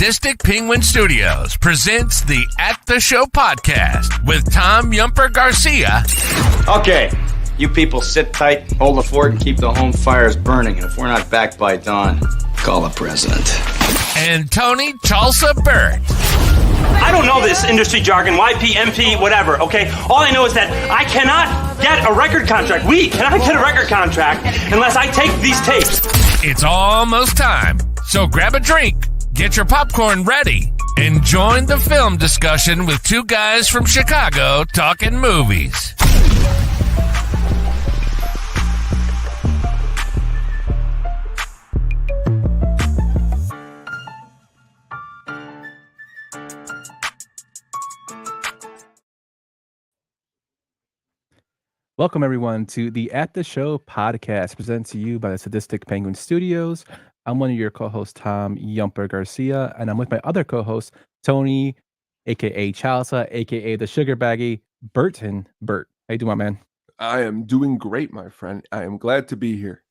Sadistic Penguin Studios presents the At the Show podcast with Tom Yumper Garcia. Okay, you people sit tight, hold the fort, and keep the home fires burning. And if we're not back by dawn, call the president. And Tony Tulsa Burt. I don't know this industry jargon, YP, MP, whatever, okay? All I know is that I cannot get a record contract. We cannot get a record contract unless I take these tapes. It's almost time, so grab a drink, get your popcorn ready, and join the film discussion with two guys from Chicago talking movies. Welcome, everyone, to the At the Show podcast presented to you by the Sadistic Penguin Studios. I'm one of your co-hosts, Tom Yumper Garcia, and I'm with my other co-host, Tony, a.k.a. Chalsa, a.k.a. the Sugar Baggy, Burton. Burt, how you doing, my man? I am doing great, my friend. I am glad to be here.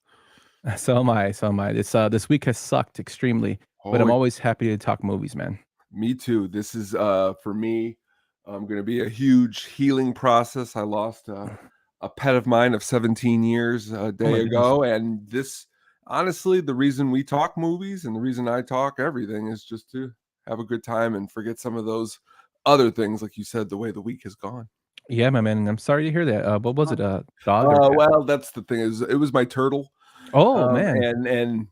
So am I. This week has sucked extremely, but I'm always happy to talk movies, man. Me too. This is, for me, going to be a huge healing process. I lost a pet of mine of 17 years a day ago. And this, honestly, the reason we talk movies and the reason I talk everything is just to have a good time and forget some of those other things, like you said, the way the week has gone. Yeah, my man. I'm sorry to hear that. What was it? Dog? Well, that's the thing. It was my turtle. Oh, man. And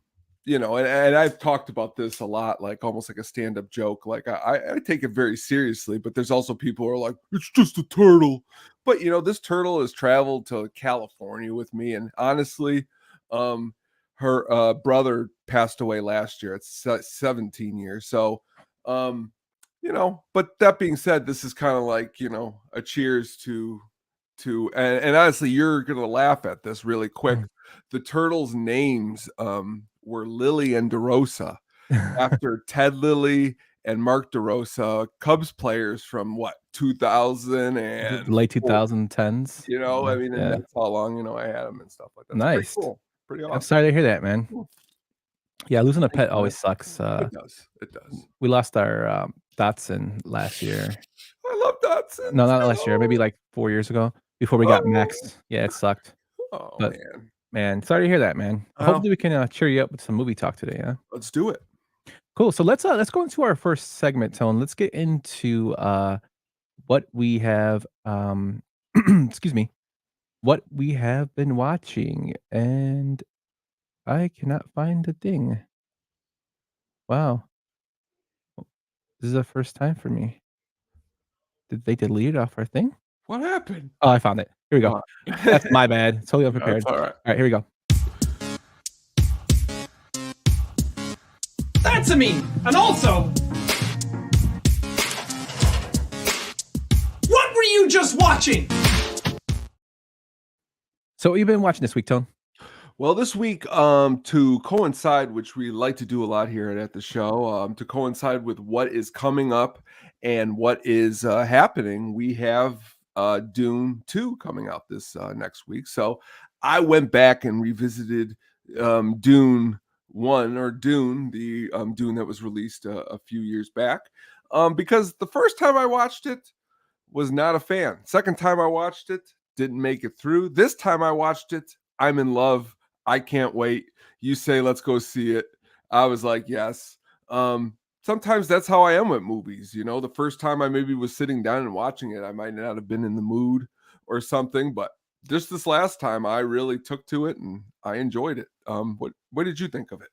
you know, and I've talked about this a lot, like almost like a stand-up joke. Like I take it very seriously, but there's also people who are like, it's just a turtle. But you know, this turtle has traveled to California with me, and honestly, her brother passed away last year. It's 17 years. So, you know, but that being said, this is kind of like, you know, a cheers to and honestly, you're gonna laugh at this really quick. The turtles' names were Lily and DeRosa after Ted Lilly and Mark DeRosa, Cubs players from 2000 and late 2010s. You know, I mean, and that's how long, you know, I had them and stuff like that. Nice. Pretty cool. Pretty awesome. I'm sorry to hear that, man. Cool. Yeah, losing a pet always sucks. It does. We lost our Dotson last year. I love Dotson. No, not last year. Maybe like 4 years ago before we got Max. Yeah, it sucked. Oh, but, man, sorry to hear that, man. Hopefully we can cheer you up with some movie talk today. Yeah, let's do it. Cool. So let's go into our first segment, Tone. Let's get into what we have. Excuse me. What we have been watching, and I cannot find the thing. Wow. This is the first time for me. Did they delete it off our thing? What happened? Oh, I found it. Here we go. That's my bad. Totally unprepared. All right. All right, here we go. That's a me. And also, what were you just watching? So what have you been watching this week, Tone? Well, this week, to coincide, which we like to do a lot here at the show, to coincide with what is coming up and what is happening, we have Dune 2 coming out this next week. So I went back and revisited Dune 1, or Dune, the Dune that was released a few years back, because the first time I watched it was not a fan. Second time I watched it, didn't make it through. This time I watched it, I'm in love. I can't wait. You say, let's go see it. I was like, yes. Sometimes that's how I am with movies. You know, the first time I maybe was sitting down and watching it, I might not have been in the mood or something, but just this last time I really took to it and I enjoyed it. What did you think of it?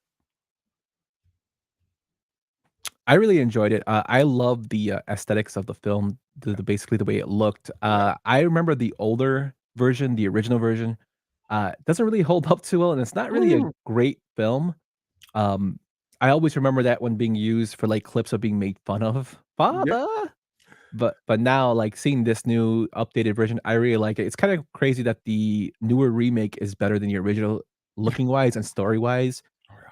I really enjoyed it. I love the aesthetics of the film, basically the way it looked. I remember the older version, the original version. Doesn't really hold up too well, and it's not really a great film. I always remember that one being used for like clips of being made fun of. Father. Yep. But now, like, seeing this new updated version, I really like it. It's kind of crazy that the newer remake is better than the original, looking wise and story wise.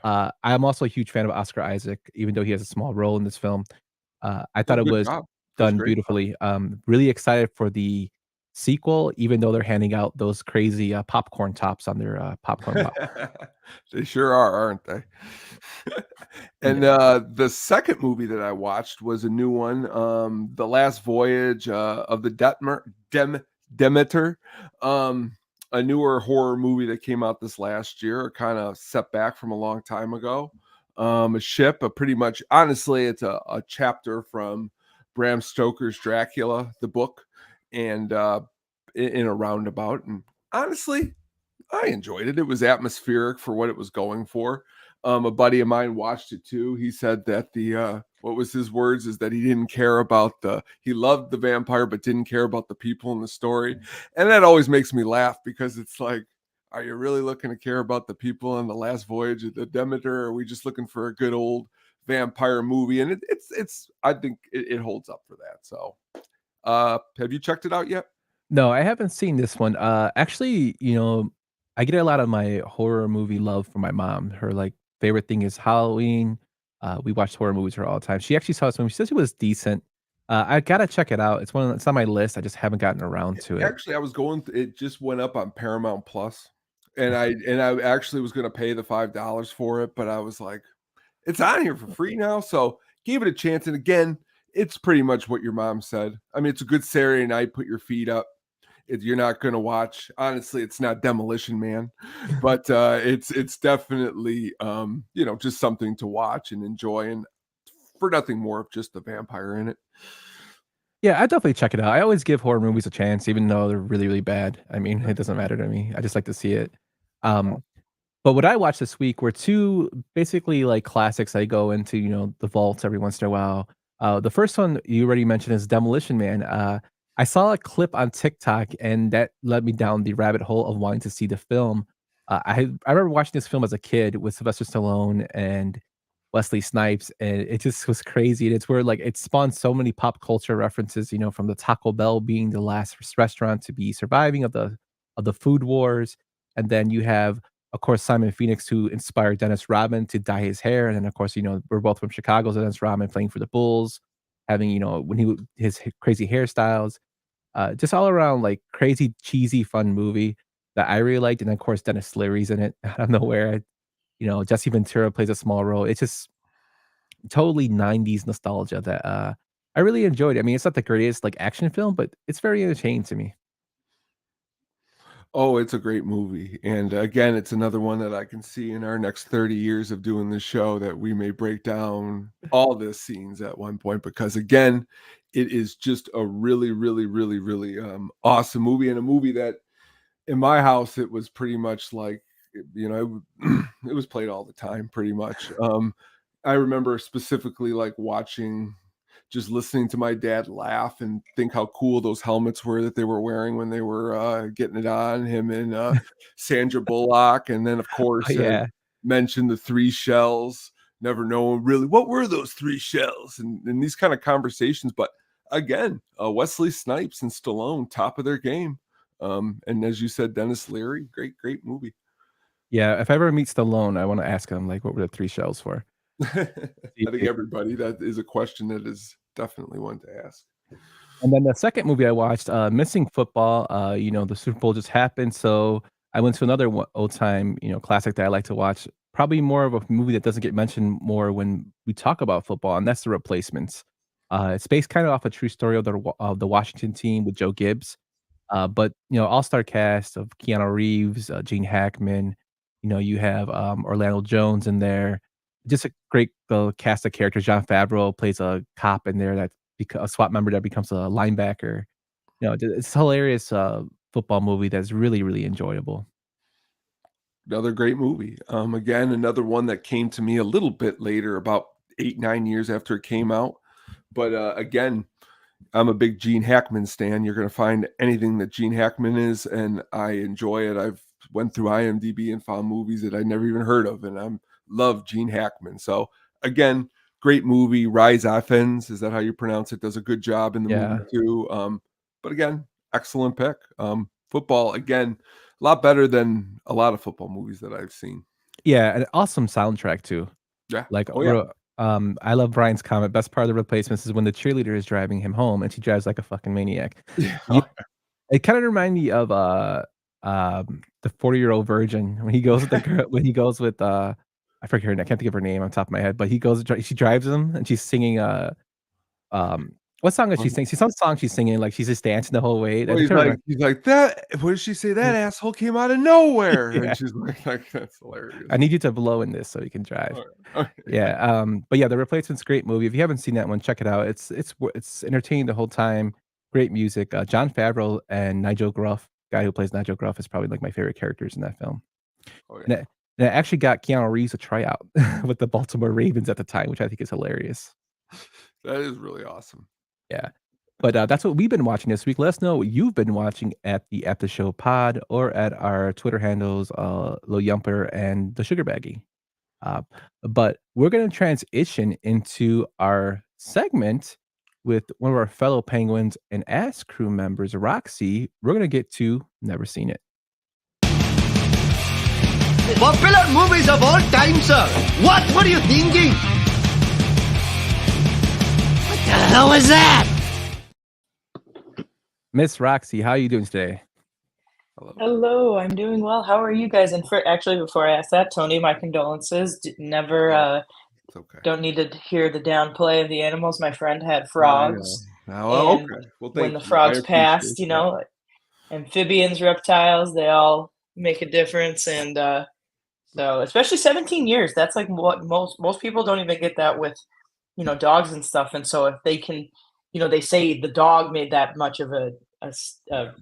I'm also a huge fan of Oscar Isaac, even though he has a small role in this film. I thought it was done beautifully. Really excited for the sequel, even though they're handing out those crazy popcorn tops on their popcorn box. They sure are, aren't they? And, Yeah. the second movie that I watched was a new one, The Last Voyage, of the Demeter, um, a newer horror movie that came out this last year, kinda set back from a long time ago. A ship, a pretty much honestly, it's a chapter from Bram Stoker's Dracula, the book, and, in a roundabout, and honestly, I enjoyed it. It was atmospheric for what it was going for. A buddy of mine watched it too. He said that what was his words is that he didn't care about he loved the vampire but didn't care about the people in the story. And that always makes me laugh because it's like, are you really looking to care about the people on the last voyage of the Demeter? Or are we just looking for a good old vampire movie? And it's I think it holds up for that. So have you checked it out yet? No, I haven't seen this one. Actually, I get a lot of my horror movie love from my mom. Her like favorite thing is Halloween. We watch horror movies with her all the time. She actually saw this movie. She says it was decent. I gotta check it out. It's on my list. I just haven't gotten around to it. Actually, I was it just went up on Paramount Plus, and I actually was gonna pay the $5 for it, but I was like, "It's on here for free now," so gave it a chance, and again, it's pretty much what your mom said. I mean, it's a good Saturday night, put your feet up. You're not gonna watch honestly, it's not Demolition Man, but, it's definitely, just something to watch and enjoy, and for nothing more of just the vampire in it. Yeah, I definitely check it out. I always give horror movies a chance, even though they're really, really bad. I mean, it doesn't matter to me. I just like to see it. Um, but what I watched this week were 2 basically, like, classics I go into, the vaults every once in a while. The first one you already mentioned is Demolition Man. I saw a clip on TikTok, and that led me down the rabbit hole of wanting to see the film. I remember watching this film as a kid with Sylvester Stallone and Wesley Snipes, and it just was crazy, and it's where, like, it spawned so many pop culture references, from the Taco Bell being the last restaurant to be surviving of the food wars, and then you have, of course, Simon Phoenix, who inspired Dennis Rodman to dye his hair, and then, of course, we're both from Chicago, so Dennis Rodman playing for the Bulls, having, when his crazy hairstyles, just all around, like, crazy, cheesy, fun movie that I really liked, and, of course, Dennis Leary's in it out of nowhere. Jesse Ventura plays a small role. It's just totally 90s nostalgia that, I really enjoyed. I mean, it's not the greatest, like, action film, but it's very entertaining to me. Oh, it's a great movie, and again, it's another one that I can see in our next 30 years of doing this show that we may break down all the scenes at one point because again, it is just a really, really, really, really, awesome movie and a movie that in my house, it was pretty much like, it was played all the time pretty much. I remember specifically, like, just listening to my dad laugh and think how cool those helmets were that they were wearing when they were, getting it on, him and, Sandra Bullock, and then, of Oh, course, yeah. mentioned the 3 shells, never knowing really, "What were those 3 shells?" And these kinda conversations, but again, Wesley Snipes and Stallone, top of their game. And as you said, Dennis Leary, great, great movie. Yeah, if I ever meet Stallone, I wanna ask him, like, what were the 3 shells for? I think everybody that is a question that is definitely one to ask. And then the second movie I watched, Missing Football, the Super Bowl just happened, so I went to another old time, classic that I like to watch. Probably more of a movie that doesn't get mentioned more when we talk about football, and that's The Replacements. It's based kind of off a true story of the Washington team with Joe Gibbs. But all-star cast of Keanu Reeves, Gene Hackman. You have Orlando Jones in there. Just a great cast of characters. Jon Favreau plays a cop in there that a SWAT member that becomes a linebacker. It's a hilarious football movie that's really really enjoyable. Another great movie. Again, another one that came to me a little bit later, about 8, 9 years after it came out. But again, I'm a big Gene Hackman stan. You're gonna find anything that Gene Hackman is, and I enjoy it. I've went through IMDb and found movies that I never even heard of, and I'm love Gene Hackman. So again, great movie. Rise Offense, is that how you pronounce it? Does a good job in the movie Yeah, too. But again, excellent pick. Football again, a lot better than a lot of football movies that I've seen. yeah, an awesome soundtrack too. Yeah. Like, Oh yeah. I love Brian's comment. Best part of The Replacements is when the cheerleader is driving him home, and she drives like a fucking maniac. Yeah. You It kind of reminded me of the 40-Year-Old Virgin when he goes with the girl when he goes with I forget her name. I can't think of her name on top of my head, but he goes she drives him and she's singing what song is she singing? She's some song she's singing, like she's just dancing the whole way. Well, That kind of he's like, "That" what did she say? "That asshole came out of nowhere." And she's like, "That's hilarious." I need you to blow in this so you can drive. Okay. Yeah, but yeah, The Replacement's a great movie. If you haven't seen that one, check it out. It's entertaining the whole time. Great music. Jon Favreau and Nigel Gruff, guy who plays Nigel Gruff, is probably like my favorite characters in that film. Oh, And it actually got Keanu Reeves a tryout with the Baltimore Ravens at the time, which I think is hilarious. That is really awesome. Yeah. But that's what we've been watching this week. Let us know what you've been watching at the After Show Pod or at our Twitter handles, Lil Yumper and the Sugar Baggy. But we're going to transition into our segment with one of our fellow Penguins and Ass crew members, Roxy. We're going to get to Never Seen It. Popular movies of all time, sir. What were you thinking? What the hell was that? Miss Roxy, how are you doing today? Hello, I'm doing well. How are you guys? And before I ask that, Tony, my condolences. Never, It's okay. don't need to hear the downplay of the animals. My friend had frogs. Well, and okay. Well, when the thank you. I frogs appreciate passed, that. amphibians, reptiles, they all make a difference. And so, especially 17 years, that's like what most people don't even get that with, dogs and stuff. And so if they can, they say the dog made that much of a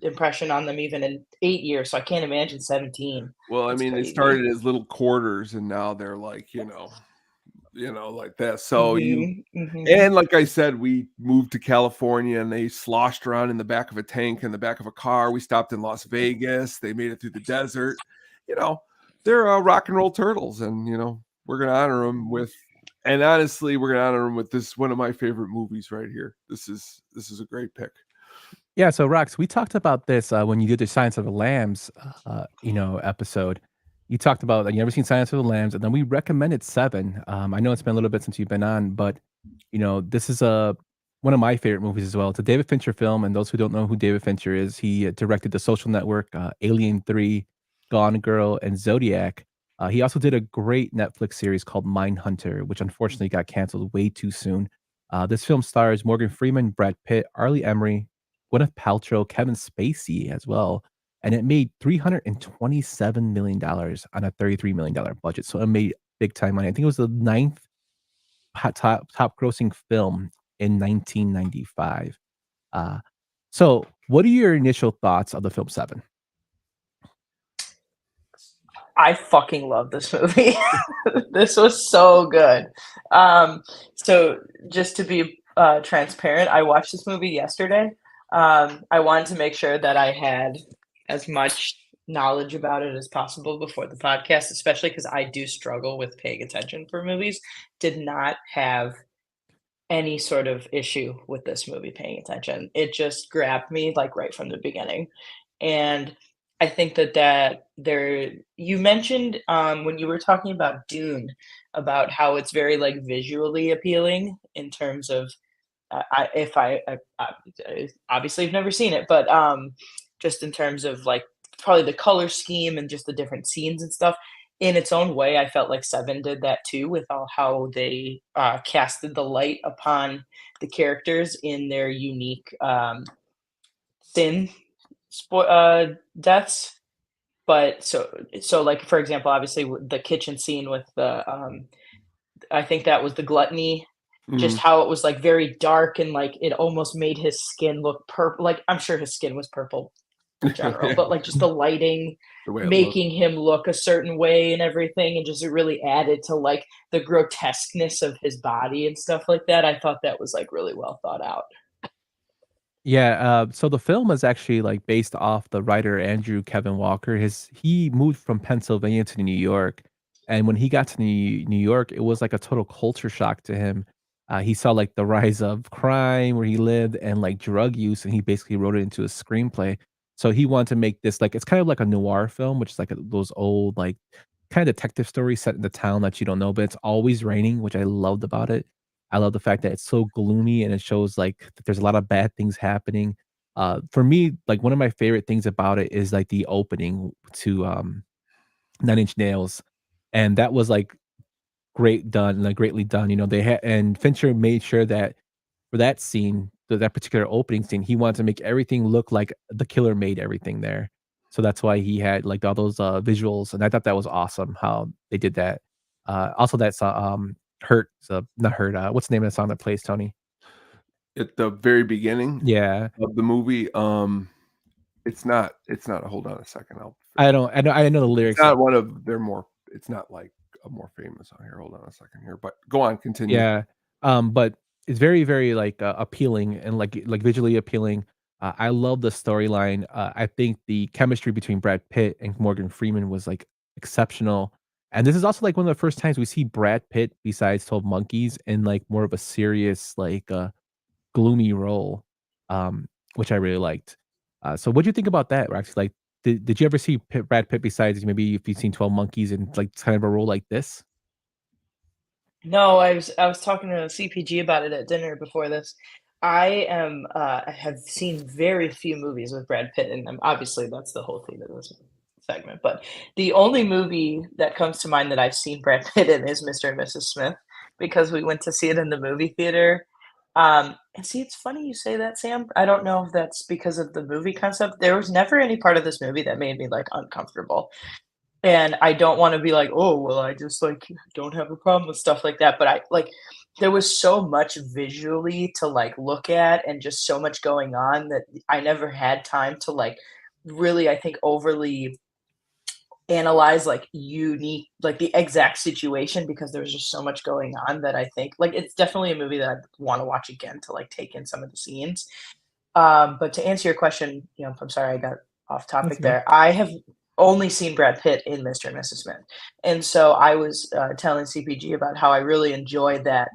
impression on them even in 8 years. So I can't imagine 17. Well, I That's mean, they crazy. started as little quarters and now they're like, like that. So and like I said, we moved to California and they sloshed around in the back of a tank in the back of a car. We stopped in Las Vegas. They made it through the desert. They're rock and roll turtles, and we're gonna honor them with. And honestly, we're gonna honor them with this one of my favorite movies right here. This is a great pick. Yeah, so Rox, we talked about this when you did the Silence of the Lambs, episode. You talked about you never seen Silence of the Lambs, and then we recommended Seven. I know it's been a little bit since you've been on, but this is one of my favorite movies as well. It's a David Fincher film, and those who don't know who David Fincher is, he directed The Social Network, Alien 3, Gone Girl, and Zodiac. He also did a great Netflix series called Mindhunter, which unfortunately got canceled way too soon. This film stars Morgan Freeman, Brad Pitt, Arlie Emery, Gwyneth Paltrow, Kevin Spacey as well, and it made $327 million on a $33 million budget. So it made big time money. I think it was the 9th top grossing film in 1995. So what are your initial thoughts of the film Seven? I fucking love this movie. This was so good. So just to be transparent, I watched this movie yesterday. I wanted to make sure that I had as much knowledge about it as possible before the podcast, especially because I do struggle with paying attention for movies. Did not have any sort of issue with this movie paying attention. It just grabbed me like right from the beginning. And I think that you mentioned when you were talking about Dune, about how it's very like visually appealing in terms of I obviously have never seen it, but just in terms of like probably the color scheme and just the different scenes and stuff. In its own way, I felt like Seven did that too, with how they casted the light upon the characters in their unique sin deaths. But so like for example, obviously the kitchen scene with the I think that was the gluttony. Just how it was like very dark and like it almost made his skin look purple. Like I'm sure his skin was purple in general, but like just the lighting making him look a certain way and everything, and just it really added to like the grotesqueness of his body and stuff like that. I thought that was like really well thought out. Yeah, so the film is actually like based off the writer Andrew Kevin Walker. He moved from Pennsylvania to New York, and when he got to New York, it was like a total culture shock to him. He saw like the rise of crime where he lived and like drug use, and he basically wrote it into a screenplay. So he wanted to make this like it's kind of like a noir film, which is like those old like kind of detective stories set in the town that you don't know, but it's always raining, which I loved about it. I love the fact that it's so gloomy and it shows like that there's a lot of bad things happening. For me, like one of my favorite things about it is like the opening to Nine Inch Nails, and that was like greatly done. You know, they had and Fincher made sure that for that scene, that particular opening scene, he wanted to make everything look like the killer made everything there. So that's why he had like all those visuals, and I thought that was awesome how they did that. Also, that song, "Hurt," not "Hurt." What's the name of the song that plays, Tony? At the very beginning Yeah, of the movie, it's not hold on a second, I know the it's lyrics. not one of their more it's not like a more famous song here, hold on a second here, but go on, continue. Yeah, but it's very, very, like, appealing and, like, visually appealing. I love the storyline. I think the chemistry between Brad Pitt and Morgan Freeman was, like, exceptional, and this is also, like, one of the first times we see Brad Pitt besides 12 Monkeys in, like, more of a serious, like, gloomy role, which I really liked. So what'd you think about that, Roxy? Like, did you ever see Brad Pitt besides maybe if you've seen 12 Monkeys in, like, kind of a role like this? No, I was talking to a CPG about it at dinner before this. I have seen very few movies with Brad Pitt in them. Obviously, that's the whole theme of this segment. But the only movie that comes to mind that I've seen Brad Pitt in is Mr. and Mrs. Smith because we went to see it in the movie theater. And see, it's funny you say that, Sam. I don't know if that's because of the movie concept. There was never any part of this movie that made me like uncomfortable. And I don't wanna be like, "Oh, well, I just, like, don't have a problem with stuff like that," but I like, there was so much visually to, like, look at and just so much going on that I never had time to, like, really, I think, overly analyze, like, unique like, the exact situation because there was just so much going on that I think like, it's definitely a movie that I'd wanna watch again to, like, take in some of the scenes. But to answer your question, I'm sorry I got off That's topic okay. there. I have only seen Brad Pitt in Mr. and Mrs. Smith, and so I was telling CPG about how I really enjoyed that.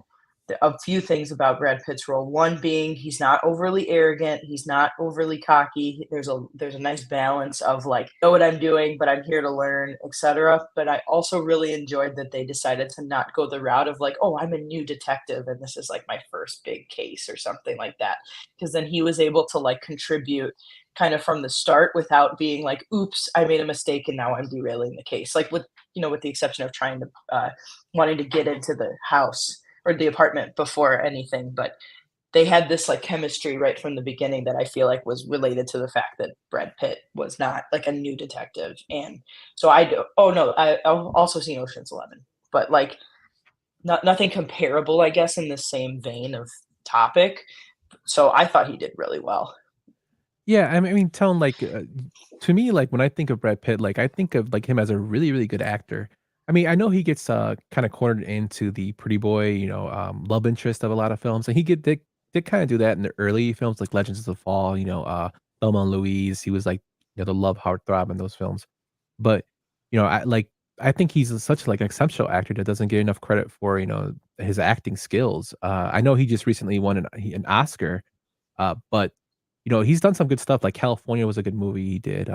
A few things about Brad Pitt's role. One being he's not overly arrogant, he's not overly cocky. There's a nice balance of like know what I'm doing, but I'm here to learn, etc. But I also really enjoyed that they decided to not go the route of like, oh, I'm a new detective and this is like my first big case or something like that because then he was able to like contribute kind of from the start without being like, "Oops, I made a mistake and now I'm derailing the case." Like with the exception of trying to wanting to get into the house or the apartment before anything, but they had this like chemistry right from the beginning that I feel like was related to the fact that Brad Pitt was not like a new detective, and so I do. Oh no, I've also seen Ocean's 11, but like nothing comparable, I guess, in the same vein of topic. So I thought he did really well. Yeah, I mean, Tone, like, to me, like, when I think of Brad Pitt, like, I think of, like, him as a really, really good actor. I mean, I know he gets, kinda cornered into the pretty boy, love interest of a lot of films, and he did kinda do that in the early films, like Legends of the Fall, Thelma and Louise. He was, like, the love heartthrob in those films. But, I think he's such, like, an exceptional actor that doesn't get enough credit for, his acting skills. I know he just recently won an Oscar, but he's done some good stuff, like California was a good movie he did,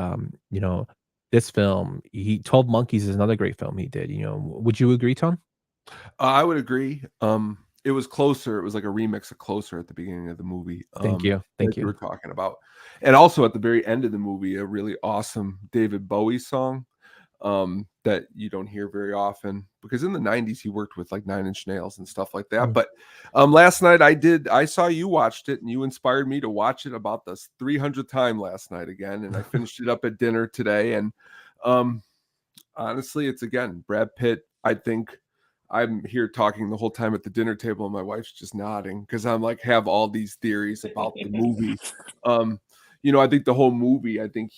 this film, he 12 Monkeys is another great film he did, would you agree, Tom? I would agree. It was Closer. It was like a remix of Closer at the beginning of the movie, Thank you, that thank you were you. talking about, and also at the very end of the movie, a really awesome David Bowie song, that you don't hear very often because in the 90s he worked with like Nine Inch Nails and stuff like that. Mm. But last night I saw you watched it and you inspired me to watch it about the 300th time last night again, and I finished it up at dinner today. And um, honestly, it's again Brad Pitt. I think I'm here talking the whole time at the dinner table, and my wife's just nodding because I'm like have all these theories about the movie. Um, I think the whole movie. I think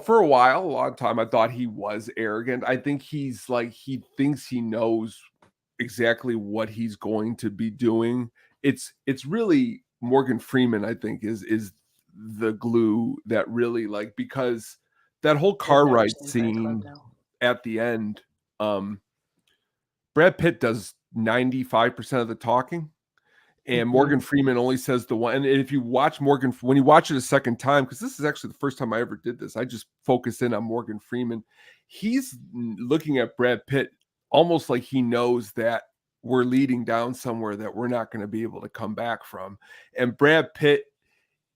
for a while, a long time, I thought he was arrogant. I think he's like he thinks he knows exactly what he's going to be doing. It's really Morgan Freeman, I think, is the glue that really like because that whole They're car ride members in Fight Club scene now. at the end, um, Brad Pitt does 95% of the talking and Mhm. Morgan Freeman only says the one. And if you watch when you watch it a second time, because this is actually the first time I ever did this, I just focused in on Morgan Freeman. He's looking at Brad Pitt almost like he knows that we're leading down somewhere that we're not going to be able to come back from. And Brad Pitt,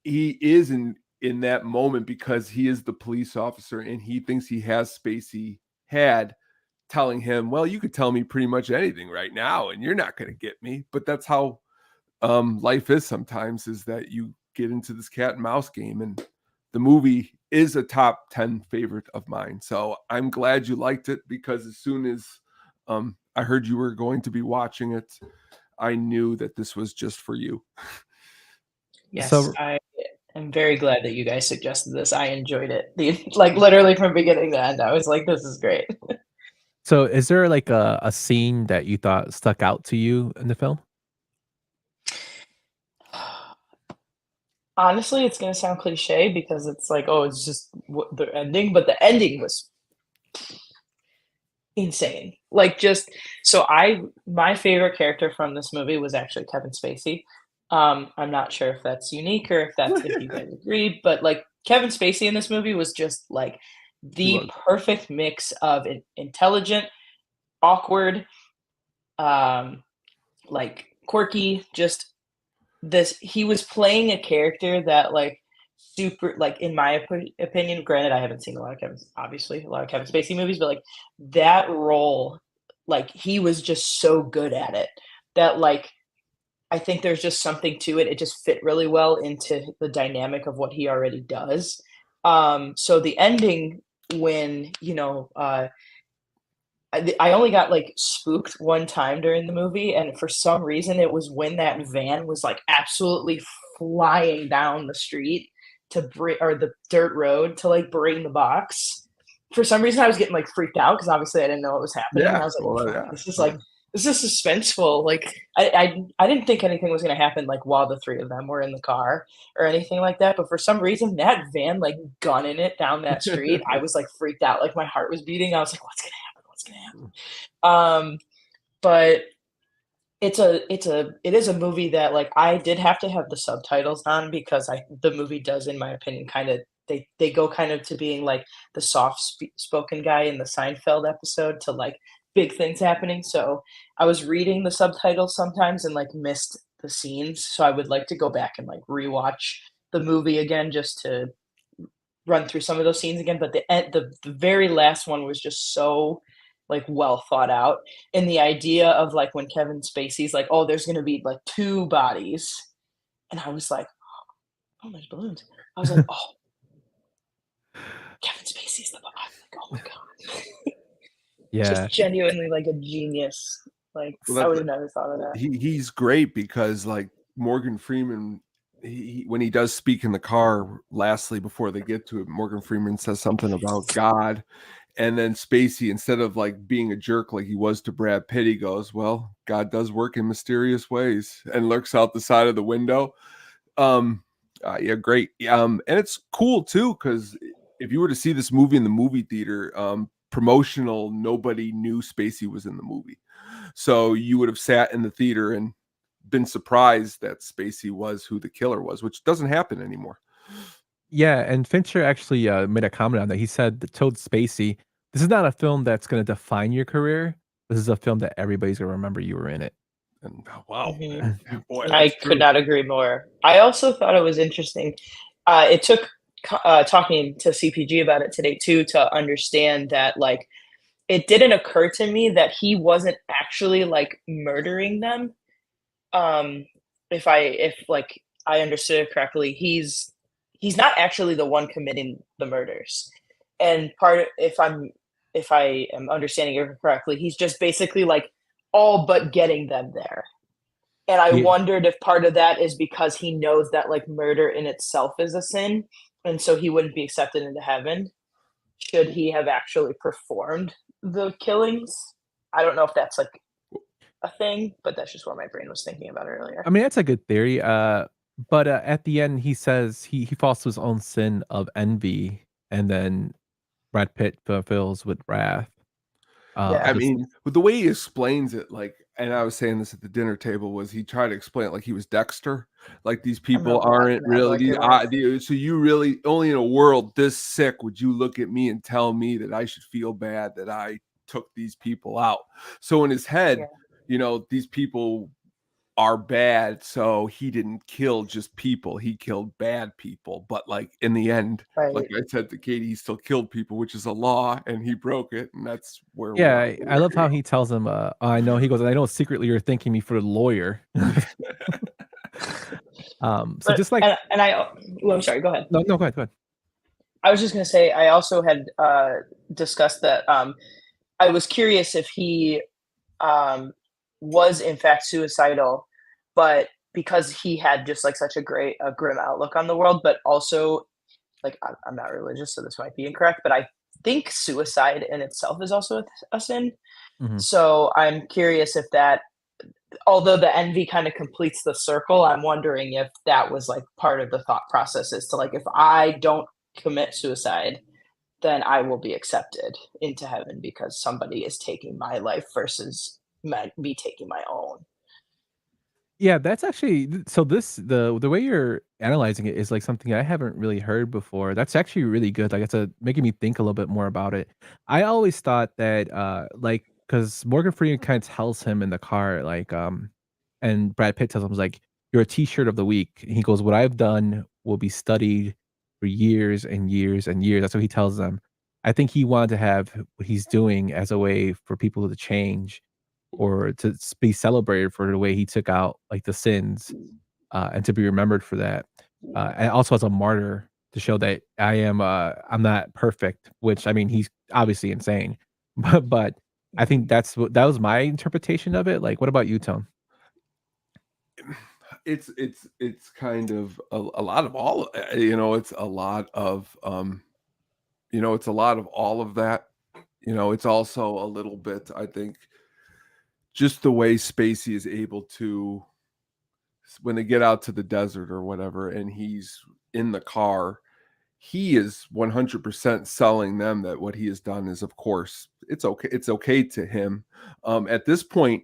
he is in that moment because he is the police officer and he thinks he has Spacey had, telling him, well, you could tell me pretty much anything right now and you're not going to get me. But that's how life is sometimes, is that you get into this cat and mouse game. And the movie is a top 10 favorite of mine. So I'm glad you liked it, because as soon as I heard you were going to be watching it, I knew that this was just for you. Yes, So- I am very glad that you guys suggested this. I enjoyed it. Like literally from beginning to end, I was like, this is great. So is there like a scene that you thought stuck out to you in the film? Honestly, it's gonna sound cliche because it's like, oh, it's just the ending, but the ending was insane. Like, just so my favorite character from this movie was actually Kevin Spacey. I'm not sure if that's unique or if you guys agree, but like Kevin Spacey in this movie was just like the perfect mix of intelligent, awkward, like quirky, just this he was playing a character that like super, like in my opinion, granted I haven't seen a lot of Kevin Spacey movies, but like that role, like he was just so good at it that like I think there's just something to it. It just fit really well into the dynamic of what he already does. So the ending, when I only got like spooked one time during the movie, and for some reason it was when that van was like absolutely flying down the street to bring, or the dirt road to like bring the box. For some reason I was getting like freaked out because obviously I didn't know what was happening. Yeah, And I was like, well, yeah. this is suspenseful. Like I didn't think anything was gonna happen like while the three of them were in the car or anything like that. But for some reason that van like gunning it down that street, I was like freaked out. Like my heart was beating. I was like, what's gonna happen? What's gonna happen? But it is a movie that like I did have to have the subtitles on because the movie does, in my opinion, kind of they go kind of to being like the soft spoken guy in the Seinfeld episode to like big things happening. So I was reading the subtitles sometimes and like missed the scenes. So I would like to go back and like rewatch the movie again just to run through some of those scenes again. But the very last one was just so like well thought out. And the idea of like when Kevin Spacey's like, oh, there's gonna be like two bodies, and I was like, oh, there's balloons. I was like, oh, Kevin Spacey's the body. Like, oh my god. Yeah. Just genuinely like a genius. Like I would have never thought of that. He's great because like Morgan Freeman, when he does speak in the car, lastly before they get to it, Morgan Freeman says something about God, and then Spacey, instead of like being a jerk like he was to Brad Pitt, he goes, well, God does work in mysterious ways, and looks out the side of the window. Yeah, great. And it's cool too, because if you were to see this movie in the movie theater, promotional, nobody knew Spacey was in the movie. So you would have sat in the theater and been surprised that Spacey was who the killer was, which doesn't happen anymore. Yeah, and Fincher actually made a comment on that. He said, told Spacey, this is not a film that's going to define your career. This is a film that everybody's going to remember you were in it. And wow, boy, I could not agree more. I also thought it was interesting. It took talking to CPG about it today too to understand that like it didn't occur to me that he wasn't actually like murdering them. If I understood it correctly, he's not actually the one committing the murders. And if I am understanding it correctly, he's just basically like all but getting them there. And I wondered if part of that is because he knows that like murder in itself is a sin, and so he wouldn't be accepted into heaven should he have actually performed the killings. I don't know if that's like a thing, but that's just what my brain was thinking about earlier. I mean, that's a good theory. But at the end, he says he falls to his own sin of envy, and then Brad Pitt fulfills with wrath. I mean, with the way he explains it, like, and I was saying this at the dinner table, was he tried to explain it like he was Dexter, like these people aren't really. So you really only in a world this sick would you look at me and tell me that I should feel bad that I took these people out. So in his head, these people are bad, so he didn't kill just people, he killed bad people. But like in the end, like I said to Katie, he still killed people, which is a law, and he broke it, and that's where Yeah, I we're love how he tells him, I know, he goes, I know secretly you're thanking me for the lawyer. So But just like and I I'm sorry, go ahead. no, go ahead. I was just gonna say I also had discussed that I was curious if he was in fact suicidal, but because he had just like such a grim outlook on the world, but also like I'm not religious, so this might be incorrect, but I think suicide in itself is also a sin. Mhm. So I'm curious if that, although the envy kind of completes the circle, I'm wondering if that was like part of the thought process is to like, if I don't commit suicide, then I will be accepted into heaven because somebody is taking my life versus me taking my own. Yeah, that's actually so this the way you're analyzing it is like something I haven't really heard before. That's actually really good. Like it's making me think a little bit more about it. I always thought that like because Morgan Freeman kind of tells him in the car, like and Brad Pitt tells him like, you're a t-shirt of the week. And he goes, what I've done will be studied for years and years and years. That's what he tells them. I think he wanted to have what he's doing as a way for people to change or to be celebrated for the way he took out, like, the sins, and to be remembered for that, and also as a martyr to show that I'm not perfect, which, I mean, he's obviously insane, but I think that was my interpretation of it. Like, what about you, Tone? It's kind of a lot of all, it's a lot of it's a lot of all of that. It's also a little bit, I think, just the way Spacey is able to, when they get out to the desert or whatever, and he's in the car, he is 100% selling them that what he has done is, of course, it's okay. It's okay to him. At this point,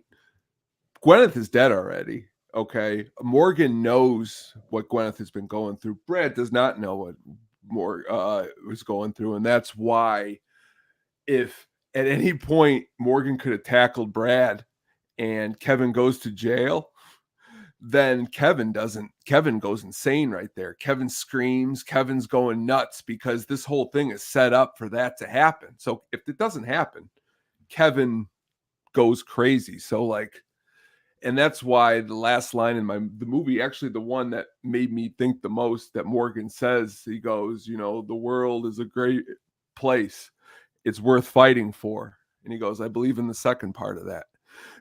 Gwyneth is dead already. Okay. Morgan knows what Gwyneth has been going through. Brad does not know what was going through. And that's why, if at any point Morgan could have tackled Brad and Kevin goes to jail, then Kevin doesn't. Kevin goes insane right there. Kevin screams. Kevin's going nuts because this whole thing is set up for that to happen. So if it doesn't happen, Kevin goes crazy. So like, and that's why the last line in the movie, actually the one that made me think the most, that Morgan says, he goes, the world is a great place. It's worth fighting for. And he goes, I believe in the second part of that.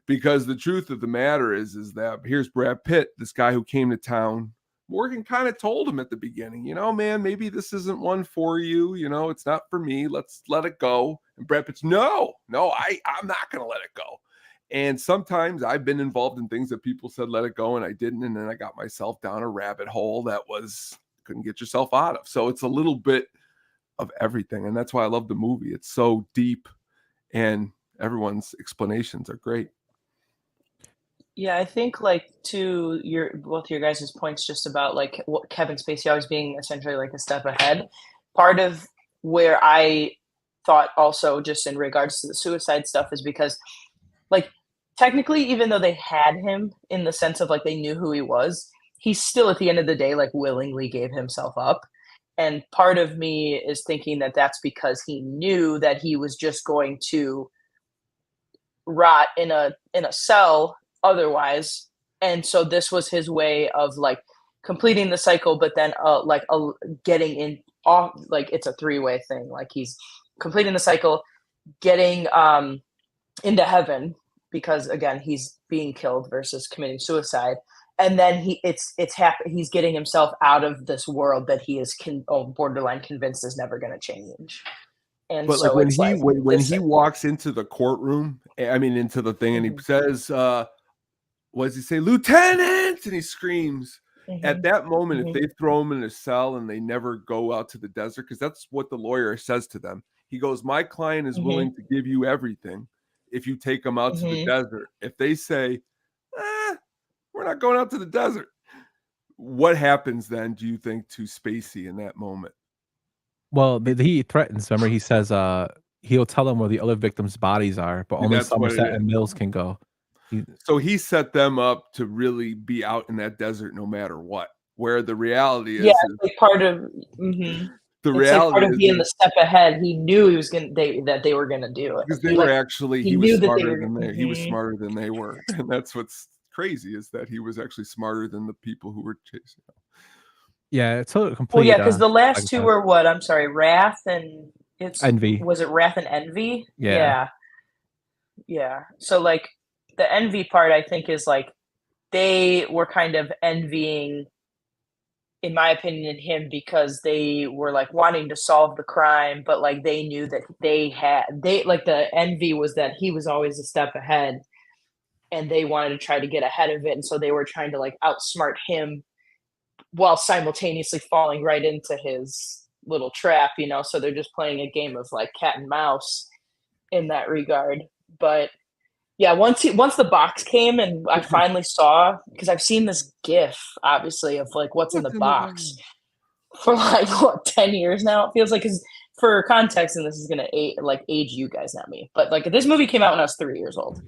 Because the truth of the matter is that here's Brad Pitt, this guy who came to town. Morgan kind of told him at the beginning, man, maybe this isn't one for you. It's not for me. Let's let it go. And Brad Pitt's, no, I'm not going to let it go. And sometimes I've been involved in things that people said, let it go, and I didn't. And then I got myself down a rabbit hole that couldn't get yourself out of. So it's a little bit of everything. And that's why I love the movie. It's so deep and everyone's explanations are great. Yeah, I think like to both your guys' points just about like what Kevin Spacey always being essentially like a step ahead. Part of where I thought also just in regards to the suicide stuff is because like technically, even though they had him in the sense of like they knew who he was, he still at the end of the day like willingly gave himself up. And part of me is thinking that that's because he knew that he was just going to rot in a cell otherwise, and so this was his way of like completing the cycle, but then getting in off, like it's a three-way thing, like he's completing the cycle, getting into heaven because again he's being killed versus committing suicide, and then he's getting himself out of this world that he is borderline convinced is never going to change. And but so like when he walks into the courtroom, into the thing, and he says, what does he say, Lieutenant? And he screams. At that moment, if they throw him in a cell and they never go out to the desert, because that's what the lawyer says to them. He goes, my client is willing to give you everything if you take him out to the desert. If they say, we're not going out to the desert, what happens then, do you think, to Spacey in that moment? Well, he threatens. Remember, he says, he'll tell them where the other victims' bodies are, but only That's what it Somerset is. and Mills can go. So he set them up to really be out in that desert no matter what. Where the reality is, Yeah, it's like part of. the It's like part reality of is being the step ahead. He knew he was that they were gonna do it. because they were actually he he was knew that they smarter were. than they he was smarter than they were, and that's what's crazy is that he was actually smarter than the people who were chasing him. Yeah, it's so Well, complete. yeah, because the last like two were what? I'm sorry, Wrath and Envy. Was it Wrath and Envy? Yeah. Yeah. So like the envy part, I think, is like they were kind of envying, in my opinion, him because they were like wanting to solve the crime, but like they knew that they like the envy was that he was always a step ahead, and they wanted to try to get ahead of it, and so they were trying to like outsmart him while simultaneously falling right into his little trap, so they're just playing a game of like cat and mouse in that regard. But yeah, once the box came and I finally saw, because I've seen this GIF, obviously, of like what's in the box for like 10 years now. It feels like, because for context, and this is gonna age you guys, not me, but like this movie came out when I was 3 years old,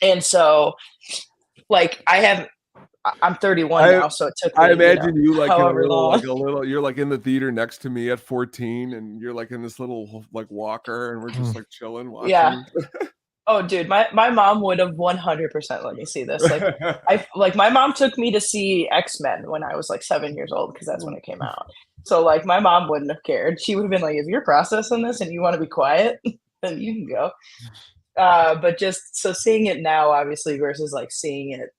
and so like I'm 31 now, so it took me, I imagine you like in a however little, long. like a little. You're like in the theater next to me at 14, and you're like in this little like walker, and we're just like chilling, watching. Yeah. Oh, dude, my mom would have 100% let me see this. Like, my mom took me to see X-Men when I was like 7 years old because that's when it came out. So like my mom wouldn't have cared. She would have been like, if you're processing this and you want to be quiet, then you can go. But just so seeing it now, obviously, versus like seeing it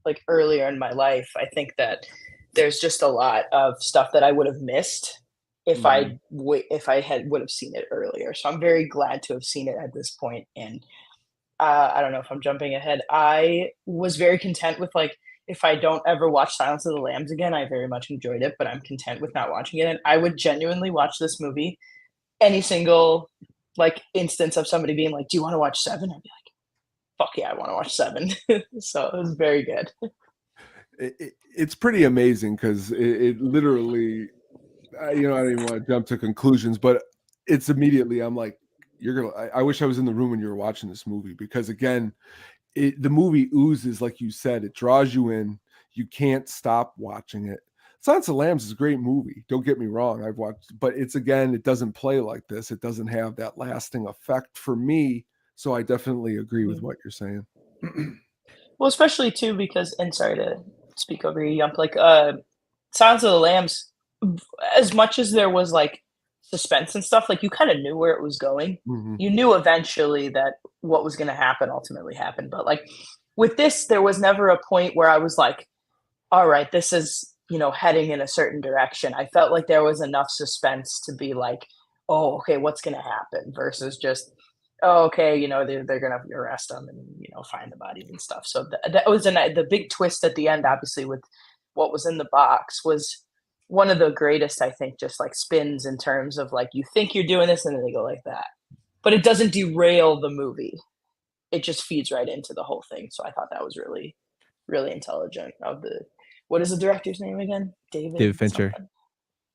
like earlier in my life, I think that there's just a lot of stuff that I would have missed if I would have seen it earlier. So I'm very glad to have seen it at this point. And I don't know if I'm jumping ahead. I was very content with like, if I don't ever watch Silence of the Lambs again, I very much enjoyed it, but I'm content with not watching it. And I would genuinely watch this movie any single like instance of somebody being like, do you want to watch Seven? I'd be like, fuck yeah, I want to watch Seven. So it was very good. It's pretty amazing because it literally, I don't even want to jump to conclusions, but it's immediately, I'm like, I wish I was in the room when you were watching this movie, because again, the movie oozes, like you said, it draws you in. You can't stop watching it. Silence of the Lambs is a great movie. Don't get me wrong. I've watched, but it doesn't play like this. It doesn't have that lasting effect for me. So I definitely agree with what you're saying. Well, especially too, because, and sorry to speak over you, Yump, like Silence of the Lambs, as much as there was like suspense and stuff, like you kind of knew where it was going. Mm-hmm. You knew eventually that what was going to happen ultimately happened. But like with this, there was never a point where I was like, all right, this is, heading in a certain direction. I felt like there was enough suspense to be like, oh, okay, what's going to happen, versus just, oh, okay, they're going to arrest them and, find the bodies and stuff. So that was the big twist at the end, obviously, with what was in the box, was one of the greatest, I think, just like spins in terms of like, you think you're doing this and then they go like that, but it doesn't derail the movie. It just feeds right into the whole thing. So I thought that was really, really intelligent what is the director's name again? David Fincher. Something.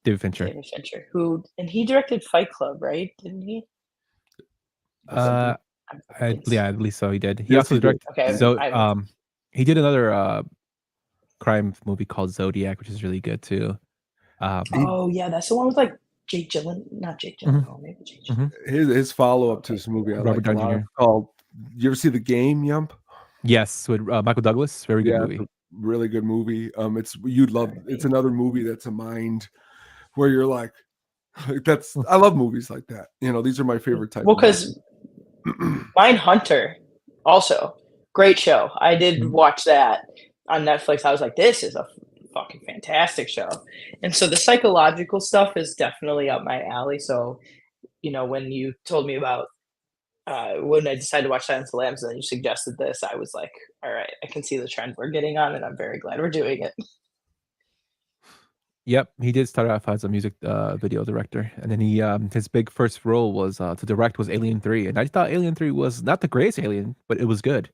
David Fincher. David Fincher, and he directed Fight Club, right? Didn't he? I believe so. He did. He Yes, also he did. directed. Okay. So, he did another crime movie called Zodiac, which is really good too. Oh yeah, that's the one with like Jake Gyllenhaal, maybe Jake Gyllenhaal. His follow up to this movie, I Robert like a Downey lot. Jr. Called. You ever see The Game, Yump? Yes, with Michael Douglas. Very good movie. Really good movie. You'd love. It's another movie that's a mind where you're like, I love movies like that. These are my favorite type. Well, because Mindhunter, also great show. I did watch that on Netflix. I was like, this is a fucking fantastic show. And so the psychological stuff is definitely up my alley. So, when you told me about when I decided to watch Silence of the Lambs and then you suggested this, I was like, all right, I can see the trend we're getting on, and I'm very glad we're doing it. Yep, he did start off as a music video director, and then he his big first role was to direct was Alien 3, and I thought Alien 3 was not the greatest Alien, but it was good.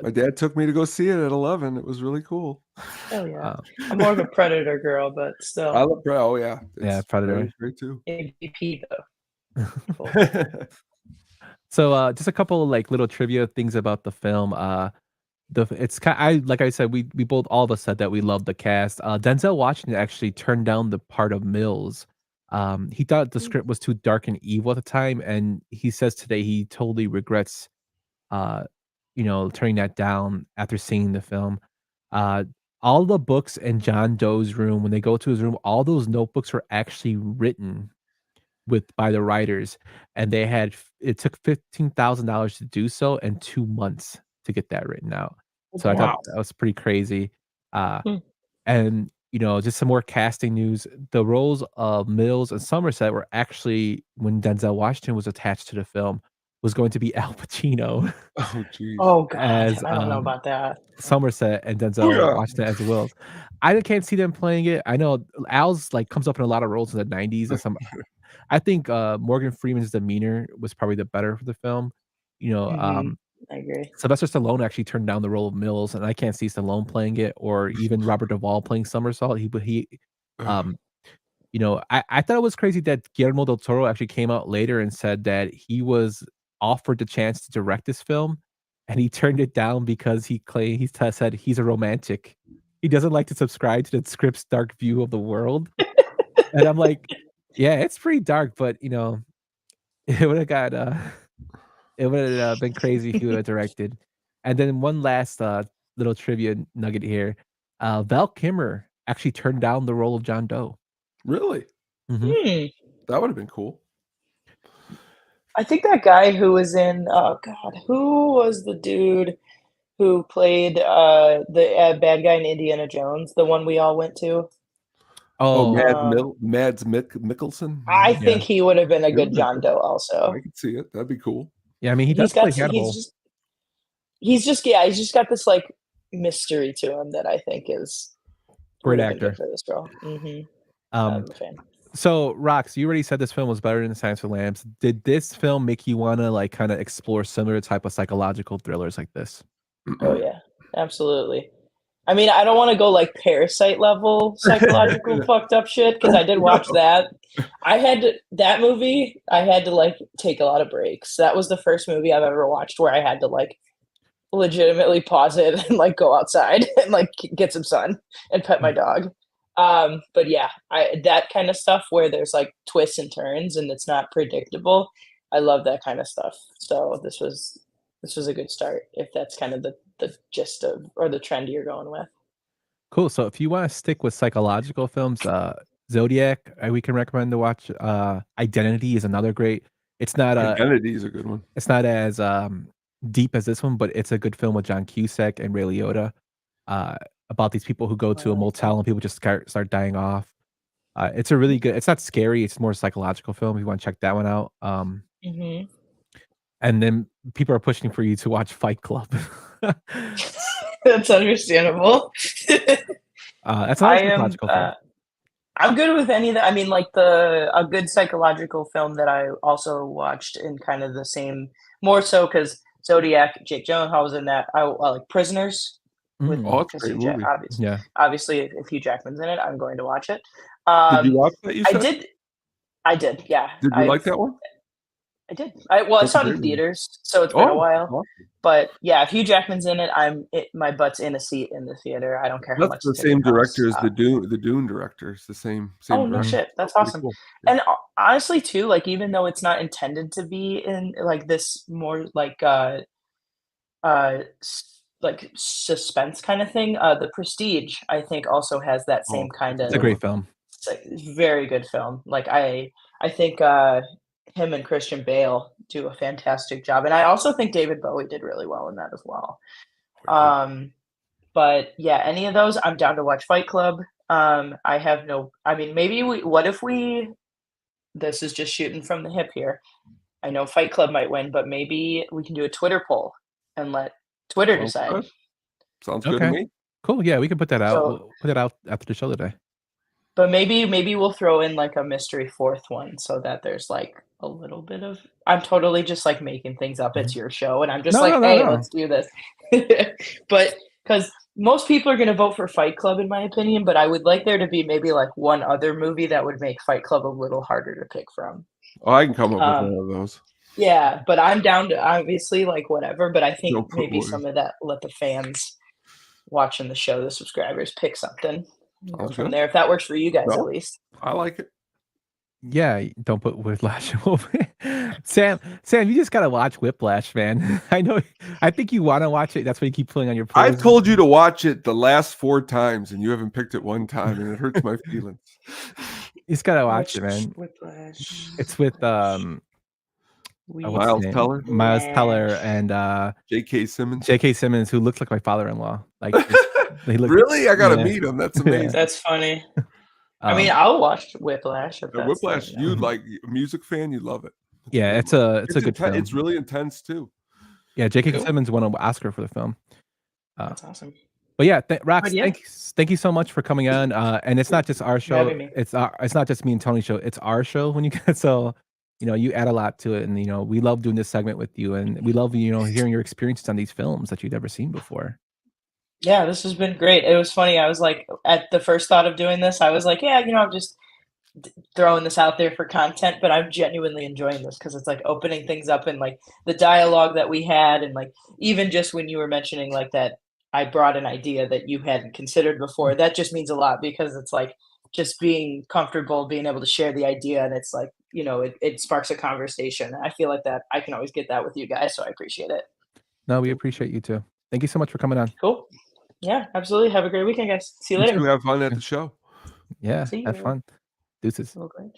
My dad took me to go see it at 11. It was really cool. Hell yeah. I'm more of a Predator girl, but still. I love Predator. Oh yeah. Yeah, Predator. Great too. MVP though. So just a couple of like little trivia things about the film. It's kind. I like I said, we both all of us said that we loved the cast. Denzel Washington actually turned down the part of Mills. He thought the script was too dark and evil at the time, and he says today he totally regrets, uh, turning that down after seeing the film. Uh, all the books in John Doe's room, when they go to his room, all those notebooks were actually written by the writers, and it took $15,000 to do so and 2 months to get that written out. So I thought Wow. that was pretty crazy. Uh, Hmm. and, just some more casting news. The roles of Mills and Somerset were actually, when Denzel Washington was attached to the film, was going to be Al Pacino Oh, jeez. Oh God, as, I don't know about that. Somerset and Denzel Booyah! Washington as Wills. I can't see them playing it. I know Al's, like, comes up in a lot of roles in the '90s and some. I think, Morgan Freeman's demeanor was probably the better for the film. You know, Mhm. I agree. Sylvester Stallone actually turned down the role of Mills, and I can't see Stallone playing it or even Robert Duvall playing Somersault. Ugh. Um, I thought it was crazy that Guillermo del Toro actually came out later and said that he was offered the chance to direct this film, and he turned it down because said he's a romantic. He doesn't like to subscribe to the script's dark view of the world, and I'm like, "Yeah, it's pretty dark, but, it would've got, it would have been crazy if he would have directed." And then one last, little trivia nugget here. Val Kilmer actually turned down the role of John Doe. Really? Mhm. Hmm. That would have been cool. I think that guy who was in oh God, who was the dude who played the bad guy in Indiana Jones, the one we all went to? Oh, Oh, Mads Mikkelsen? I Yeah, yeah. think he would have been a he would good have been John good. Doe I also. could see it. That'd be cool. Yeah, I mean, he does He's play got Hannibal. he's just got this like mystery to him that I think is Great would have been actor. good for this role. Mhm. Um, I'm a fan. so Rox, you already said this film was better than Science of Lambs. Did this film make you wanna, like, kinda explore similar type of psychological thrillers like this? Oh yeah, absolutely. I mean, I don't want to go like Parasite level psychological fucked up shit because I did watch that. That movie. I had to like take a lot of breaks. That was the first movie I've ever watched where I had to like legitimately pause it and like go outside and like get some sun and pet my dog. But yeah, I that kind of stuff where there's like twists and turns and it's not predictable. I love that kind of stuff. So this was a good start if that's kind of the gist of or the trend you're going with. Cool, so if you wanna stick with psychological films, Zodiac, we can recommend to watch. Identity is another great. It's not, Identity is a good one. it's not as, deep as this one, but it's a good film with John Cusack and Ray Liotta, uh, about these people who go I to a like motel and people just start dying off. It's a really good. It's not scary, it's more psychological film if you wanna check that one out. Mhm. And then people are pushing for you to watch Fight Club. That's understandable. That's I another am psychological film. I'm good with any of that. I mean, like a good psychological film that I also watched in kind of the same, more so because Zodiac, Jake Gyllenhaal was in that. I like Prisoners with Mm, Oh, it's a because great Hugh Jack. movie. yeah. Obviously, if Hugh Jackman's in it, I'm going to watch it. Did you Um, watch that, you I said? did. I did. Yeah, Did you like that one? I did. I That's a saw it in great movie. theaters, so it's been a Oh, while. awesome. But yeah, if Hugh Jackman's in it, my butt's in a seat in the theater. I don't care how That's much the the ticket same director costs. as the Dune director. It's the same Oh, no director. Mhm. shit. That's Pretty awesome. cool. Yeah. And honestly too, like, even though it's not intended to be in, like, this more, like, suspense kinda thing, The Prestige, I think, also has that Oh, same kind that's a It's a of good one. great film. very good film. Like, I think, him and Christian Bale do a fantastic job, and I also think David Bowie did really well in that as well. Very good. But yeah, any of those, I'm down to watch Fight Club. I mean, maybe what if this is just shooting from the hip here. I know Fight Club might win, but maybe we can do a Twitter poll and let Twitter Sounds decide. good. Sounds good to Okay. me. Cool, yeah, we can put that out. So, We'll put it out after the show today. but maybe we'll throw in like a mystery fourth one so that there's like a little bit of I'm totally just like making things up. It's Mhm. your show, and I'm just No, like, no, no, hey, no. let's do this. But because most people are going to vote for Fight Club, in my opinion, but I would like there to be maybe like one other movie that would make Fight Club a little harder to pick from. Oh, I can come up with Um, one of those. Yeah, but I'm down to obviously like whatever, but I think Don't put maybe words. some of that let the fans watching the show, the subscribers pick something, go Sounds from good. there, if that works for you guys at No, least. I like it. Yeah, don't put Whiplash over. Sam, you just gotta watch Whiplash, man. I know. I think you want to watch it. That's why you keep pulling on your I've playlist. told you to watch it the last 4 times, and you haven't picked it one time, and it hurts my feelings. You just gotta watch Which it, man. Whiplash, It's with what's his Miles name? Teller, Miles Teller Whiplash. and J.K. Simmons. J.K. Simmons, who looks like my father-in-law. Like just, they look. Really? I gotta Yeah, meet him. That's yeah. amazing. That's funny. I mean, Um, I'll watch Whiplash if that's the, Whiplash, you mhm. like a music fan, you love it. It's a Yeah, good it's one. a good film. It's really intense too. Yeah, J.K. Cool. Simmons won an Oscar for the film. That's awesome. But yeah, But Rox, yeah, thank you so much for coming on. And it's not just our for show; having me. it's not just me and Tony's show. It's our show when you get so. You add a lot to it, and we love doing this segment with you, and we love hearing your experiences on these films that you've never seen before. Yeah, this has been great. It was funny. I was like, at the first thought of doing this, I was like, yeah, I'm just throwing this out there for content, but I'm genuinely enjoying this because it's like opening things up and like the dialogue that we had, and like even just when you were mentioning like that, I brought an idea that you hadn't considered before. That just means a lot because it's like just being comfortable, being able to share the idea, and it's like it sparks a conversation. I feel like that I can always get that with you guys, so I appreciate it. No, we appreciate you too. Thank you so much for coming on. Cool. Yeah, absolutely. Have a great weekend, guys. See you You two later. have fun at the show. Yeah, See have you. fun. Deuces. Okay.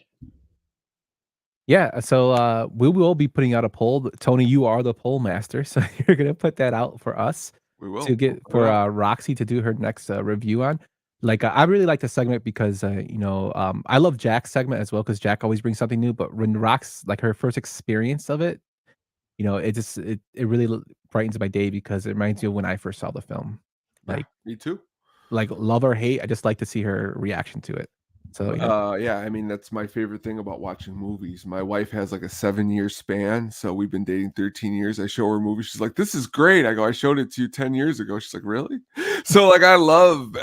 Yeah, so we will be putting out a poll. Tony, you are the poll master, so you're gonna put that out for us We will. to get We'll put it out. Roxy to do her next review on. Like, I really like the segment because I love Jack's segment as well because Jack always brings something new. But when like her first experience of it, it just it really brightens my day because it reminds me of when I first saw the film. Yeah, Like me too. like love or hate, I just like to see her reaction to it. So Yeah, I mean, that's my favorite thing about watching movies. My wife has like a 7-year span, so we've been dating 13 years. I show her movies. She's like, "This is great." I go, "I showed it to you 10 years ago." She's like, "Really?" So like, I love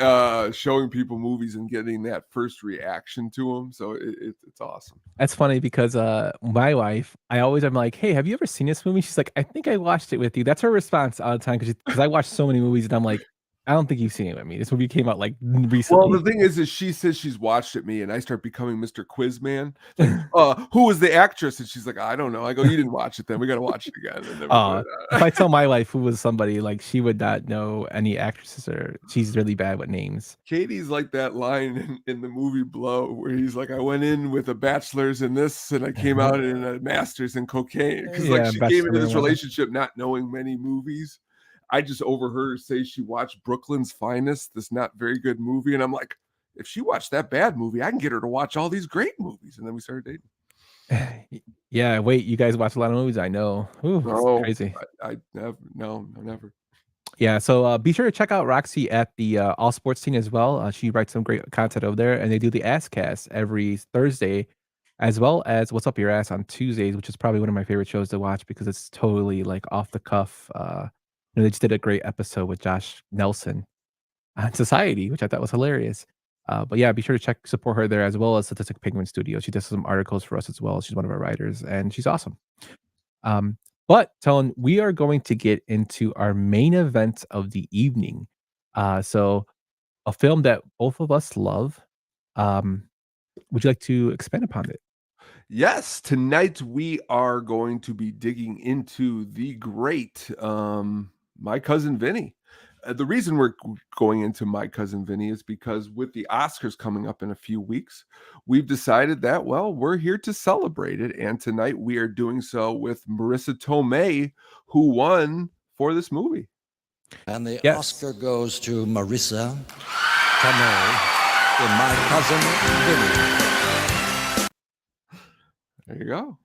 showing people movies and getting that first reaction to them. So it's awesome. that's funny because my wife, I'm like, "Hey, have you ever seen this movie?" She's like, "I think I watched it with you." That's her response all the time because I watch so many movies and I'm like, "I don't think you've seen it with me." This movie came out like Well, recently. the thing is she says she's watched it me, and I start becoming Mr. Quizman. Like, who was the actress? And she's like, "I don't know." I go, "You didn't watch it then. We got to watch it again." And then we put it If out. I tell my wife who was somebody, like she would not know any actresses or she's really bad with names. Katie's like that line in the movie Blow, where he's like, "I went in with a bachelor's in this, and I came out in a master's in cocaine." Because like Yeah, she came into Bachelor this in One. relationship not knowing many movies. I just overheard her say she watched Brooklyn's Finest, this not very good movie, and I'm like, if she watched that bad movie, I can get her to watch all these great movies. And then we started dating. Yeah, wait, you guys watch a lot of movies. I know. Ooh, it's No, crazy. I never, no, never. Yeah, so be sure to check out Roxy at the All Sports Scene as well. She writes some great content over there, and they do the Ass Cast every Thursday, as well as What's Up Your Ass on Tuesdays, which is probably one of my favorite shows to watch because it's totally like off the cuff. They just did a great episode with Josh Nelson on Society, which I thought was hilarious. But yeah, be sure to support her there as well as Statistic Penguin Studio. She does some articles for us as well. She's one of our writers, and she's awesome. But Tone, we are going to get into our main event of the evening. So a film that both of us love. Would you like to expand upon it? Yes, tonight we are going to be digging into the great My Cousin Vinny. The reason we're going into My Cousin Vinny is because with the Oscars coming up in a few weeks, we've decided that, well, we're here to celebrate it. And tonight we are doing so with Marissa Tomei, who won for this movie. And the Yes. Oscar goes to Marissa Tomei in My Cousin Vinny. There you go.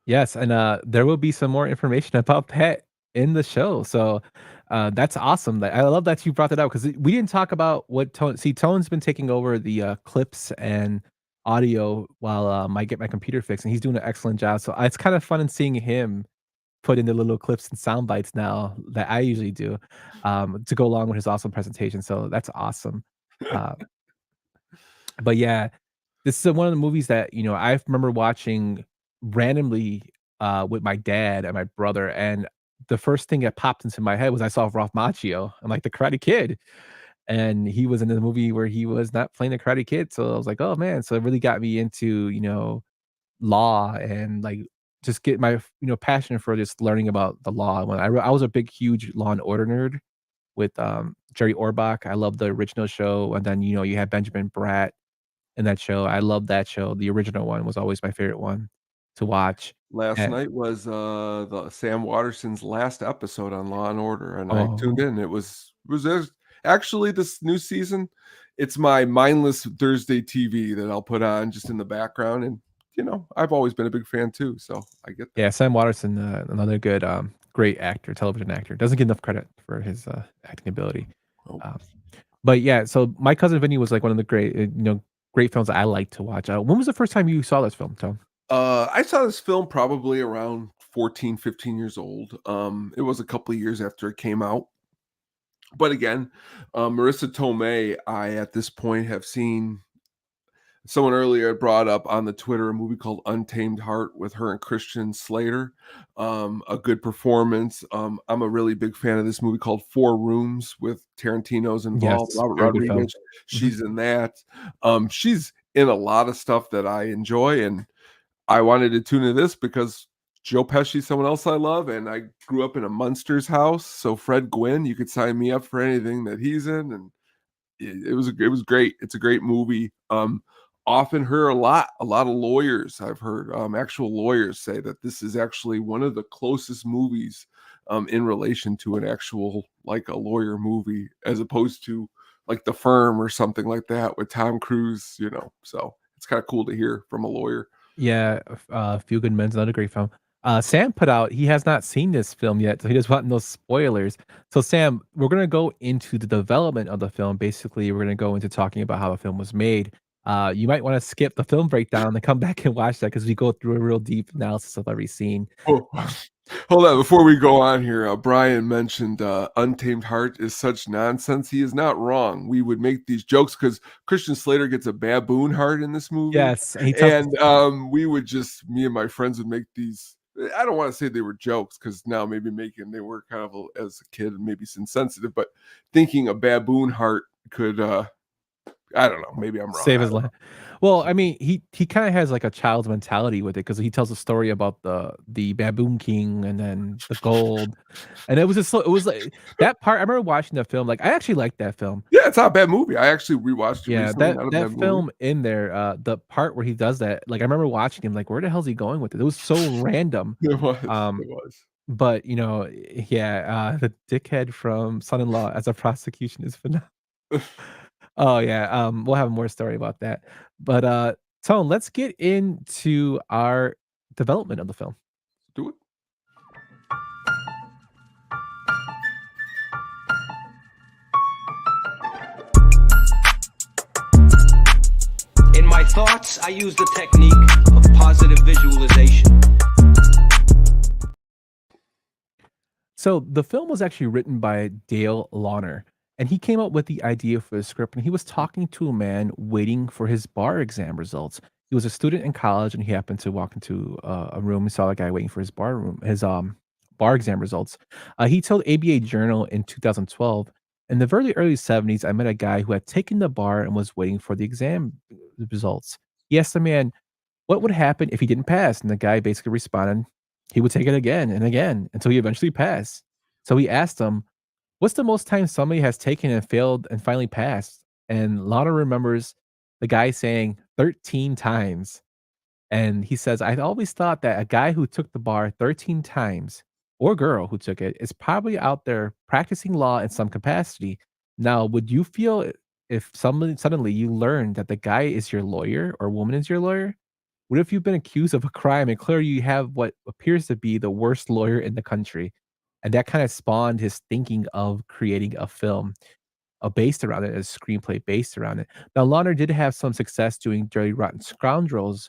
Yes, and there will be some more information about Pet in the show. So that's awesome. I love that you brought that up because we didn't talk about what Tone. See, Tone's been taking over the clips and audio while I get my computer fixed, and he's doing an excellent job. So it's kind of fun in seeing him put in the little clips and sound bites now that I usually do to go along with his awesome presentation. So that's awesome. But yeah, this is one of the movies that I remember watching randomly with my dad and my brother, and the first thing that popped into my head was I saw Ralph Macchio. I'm like, the Karate Kid, and he was in the movie where he was not playing the Karate Kid, so I was like, "Oh, man." So it really got me into, law and, like, just get my, passion for just learning about the law. When I was a big, huge Law& and Order nerd with, Jerry Orbach. I love the original show, and then, you had Benjamin Bratt in that show. I love that show. The original one was always my favorite one to watch. Last And night was, the Sam Waterston's last episode on Law& and Order, and I tuned oh, in. It was actually, this new season, it's my mindless Thursday TV that I'll put on just in the background, and, I've always been a big fan too, so I get that. yeah, Sam Waterston, another good, great actor, television actor. Doesn't get enough credit for his, acting ability. Oh. Um, but yeah, so My Cousin Vinny was, like, one of the great films I like to watch. When was the first time you saw this film, Tom? I saw this film probably around 14, 15 years old. It was a couple of years after it came out. But again, Marissa Tomei, I at this point have seen someone earlier had brought up on the Twitter a movie called Untamed Heart with her and Christian Slater. A good performance. I'm a really big fan of this movie called Four Rooms with Tarantino's involved. Yes, Robert very good film. Rodriguez, Mhm. she's in that. She's in a lot of stuff that I enjoy, and I wanted to tune into this because Joe Pesci's someone else I love, and I grew up in a Munsters house. So Fred Gwynn, you could sign me up for anything that he's in, and it was great. It's a great movie. Often heard a lot of lawyers I've heard, actual lawyers say that this is actually one of the closest movies in relation to an actual like a lawyer movie, as opposed to like The Firm or something like that with Tom Cruise. So it's kind of cool to hear from a lawyer. Yeah, Few Good Men's another great film. Sam put out he has not seen this film yet, so he doesn't want no spoilers. So Sam, we're gonna go into the development of the film. Basically, we're gonna go into talking about how the film was made. You might wanna skip the film breakdown and come back and watch that because we go through a real deep analysis of every scene. Oh, Uh, hold on. Before we go on here, Brian mentioned Untamed Heart is such nonsense. He is not wrong. We would make these jokes because Christian Slater gets a baboon heart in this movie. yes, and he tells And we would me and my friends would make these. I don't want to say they were jokes because now maybe they were kind of as a kid, maybe insensitive, but thinking a baboon heart could, I don't know, maybe I'm wrong. save I his don't life. Well, I mean, he kinda has, like, a child's mentality with it because he tells a story about the Baboon King and then the gold, and it was just so it was like that part I remember watching that film, like, I actually liked that film. Yeah, it's not a bad movie. I actually rewatched it Yeah, recently. that Not a that bad movie. film in there, the part where he does that, like, I remember watching him, like, where the hell is he going with it? It was so random, It was. um, It was. but, yeah, the dickhead from Son-in-Law as a prosecution is phenomenal. Oh, yeah, we'll have more story about that. But, Tone, let's get into our development of the film. Do it. In my thoughts, I use the technique of positive visualization. So the film was actually written by Dale Launer, and he came up with the idea for the script. And he was talking to a man waiting for his bar exam results. He was a student in college, and he happened to walk into a room and saw a guy waiting for his bar exam results. He told ABA Journal in 2012. In the very early 70s, I met a guy who had taken the bar and was waiting for the exam results. He asked the man, what would happen if he didn't pass? And the guy basically responded, he would take it again and again until he eventually passed. So he asked him, what's the most time somebody has taken and failed and finally passed? And Lana remembers the guy saying 13 times. And he says, I always thought that a guy who took the bar 13 times, or girl who took it, is probably out there practicing law in some capacity. Now, would you feel if somebody suddenly you learn that the guy is your lawyer or woman is your lawyer? What if you've been accused of a crime and clearly you have what appears to be the worst lawyer in the country? And that kind of spawned his thinking of creating a film based around it, a screenplay based around it. Now, Launer did have some success doing Dirty Rotten Scoundrels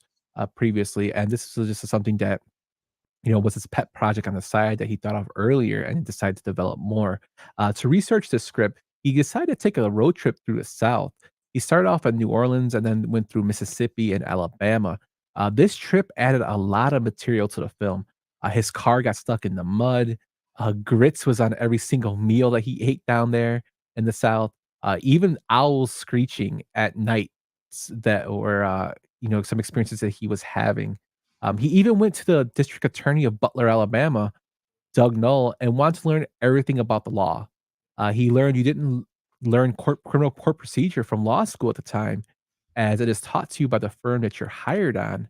previously, and this was just something that was his pet project on the side that he thought of earlier and decided to develop more. To research the script, he decided to take a road trip through the South. He started off in New Orleans and then went through Mississippi and Alabama. This trip added a lot of material to the film. His car got stuck in the mud. Grits was on every single meal that he ate down there in the South. Even owls screeching at night that were, some experiences that he was having. He even went to the district attorney of Butler, Alabama, Doug Null, and wanted to learn everything about the law. He learned you didn't learn criminal court procedure from law school at the time, as it is taught to you by the firm that you're hired on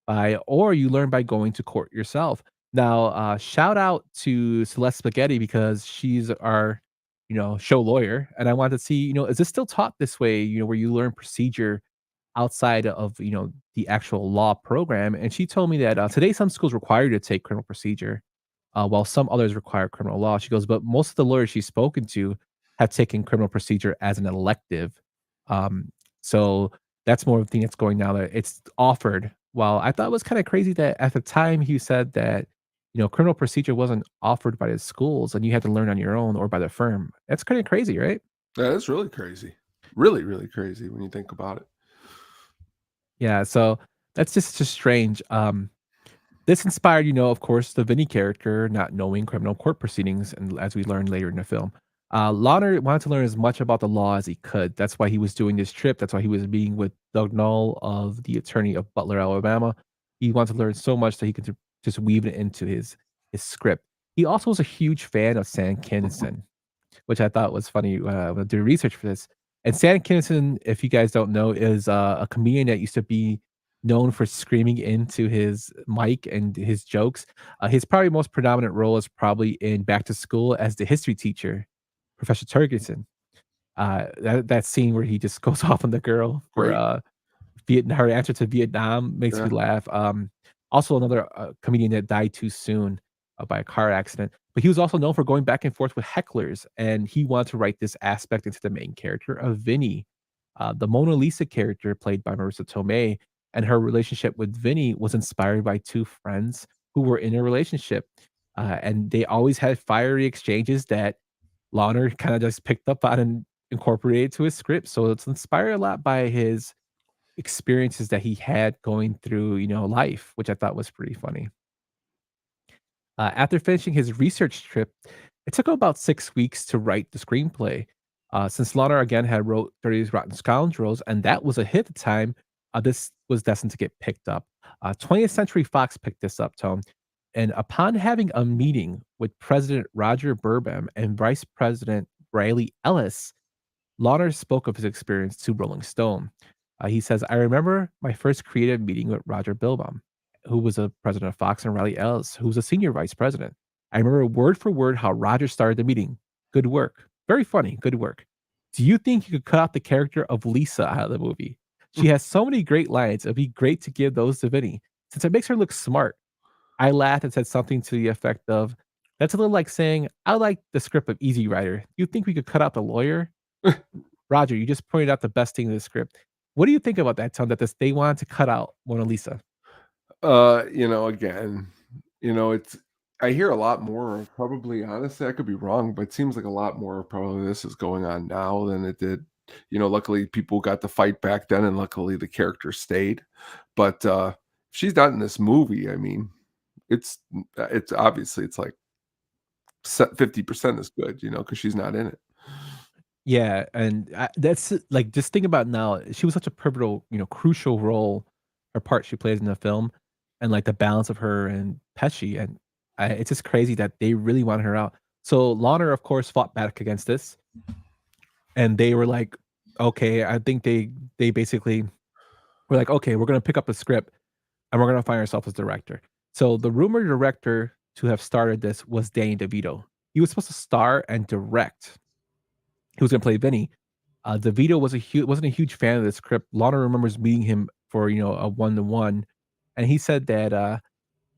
by, or you learn by going to court yourself. Now, shout out to Celeste Spaghetti because she's our, show lawyer, and I wanted to see, is this still taught this way? Where you learn procedure outside of the actual law program. And she told me that today some schools require you to take criminal procedure, while some others require criminal law. She goes, but most of the lawyers she's spoken to have taken criminal procedure as an elective. So that's more of the thing that's going now that it's offered. While I thought it was kind of crazy that at the time he said that criminal procedure wasn't offered by the schools and you had to learn on your own or by the firm. That's kind of crazy, right? That is really crazy. Really, really crazy when you think about it. Yeah, so that's just strange. This inspired, of course, the Vinny character not knowing criminal court proceedings, and as we learned later in the film. Lauder wanted to learn as much about the law as he could. That's why he was doing this trip. That's why he was meeting with Doug Null of the attorney of Butler, Alabama. He wanted to learn so much that he could just weave it into his script. He also was a huge fan of Sam Kinison, which I thought was funny when I did research for this. And Sam Kinison, if you guys don't know, is a comedian that used to be known for screaming into his mic and his jokes. His probably most predominant role is probably in Back to School as the history teacher, Professor Turgerson. That scene where he just goes off on the girl for Right. Vietnam, her answer to Vietnam makes me Yeah. laugh. Also another comedian that died too soon by a car accident. But he was also known for going back and forth with hecklers, and he wanted to write this aspect into the main character of Vinny. The Mona Lisa character, played by Marissa Tomei, and her relationship with Vinny was inspired by two friends who were in a relationship, and they always had fiery exchanges that Launer kind of just picked up on and incorporated to his script. So it's inspired a lot by his experiences that he had going through, life, which I thought was pretty funny. After finishing his research trip, it took him about 6 weeks to write the screenplay. Since Launer again had wrote 30 Rotten Scoundrels, and that was a hit at the time, this was destined to get picked up. 20th Century Fox picked this up, Tone. And upon having a meeting with President Roger Burbam and Vice President Riley Ellis, Lauder spoke of his experience to Rolling Stone. He says, I remember my first creative meeting with Roger Bilbam, who was a president of Fox, and Riley Ellis, who was a senior vice president. I remember word for word how Roger started the meeting. Good work. Very funny. Good work. Do you think you could cut out the character of Lisa out of the movie? She has so many great lines. It'd be great to give those to Vinny, since it makes her look smart. I laughed and said something to the effect of, that's a little like saying, I like the script of Easy Rider. You think we could cut out the lawyer? Roger, you just pointed out the best thing in the script. What do you think about that, Tom, that they wanted to cut out Mona Lisa? Again, it's I hear a lot more of probably honestly, I could be wrong, but it seems like a lot more of probably this is going on now than it did. Luckily people got to fight back then and luckily the character stayed. But if she's not in this movie, I mean, it's obviously it's like 50% is good, because she's not in it. Yeah, and that's like just think about now. She was such a pivotal, crucial role, her part she plays in the film, and like the balance of her and Pesci, and it's just crazy that they really wanted her out. So Launer, of course, fought back against this, and they were like, okay, I think they basically were like, okay, we're gonna pick up the script and we're gonna find ourselves as director. So the rumored director to have started this was Danny DeVito. He was supposed to star and direct. He was gonna play Vinny. DeVito wasn't a huge fan of the script. Lana remembers meeting him for a 1-to-1, and he said that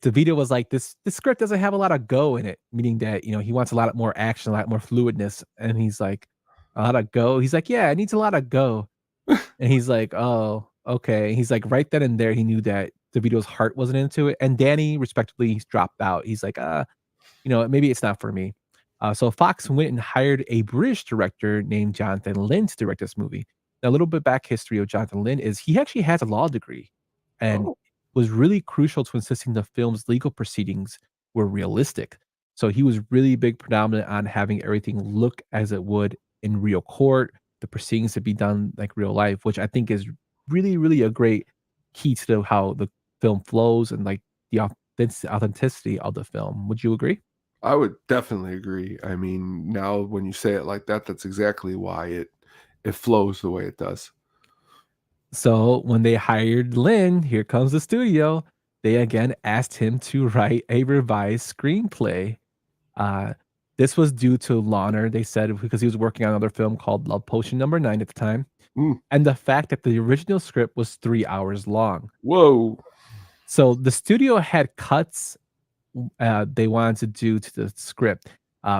DeVito was like, this script doesn't have a lot of go in it, meaning that he wants a lot more action, a lot more fluidness. And he's like, a lot of go. He's like, yeah, it needs a lot of go. And he's like, oh, okay. He's like, right then and there, he knew that DeVito's heart wasn't into it. And Danny, respectively, he's dropped out. He's like, maybe it's not for me. So Fox went and hired a British director named Jonathan Lynn to direct this movie. Now, a little bit back history of Jonathan Lynn is he actually has a law degree and was really crucial to assisting the film's legal proceedings were realistic. So he was really big predominant on having everything look as it would in real court, the proceedings to be done like real life, which I think is really, really a great key to how the film flows and like the authenticity of the film. Would you agree? I would definitely agree. I mean, now when you say it like that, that's exactly why it flows the way it does. So when they hired Lin, here comes the studio. They again asked him to write a revised screenplay. Uh, this was due to Lawner, they said, because he was working on another film called Love Potion Number 9 at the time, Mm. and the fact that the original script was 3 hours long. Whoa. So the studio had cuts they wanted to do to the script.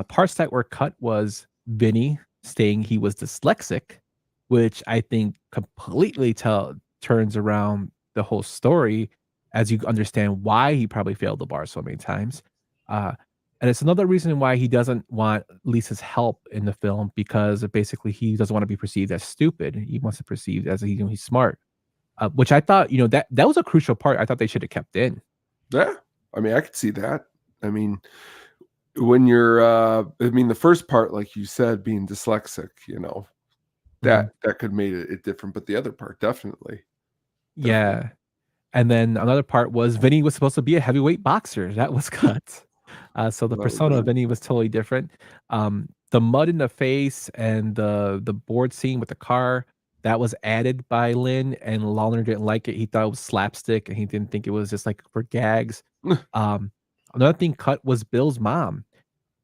Parts that were cut was Vinny saying he was dyslexic, which I think completely turns around the whole story as you understand why he probably failed the bar so many times. Uh, and it's another reason why he doesn't want Lisa's help in the film because basically he doesn't want to be perceived as stupid. He wants to be perceived as he's smart, which I thought that was a crucial part. I thought they should have kept in. Yeah. I mean, I could see that. I mean, when you're the first part, like you said, being dyslexic, that could made it different, but the other part definitely. Yeah. And then another part was Vinny was supposed to be a heavyweight boxer. That was cut. So the persona of Vinny was totally different. The mud in the face and the board scene with the car, that was added by Lin, and Lawler didn't like it. He thought it was slapstick, and he didn't think it was just like for gags. Another thing cut was Bill's mom.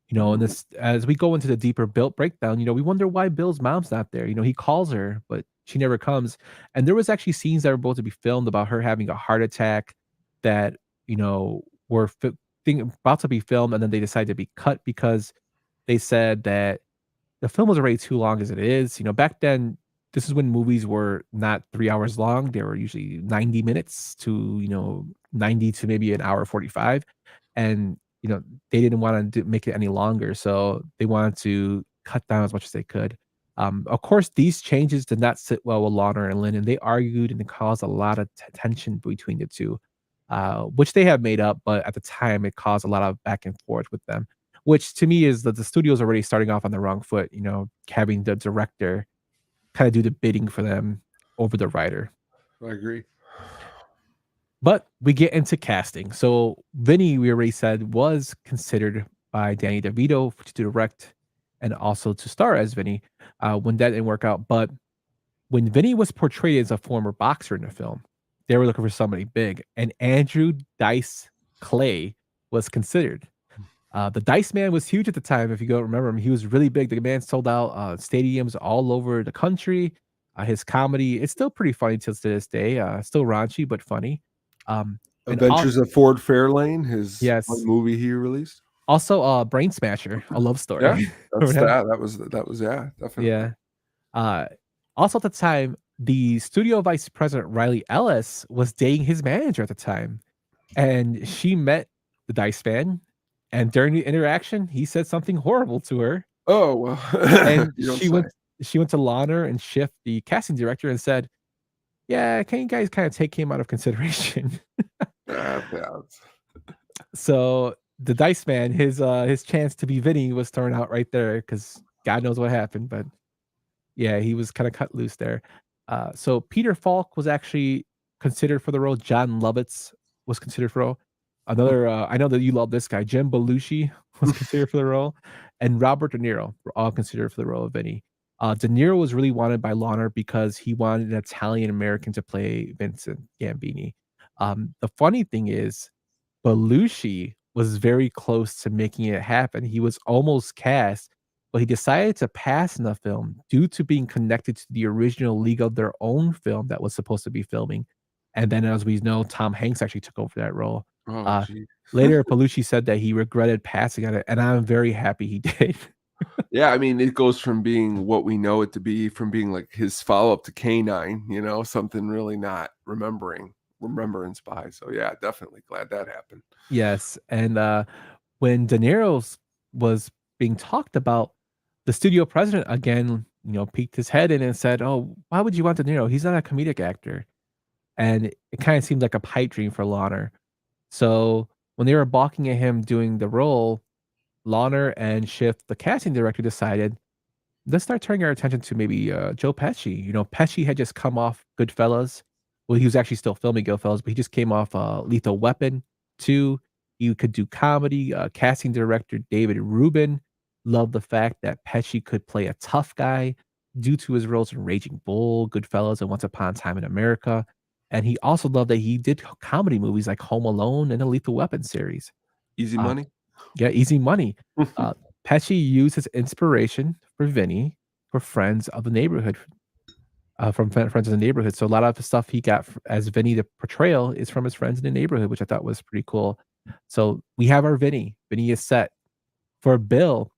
And this as we go into the deeper built breakdown, we wonder why Bill's mom's not there. He calls her, but she never comes. And there was actually scenes that were supposed to be filmed about her having a heart attack that, were about to be filmed, and then they decided to be cut because they said that the film was already too long as it is. Back then, this is when movies were not 3 hours long. They were usually 90 minutes to, 90 to maybe an hour 45. And, they didn't want to make it any longer. So they wanted to cut down as much as they could. Of course, these changes did not sit well with Lawner and Lin, and they argued and it caused a lot of tension between the two, which they have made up. But at the time, it caused a lot of back and forth with them, which to me is that the studio's already starting off on the wrong foot, having the director kind of do the bidding for them over the writer. I agree. But we get into casting. So Vinny, we already said, was considered by Danny DeVito to direct and also to star as Vinny when that didn't work out. But when Vinny was portrayed as a former boxer in the film, they were looking for somebody big. And Andrew Dice Clay was considered. The Dice Man was huge at the time. If you don't remember him, he was really big. The man sold out stadiums all over the country. His comedy, it's still pretty funny till to this day. Still raunchy, but funny. Adventures of Ford Fairlane, his Yes. movie he released. Also, Brain Smasher, a love story. Yeah, that was definitely. Yeah. Also at the time, the studio vice president Riley Ellis was dating his manager at the time, and she met the Dice Man, and during the interaction, he said something horrible to her. Oh well, and she went to Lawner and Schiff, the casting director, and said, "Yeah, can you guys kind of take him out of consideration?" So the Dice Man, his chance to be Vinny was thrown out right there because God knows what happened. But yeah, he was kind of cut loose there. So Peter Falk was actually considered for the role. John Lovitz was considered for the role. Another, I know that you love this guy. Jim Belushi was considered for the role, and Robert De Niro were all considered for the role of Vinny. De Niro was really wanted by Lawner because he wanted an Italian American to play Vincent Gambini. The funny thing is, Belushi was very close to making it happen. He was almost cast, but he decided to pass in the film due to being connected to the original League of Their Own film that was supposed to be filming. And then, as we know, Tom Hanks actually took over that role. Later, Belushi said that he regretted passing on it, and I'm very happy he did. Yeah, I mean, it goes from being what we know it to be, from being like his follow-up to K9, something really not remembrance by. So yeah, definitely glad that happened. Yes, and when De Niro was being talked about, the studio president again, peeked his head in and said, "Oh, why would you want De Niro? He's not a comedic actor." And it kind of seemed like a pipe dream for Lawner. So when they were balking at him doing the role, Launer and Schiff, the casting director, decided, let's start turning our attention to maybe Joe Pesci. Pesci had just come off Goodfellas. Well, he was actually still filming Goodfellas, but he just came off Lethal Weapon 2. You could do comedy. Casting director David Rubin loved the fact that Pesci could play a tough guy due to his roles in Raging Bull, Goodfellas, and Once Upon a Time in America. And he also loved that he did comedy movies like Home Alone and the Lethal Weapon series. Easy Money. Yeah, Easy Money. Pesci used his inspiration for Vinny for Friends of the Neighborhood, from Friends of the Neighborhood. So a lot of the stuff he got as Vinny, the portrayal, is from his friends in the neighborhood, which I thought was pretty cool. So we have our Vinny. Vinny is set. For Bill,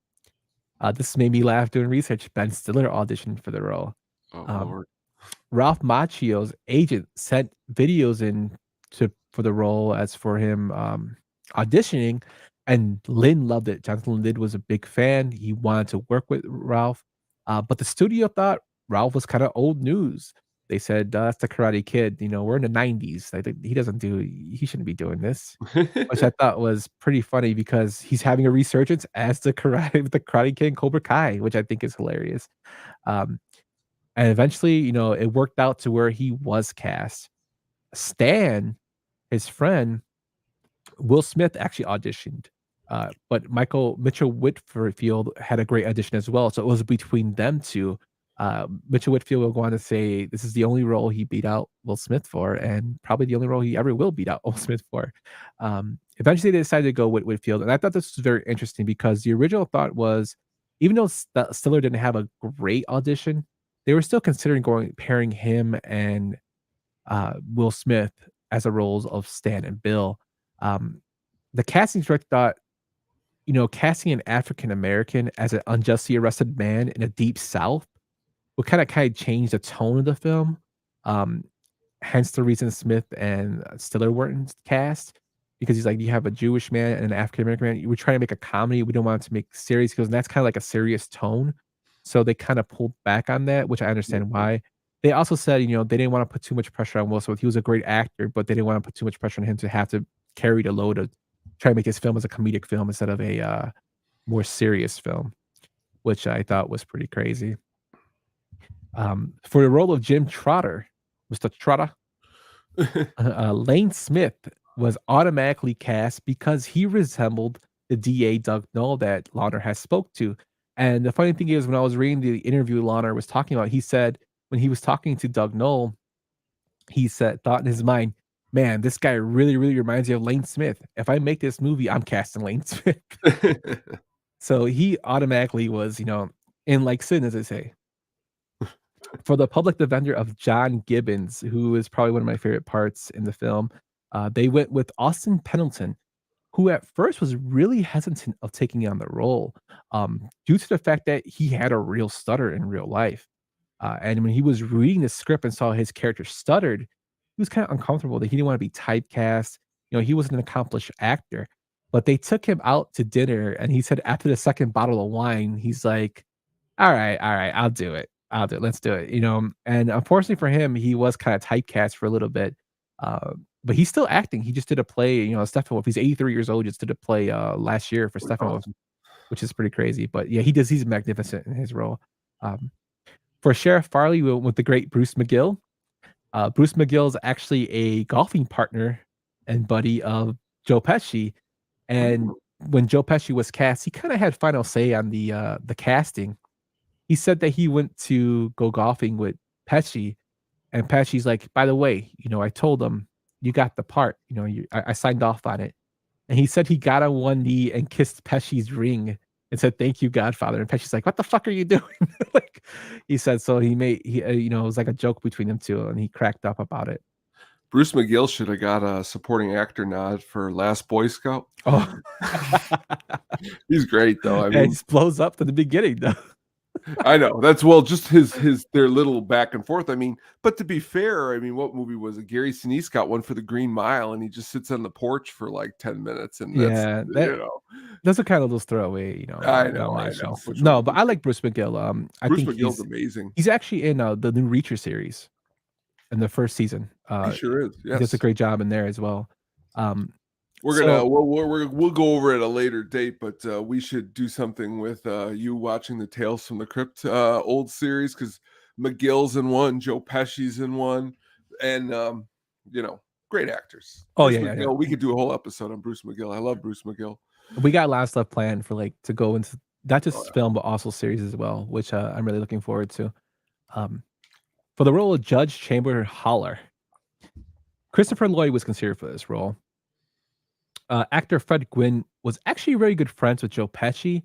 this made me laugh doing research. Ben Stiller auditioned for the role. Oh, Lord. Ralph Macchio's agent sent videos in for the role as for him auditioning, and Lynn loved it. Jonathan Lynn was a big fan. He wanted to work with Ralph, but the studio thought Ralph was kind of old news. They said, that's the Karate Kid. We're in the 90s. He shouldn't be doing this, which I thought was pretty funny because he's having a resurgence as the Karate Kid Cobra Kai, which I think is hilarious. And eventually, it worked out to where he was cast. Stan, his friend, Will Smith actually auditioned, but Mitchell Whitfield had a great audition as well. So it was between them two. Mitchell Whitfield will go on to say this is the only role he beat out Will Smith for, and probably the only role he ever will beat out Will Smith for. Eventually, they decided to go with Whitfield, and I thought this was very interesting because the original thought was, even though Stiller didn't have a great audition, they were still considering pairing him and Will Smith as the roles of Stan and Bill. The casting director thought, casting an African American as an unjustly arrested man in a deep South would kind of change the tone of the film. Hence the reason Smith and Stiller weren't cast, because he's like, you have a Jewish man and an African American man. We're trying to make a comedy. We don't want it to make serious, because that's kind of like a serious tone. So they kind of pulled back on that, which I understand why. They also said, they didn't want to put too much pressure on Will Smith. He was a great actor, but they didn't want to put too much pressure on him to have to carry the load of trying to make his film as a comedic film instead of a more serious film, which I thought was pretty crazy. For the role of Jim Trotter, Mr. Trotter, Lane Smith was automatically cast because he resembled the DA Doug Knoll that Launer has spoke to. And the funny thing is, when I was reading the interview Launer was talking about, he said when he was talking to Doug Knoll, he thought in his mind, man, this guy really, really reminds me of Lane Smith. If I make this movie, I'm casting Lane Smith. So he automatically was, in like sin, as they say. For the public defender of John Gibbons, who is probably one of my favorite parts in the film, they went with Austin Pendleton, who at first was really hesitant of taking on the role, due to the fact that he had a real stutter in real life. And when he was reading the script and saw his character stuttered, he was kind of uncomfortable that he didn't want to be typecast. He wasn't an accomplished actor, but they took him out to dinner, and he said after the second bottle of wine, he's like, all right, I'll do it. Let's do it. And unfortunately for him, he was kind of typecast for a little bit. But he's still acting. He just did a play, Steppenwolf. He's 83 years old, just did a play last year for Steppenwolf, which is pretty crazy. But yeah, he's magnificent in his role. For Sheriff Farley, we went with the great Bruce McGill. Bruce McGill is actually a golfing partner and buddy of Joe Pesci. And when Joe Pesci was cast, he kind of had final say on the casting. He said that he went to go golfing with Pesci, and Pesci's like, by the way, I told him you got the part. I signed off on it. And he said he got on one knee and kissed Pesci's ring and said, "Thank you, Godfather." And Pesci's like, "What the fuck are you doing?" Like, he said, so it was like a joke between them two, and he cracked up about it. Bruce McGill should have got a supporting actor nod for Last Boy Scout. Oh, he's great though. I mean, he blows up to the beginning though. I know that's just their little back and forth. I mean, but to be fair, what movie was it? Gary Sinise got one for The Green Mile, and he just sits on the porch for like 10 minutes, and those are kind of those throwaway, I know. No, but I like Bruce McGill. I think McGill's amazing. He's actually in the new Reacher series in the first season. He sure is. Yes. He does a great job in there as well. We're gonna we'll go over at a later date, but we should do something with you watching the Tales from the Crypt old series, because McGill's in one, Joe Pesci's in one, and great actors. Oh, Bruce yeah. McGill. We could do a whole episode on Bruce McGill. I love Bruce McGill. We got lots stuff planned for to go into not just film but also series as well, which I'm really looking forward to. For the role of Judge Chamber Holler, Christopher Lloyd was considered for this role. Actor Fred Gwynn was actually very good friends with Joe Pesci,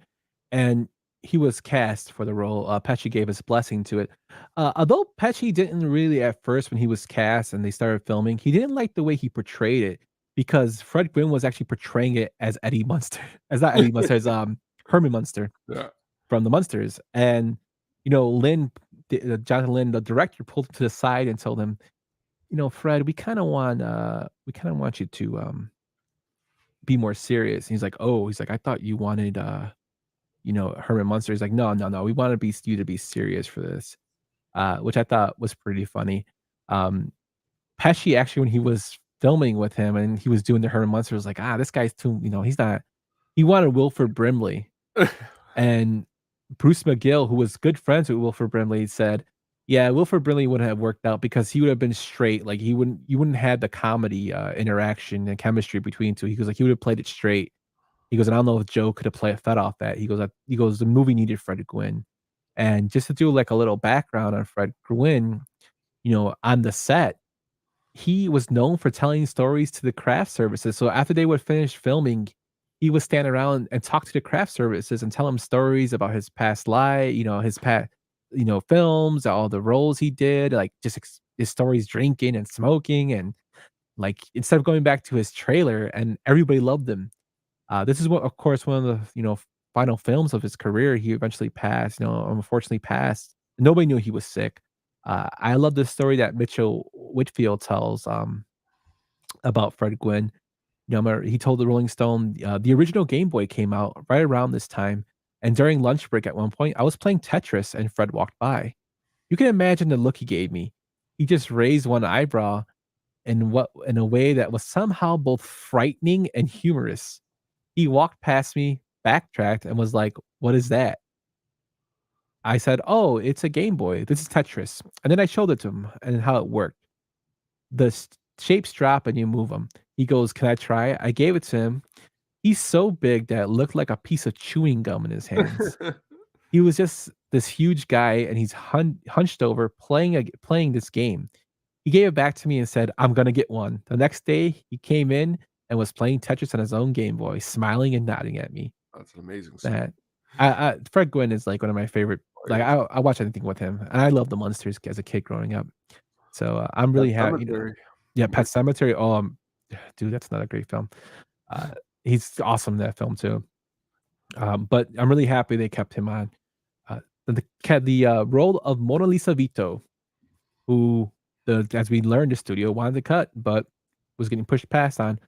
and he was cast for the role. Pesci gave his blessing to it. Although Pesci didn't really at first when he was cast and they started filming, he didn't like the way he portrayed it because Fred Gwynn was actually portraying it as Eddie Munster, as not Eddie Munster, as Herman Munster from the Munsters. And Jonathan Lynn, the director, pulled him to the side and told him, Fred, we kind of want you to be more serious. And he's like, I thought you wanted Herman Munster. He's like, no, we want you to be serious for this, which I thought was pretty funny. Pesci actually, when he was filming with him and he was doing the Herman Munster, was like, this guy's too, he's not. He wanted Wilford Brimley, and Bruce McGill, who was good friends with Wilford Brimley, said, yeah, Wilford Brimley wouldn't have worked out because he would have been straight. Like you wouldn't have the comedy interaction and chemistry between two. He goes he would have played it straight. He goes, and I don't know if Joe could have fed off that. He goes, the movie needed Fred Gwynn. And just to do like a little background on Fred Gwynn, on the set, he was known for telling stories to the craft services. So after they would finish filming, he would stand around and talk to the craft services and tell them stories about his past life, his past, films, all the roles he did, like just his stories, drinking and smoking, and like instead of going back to his trailer, and everybody loved him. This is of course, one of the final films of his career. He eventually passed. Unfortunately passed. Nobody knew he was sick. I love the story that Mitchell Whitfield tells about Fred Gwynn. He told the Rolling Stone the original Game Boy came out right around this time, and during lunch break at one point, I was playing Tetris and Fred walked by. You can imagine the look he gave me. He just raised one eyebrow in a way that was somehow both frightening and humorous. He walked past me, backtracked, and was like, "What is that?" I said, "Oh, it's a Game Boy. This is Tetris." And then I showed it to him and how it worked. The shapes drop and you move them. He goes, "Can I try it?" I gave it to him. He's so big that it looked like a piece of chewing gum in his hands. He was just this huge guy, and he's hunched over playing this game. He gave it back to me and said, "I'm gonna get one." The next day, he came in and was playing Tetris on his own Game Boy, smiling and nodding at me. That's an amazing story. Fred Gwynn is like one of my favorite. Like I watch anything with him, and I love the Munsters as a kid growing up. So I'm really happy. Yeah, Pet Sematary. Oh, dude, that's not a great film. He's awesome in that film too. But I'm really happy they kept him on. The role of Mona Lisa Vito, who as we learned, the studio wanted to cut, but was getting pushed past on.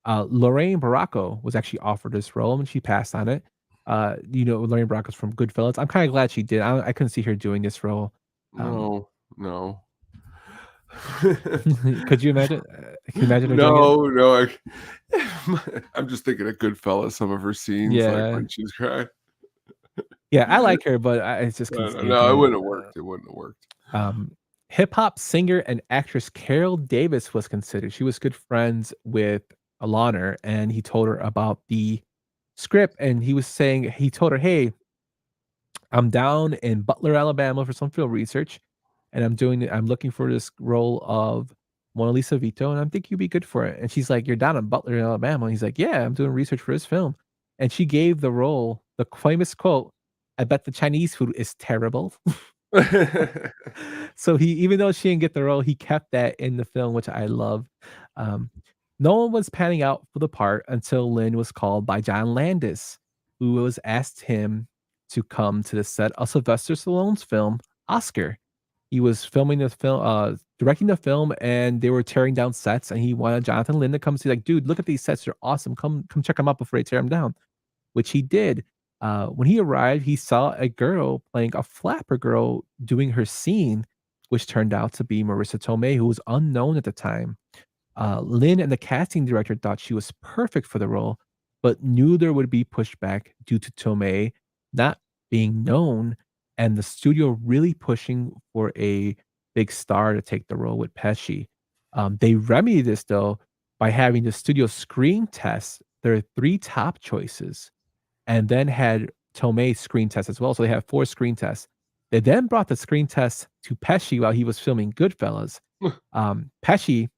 Lorraine Baracco was actually offered this role, and she passed on it. Lorraine Baracco's from Goodfellas. I'm kind of glad she did. I couldn't see her doing this role. No. Could you imagine? Can you imagine her No. I'm just thinking of Goodfellas. Some of her scenes, Yeah. like when she's crying. Yeah, I like her, but it's just No, it wouldn't have worked. It wouldn't have worked. Hip hop singer and actress Carol Davis was considered. She was good friends with Alana, and he told her about the script, and he told her, "Hey, I'm down in Butler, Alabama for some field research, and I'm looking for this role of Mona Lisa Vito, and I think you'd be good for it." And she's like, "You're down in Butler, Alabama?" And he's like, "Yeah, I'm doing research for this film." And she gave the role the famous quote, "I bet the Chinese food is terrible." So even though she didn't get the role, he kept that in the film, which I love. No one was panning out for the part until Lynn was called by John Landis, who was asked him to come to the set of Sylvester Stallone's film Oscar. He was filming the film, directing the film, and they were tearing down sets, and he wanted Jonathan Lynn to come see, like, "Dude, look at these sets; they're awesome. Come check them out before they tear them down," which he did. When he arrived, he saw a girl playing a flapper girl doing her scene, which turned out to be Marissa Tomei, who was unknown at the time. Lin and the casting director thought she was perfect for the role, but knew there would be pushback due to Tomei not being known and the studio really pushing for a big star to take the role with Pesci. They remedied this though by having the studio screen test their 3 top choices and then had Tomei screen test as well. So they had 4 screen tests. They then brought the screen test to Pesci while he was filming Goodfellas. Pesci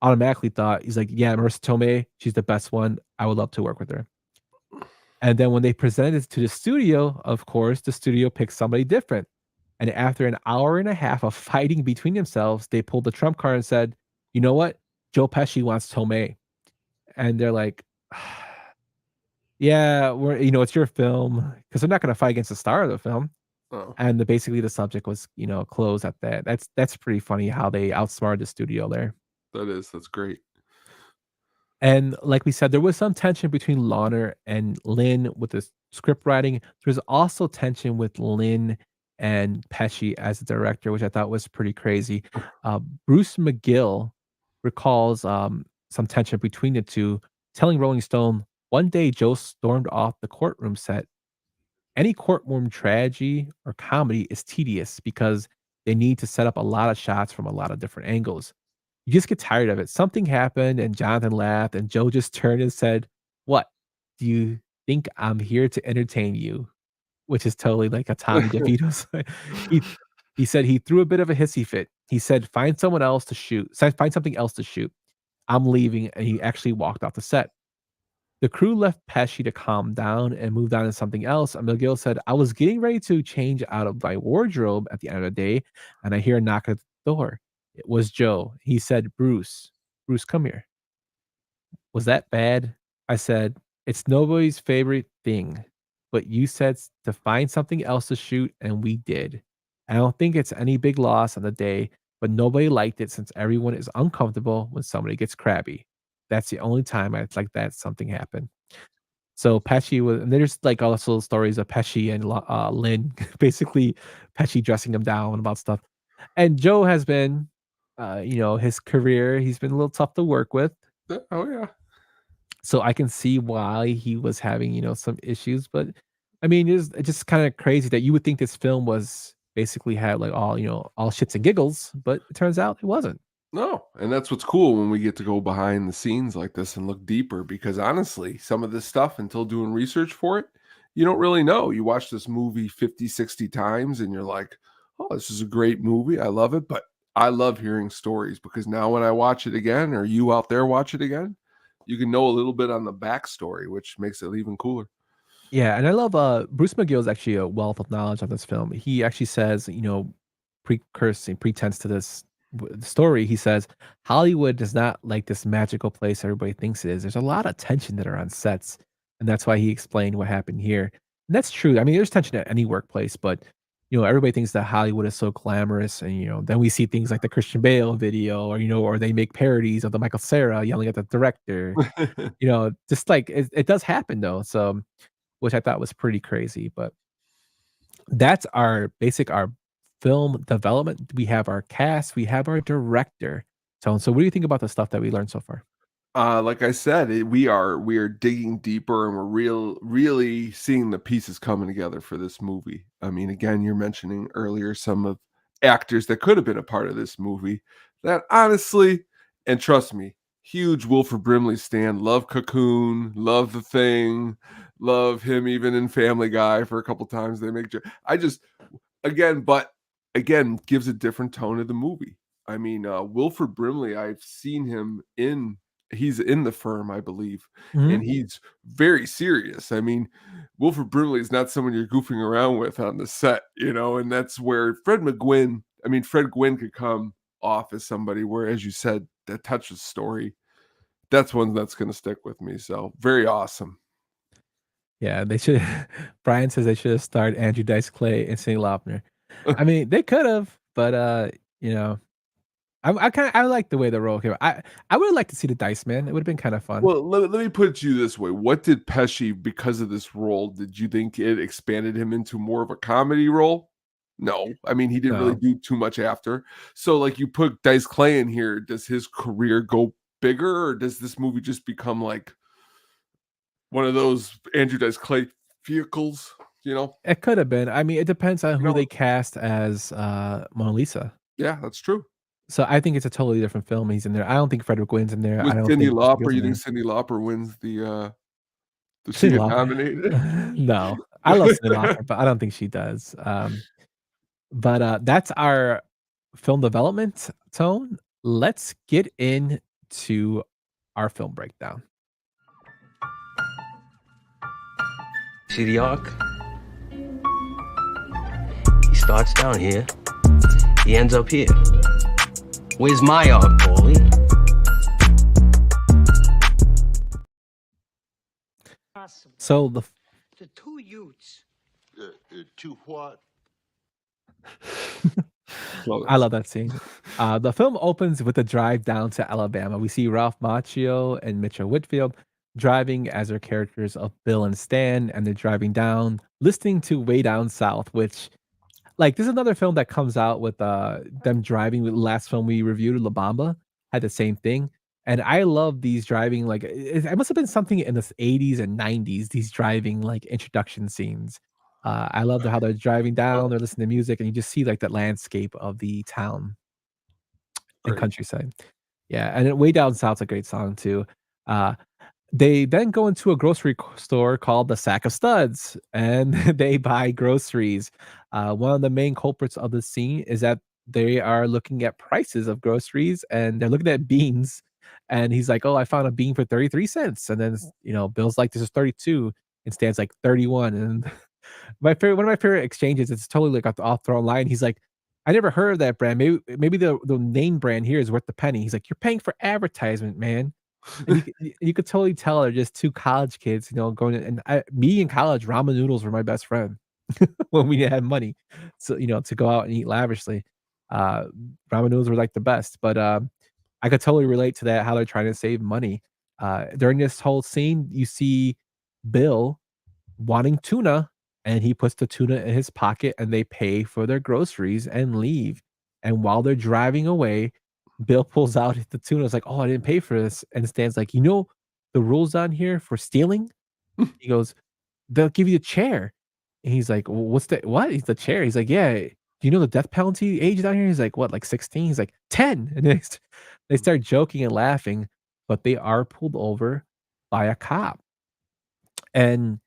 automatically thought, he's like, "Yeah, Marissa Tomei, she's the best one. I would love to work with her." And then when they presented it to the studio, of course, the studio picked somebody different. And after an hour and a half of fighting between themselves, they pulled the trump card and said, "You know what? Joe Pesci wants Tomei." And they're like, "Yeah, it's your film," because 'cause they're not gonna fight against the star of the film. Oh, And basically the subject was, closed at that. That's pretty funny how they outsmarted the studio there. that's great. And like we said, there was some tension between Launer and Lin with the script writing. There's also tension with Lin and Pesci as a director, which I thought was pretty crazy. Bruce McGill recalls some tension between the two, telling Rolling Stone, "One day Joe stormed off the courtroom set. Any courtroom tragedy or comedy is tedious because they need to set up a lot of shots from a lot of different angles. You just get tired of it. Something happened and Jonathan laughed and Joe just turned and said, 'What? Do you think I'm here to entertain you?'" Which is totally like a Tommy DeVito's. he he said he threw a bit of a hissy fit. He said, "Find someone else to shoot. Find something else to shoot. I'm leaving," and he actually walked off the set. The crew left Pesci to calm down and moved on to something else. And McGill said, "I was getting ready to change out of my wardrobe at the end of the day, and I hear a knock at the door. It was Joe. He said, 'Bruce, Bruce, come here.' Was that bad?" I said, "It's nobody's favorite thing, but you said to find something else to shoot, and we did. I don't think it's any big loss on the day, but nobody liked it since everyone is uncomfortable when somebody gets crabby. That's the only time I like that something happened." So Pesci was, and there's like also stories of Pesci and Lin, basically Pesci dressing him down about stuff. And Joe has been, his career, he's been a little tough to work with. Oh yeah. So I can see why he was having, some issues. But I mean, it's just kind of crazy that you would think this film was basically had like all, all shits and giggles, but it turns out it wasn't. No, and that's what's cool when we get to go behind the scenes like this and look deeper because honestly, some of this stuff until doing research for it, you don't really know. You watch this movie 50, 60 times and you're like, "Oh, this is a great movie. I love it." But I love hearing stories because now when I watch it again or you out there watch it again, you can know a little bit on the backstory, which makes it even cooler. Yeah, and I love Bruce McGill is actually a wealth of knowledge on this film. He actually says, precursing pretense to this story, he says Hollywood is not like this magical place everybody thinks it is. There's a lot of tension that are on sets, and that's why he explained what happened here. And that's true. I mean, there's tension at any workplace, but everybody thinks that Hollywood is so glamorous, and then we see things like the Christian Bale video, or they make parodies of the Michael Cera yelling at the director. Just like it does happen though. So which I thought was pretty crazy. But that's our film development. We have our cast, we have our director. So what do you think about the stuff that we learned so far? Like I said, we are digging deeper and we're really seeing the pieces coming together for this movie. I mean, again, you're mentioning earlier some of actors that could have been a part of this movie that honestly, and trust me, huge Wilford Brimley stan, love Cocoon, love The Thing, love him even in Family Guy for a couple times. They make I just again gives a different tone of the movie. I mean, Wilford Brimley, I've seen him he's in The Firm, I believe, and Mhm. he's very serious. I mean, Wilford Brimley is not someone you're goofing around with on the set, and that's where Fred Gwynn could come off as somebody where, as you said, that touches story. That's one that's going to stick with me. So very awesome. Yeah, they should. Brian says they should have starred Andrew Dice Clay and Cyndi Lauper. I mean, they could have, but you know, I like the way the role came. I would like to see the Dice Man. It would have been kind of fun. Well, let me put it to you this way. What did Pesci, because of this role, did you think it expanded him into more of a comedy role? No. I mean, he didn't really No. do too much after. So, like, you put Dice Clay in here, does his career go bigger, or does this movie just become like one of those Andrew Dice Clay vehicles? You know? It could have been. I mean, it depends on You who know? they cast as Mona Lisa. Yeah, that's true. So I think it's a totally different film. He's in there. I don't think Frederick Wynn's in there. I With don't Cyndi think Bruce McGill's Lauper, in you think there. Cyndi Lauper wins the she Cyndi get Lauper. nominated? No, I love Cyndi Lauper, but I don't think she does. But that's our film development tone. Let's get into our film breakdown. See the arc? He starts down here. He ends up here. Where's my arc, Paulie? So the two yutes. Two what? I love that scene. The film opens with a drive down to Alabama. We see Ralph Macchio and Mitchell Whitfield driving as their characters of Bill and Stan, and they're driving down, listening to Way Down South, which, like, this is another film that comes out with them driving. With the last film we reviewed, La Bamba, had the same thing. And I love these driving, like, it must have been something in the 80s and 90s, these driving, like, introduction scenes. I love how they're driving down, they're listening to music, and you just see, like, that landscape of the town and Great. countryside. Yeah, and then Way Down South's a great song too. Uh, they then go into a grocery store called the Sack of Studs, and they buy groceries. One of the main culprits of the scene is that they are looking at prices of groceries, and they're looking at beans. And he's like, "Oh, I found a bean for 33 cents." And then, Bill's like, "This is 32." And Stan's like, 31. And one of my favorite exchanges, it's totally like off the line. He's like, "I never heard of that brand. Maybe the name brand here is worth the penny." He's like, "You're paying for advertisement, man." And you could totally tell they're just two college kids, going in, and me in college, ramen noodles were my best friend when we had money. So, to go out and eat lavishly. Uh, Ramen noodles were like the best, but I could totally relate to that, how they're trying to save money. During this whole scene, you see Bill wanting tuna, and he puts the tuna in his pocket, and they pay for their groceries and leave. And while they're driving away, Bill pulls out the tuna. It's like, "Oh, I didn't pay for this." And Stan's like, "You know the rules on here for stealing?" He goes, "They'll give you a chair." And he's like, "Well, what's the what?" He's the chair. He's like, "Yeah. Do you know the death penalty age down here?" He's like, "What, like 16?" He's like, 10. And they start joking and laughing, but they are pulled over by a cop. And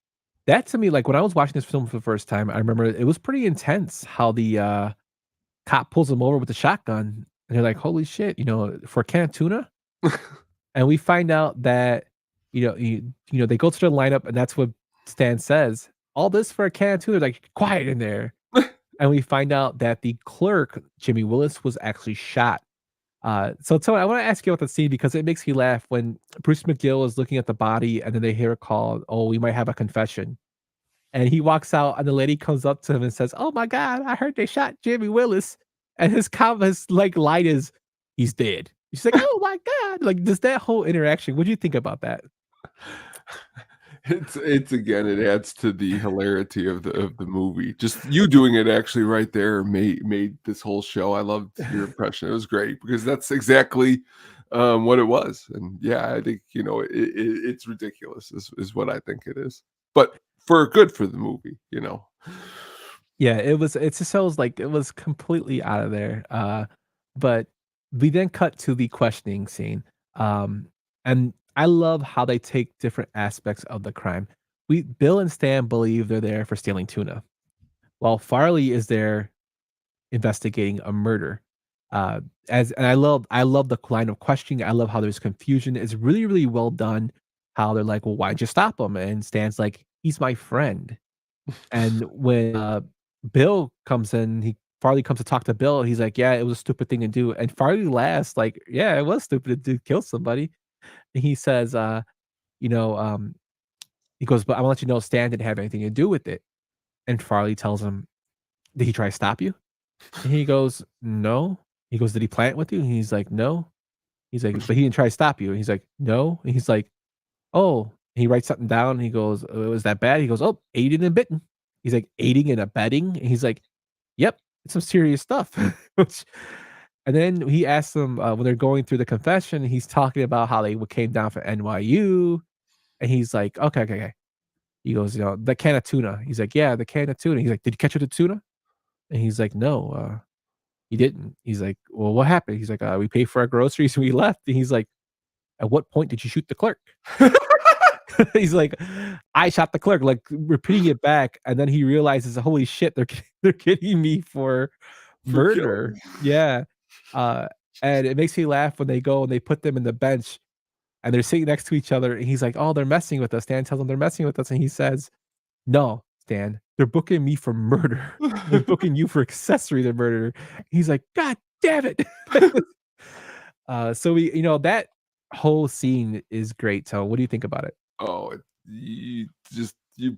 that, to me, like, when I was watching this film for the first time, I remember it was pretty intense how the cop pulls him over with the shotgun, and they're like, "Holy shit, for a can of tuna?" And we find out that, they go to the lineup, and that's what Stan says. "All this for a can of tuna?" Like, "Quiet in there." And we find out that the clerk, Jimmy Willis, was actually shot. So Tony, I want to ask you about the scene because it makes me laugh when Bruce McGill is looking at the body, and then they hear a call, "Oh, we might have a confession." And he walks out, and the lady comes up to him and says, "Oh my God, I heard they shot Jimmy Willis." And his like light is, "He's dead." She's like, "Oh my God." Like, just that whole interaction. What do you think about that? It's again, it adds to the hilarity of the movie. Just you doing it actually right there made this whole show. I loved your impression. It was great because that's exactly what it was. And yeah, I think it's ridiculous is what I think it is. But for good for the movie. Yeah, it just shows like it was completely out of there. But we then cut to the questioning scene. And I love how they take different aspects of the crime. Bill and Stan believe they're there for stealing tuna, while Farley is there investigating a murder. And I love the line of questioning. I love how there's confusion. It's really, really well done. How they're like, "Well, why'd you stop him?" And Stan's like, "He's my friend." And when Bill comes in, Farley comes to talk to Bill. He's like, "Yeah, it was a stupid thing to do." And Farley laughs like, "Yeah, it was stupid to kill somebody." And he says, you know, um, he goes, "But I want to let you know Stan didn't have anything to do with it." And Farley tells him, "Did he try to stop you?" And he goes, "No." He goes, "Did he plant with you?" And he's like, "No." He's like, "But he didn't try to stop you." And he's like, "No." And he's like, "Oh." And he writes something down. And he goes, "Oh, it was that bad?" He goes, "Oh, aiding and abetting." He's like, "Aiding and abetting?" And he's like, "Yep, it's some serious stuff." Which And then he asks them, when they're going through the confession, he's talking about how they came down from NYU, and he's like, "Okay, okay, okay." He goes, "The can of tuna." He's like, "Yeah, the can of tuna." He's like, "Did you catch it with the tuna?" And he's like, "No, he didn't." He's like, "Well, what happened?" He's like, "We paid for our groceries and we left." And he's like, "At what point did you shoot the clerk?" He's like, "I shot the clerk," like, repeating it back, and then he realizes, "Holy shit, they're getting me for For killing. murder." Yeah, uh, and it makes me laugh when they go and they put them in the bench, and they're sitting next to each other, and he's like, "Oh, they're messing with us." Stan tells him they're messing with us, and he says, "No, Stan, they're booking me for murder. They're booking you for accessory to murder." He's like, "God damn it." So that whole scene is great. So what do you think about it? Oh, you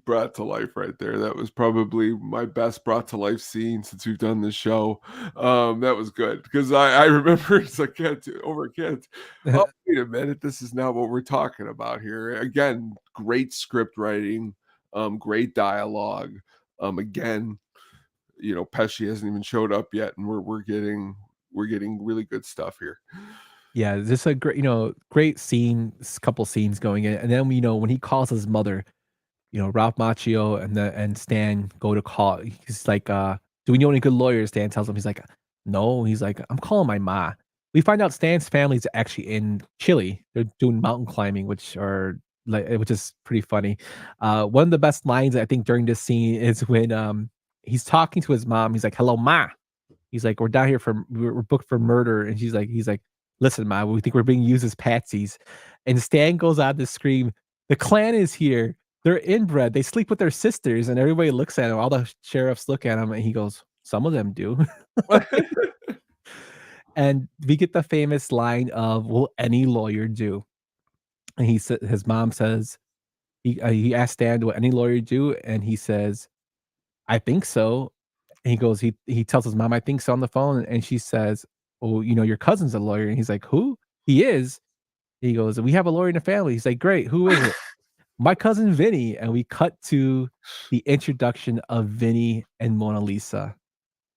brought to life right there. That was probably my best brought to life scene since we've done this show. That was good because I remember it's like kids over kids. Oh, wait a minute, this is not what we're talking about here. Again, great script writing, great dialogue. Again, Pesci hasn't even showed up yet, and we're getting really good stuff here. Yeah, just a great, great scene, couple scenes going in, and then when he calls his mother, Ralph Macchio and Stan go to call. He's like, "Do we know any good lawyers?" Stan tells him. He's like, "No." He's like, "I'm calling my ma." We find out Stan's family's actually in Chile. They're doing mountain climbing, which is pretty funny. One of the best lines I think during this scene is when he's talking to his mom. He's like, "Hello, ma." He's like, "We're down here we're booked for murder," and he's like, "Listen, ma, we think we're being used as patsies." And Stan goes out to scream, "The Klan is here. They're inbred. They sleep with their sisters." And everybody looks at him. All the sheriffs look at him, and he goes, "Some of them do." And we get the famous line of, "Will any lawyer do?" And his mom says, he asked Stan, "Will any lawyer do?" And he says, "I think so." And he tells his mom, "I think so," on the phone, and she says, "Oh, your cousin's a lawyer." And he's like, "Who?" "He is." He goes, "We have a lawyer in the family." He's like, "Great. Who is it?" "My cousin Vinny." And we cut to the introduction of Vinny and Mona Lisa.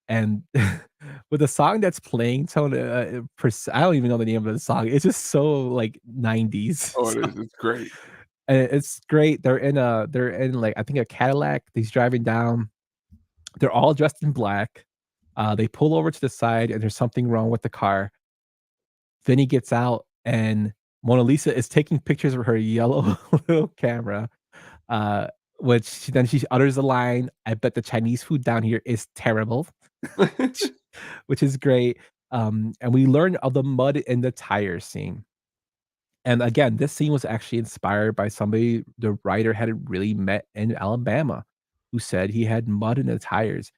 And with the song that's playing, Tone, I don't even know the name of the song. It's just so like 90s. Oh, it is. It's great. And it's great. They're in like I think a Cadillac. He's driving down. They're all dressed in black. They pull over to the side, and there's something wrong with the car. Vinny gets out, and Mona Lisa is taking pictures with her yellow little camera, uh, then she utters the line, "I bet the Chinese food down here is terrible," which is great. And we learn of the mud in the tire scene. And again, this scene was actually inspired by somebody the writer had really met in Alabama, who said he had mud in the tires.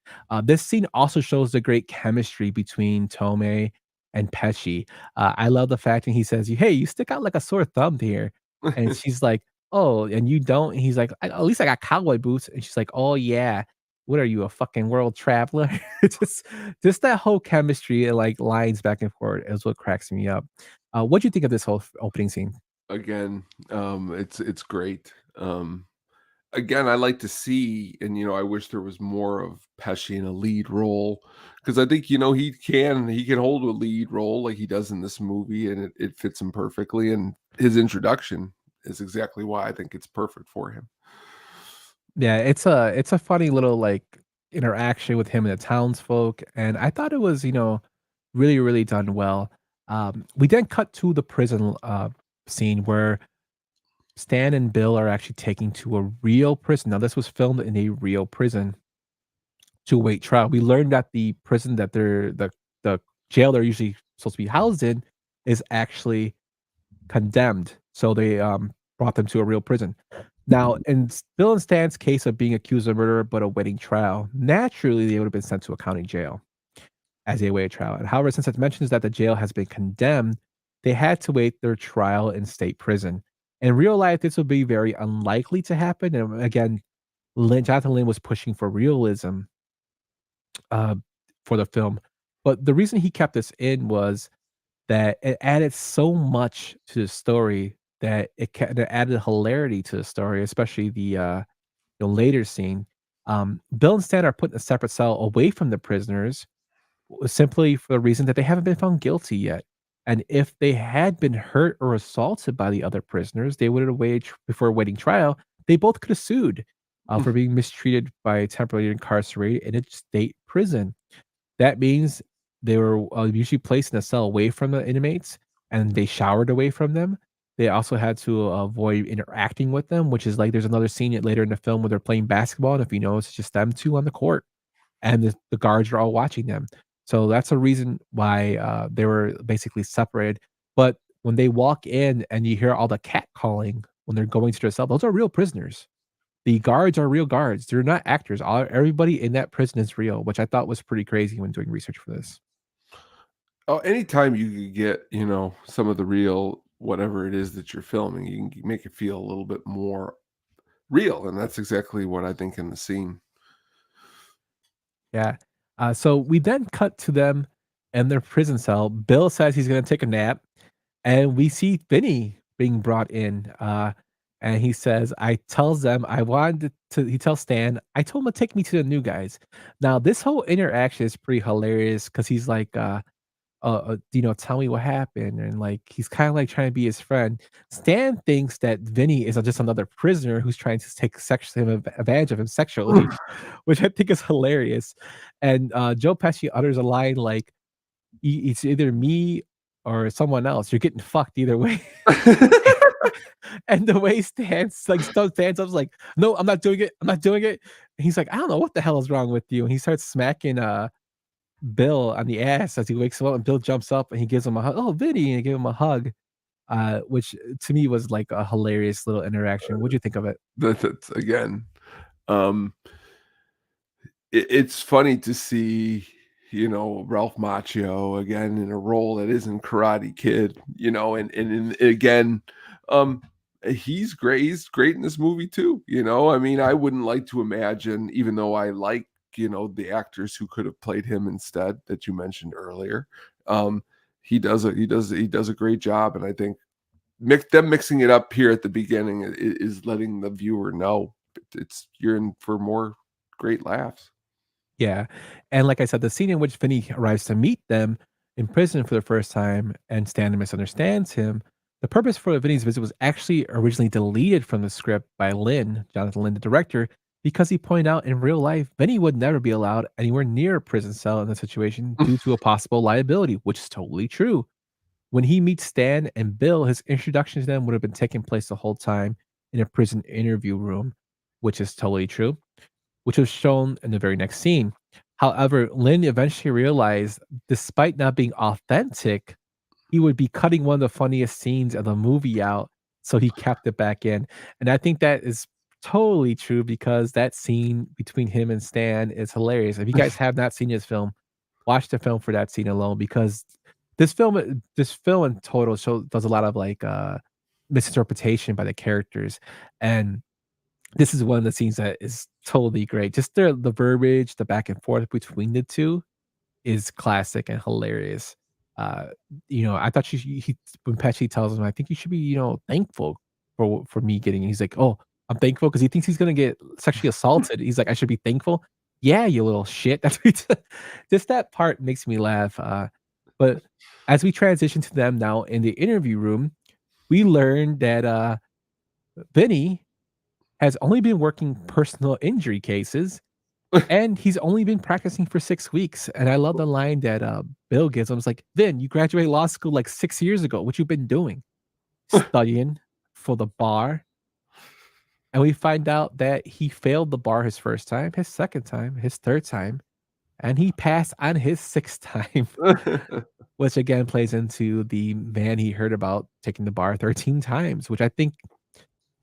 This scene also shows the great chemistry between Tomei and Pesci. I love the fact that he says, "Hey, you stick out like a sore thumb here," and she's like, "Oh, and you don't?" And he's like, At least I got cowboy boots." And she's like, "Oh yeah, what are you, a fucking world traveler?" just just that whole chemistry and like lines back and forth is what cracks me up. What do you think of this whole opening scene? Again, it's great. Again, I like to see, and I wish there was more of Pesci in a lead role because I think he can hold a lead role like he does in this movie, and it fits him perfectly. And his introduction is exactly why I think it's perfect for him. Yeah, it's a funny little like interaction with him and the townsfolk, and I thought it was really really done well. We then cut to the prison scene where Stan and Bill are actually taken to a real prison. Now, this was filmed in a real prison to await trial. We learned that the prison that the jail they're usually supposed to be housed in is actually condemned. So they brought them to a real prison. Now, in Bill and Stan's case of being accused of murder but awaiting trial, naturally they would have been sent to a county jail as they await trial. And however, since it mentions that the jail has been condemned, they had to wait their trial in state prison. In real life, this would be very unlikely to happen. And again, Jonathan Lynn was pushing for realism uh, for the film. But the reason he kept this in was that it added so much to the story that it added hilarity to the story, especially the later scene. Bill and Stan are put in a separate cell away from the prisoners, simply for the reason that they haven't been found guilty yet. And if they had been hurt or assaulted by the other prisoners, they would have waited before waiting trial. They both could have sued for being mistreated by temporarily incarcerated in a state prison. That means they were usually placed in a cell away from the inmates, and they showered away from them. They also had to avoid interacting with them, which is like there's another scene later in the film where they're playing basketball, and if you notice, it's just them two on the court, and the guards are all watching them. So that's a reason why they were basically separated. But when they walk in and you hear all the cat calling when they're going to their cell, those are real prisoners. The guards are real guards. They're not actors. Everybody in that prison is real, which I thought was pretty crazy when doing research for this. Oh, anytime you could get, some of the real whatever it is that you're filming, you can make it feel a little bit more real, and that's exactly what I think in the scene. Yeah. So we then cut to them in their prison cell. Bill says he's going to take a nap, and we see Vinny being brought in. And he says, I tells them I wanted to, he tells Stan, I told him to take me to the new guys. Now, this whole interaction is pretty hilarious because he's like, tell me what happened. And like, he's kind of like trying to be his friend. Stan thinks that Vinny is just another prisoner who's trying to take advantage of him sexually, which I think is hilarious. And Joe Pesci utters a line like, It's either me or someone else. You're getting fucked either way." And the way stands up like, "No, I'm not doing it. I'm not doing it." And he's like, "I don't know what the hell is wrong with you." And he starts smacking Bill on the ass as he wakes him up, and Bill jumps up and he gives him a hug. "Oh, Vinny," and he gave him a hug, which to me was like a hilarious little interaction. What'd you think of it? That's again, um, it's funny to see, Ralph Macchio again in a role that isn't Karate Kid, and again, he's great. He's great in this movie too. I mean, I wouldn't like to imagine, even though I like, the actors who could have played him instead that you mentioned earlier. He does a great job, and I think mixing it up here at the beginning is letting the viewer know you're in for more great laughs. Yeah, and like I said, the scene in which Vinny arrives to meet them in prison for the first time and Stanley misunderstands him, the purpose for Vinny's visit was actually originally deleted from the script by Jonathan Lynn, the director, because he pointed out in real life, Vinny would never be allowed anywhere near a prison cell in the situation due to a possible liability, which is totally true. When he meets Stan and Bill, his introduction to them would have been taking place the whole time in a prison interview room, which is totally true, which was shown in the very next scene. However, Lynn eventually realized, despite not being authentic, he would be cutting one of the funniest scenes of the movie out, so he kept it back in. And I think that is totally true because that scene between him and Stan is hilarious. If you guys have not seen this film, watch the film for that scene alone because this film in total does a lot of like misinterpretation by the characters. And this is one of the scenes that is totally great. Just the verbiage, the back and forth between the two is classic and hilarious. Uh, I thought he when Pesci tells him, "I think you should be, thankful for me getting," he's like, "Oh, I'm thankful," because he thinks he's gonna get sexually assaulted. He's like, "I should be thankful." Yeah, you little shit. That's what just that part makes me laugh. But as we transition to them now in the interview room, we learn that Vinny has only been working personal injury cases, and he's only been practicing for 6 weeks, and I love the line that, Bill gives him. It's like, "Vin, you graduated law school, like, 6 years ago. What you been doing?" "Studying for the bar." And we find out that he failed the bar his first time, his second time, his third time, and he passed on his sixth time, which again plays into the man he heard about taking the bar 13 times, which I think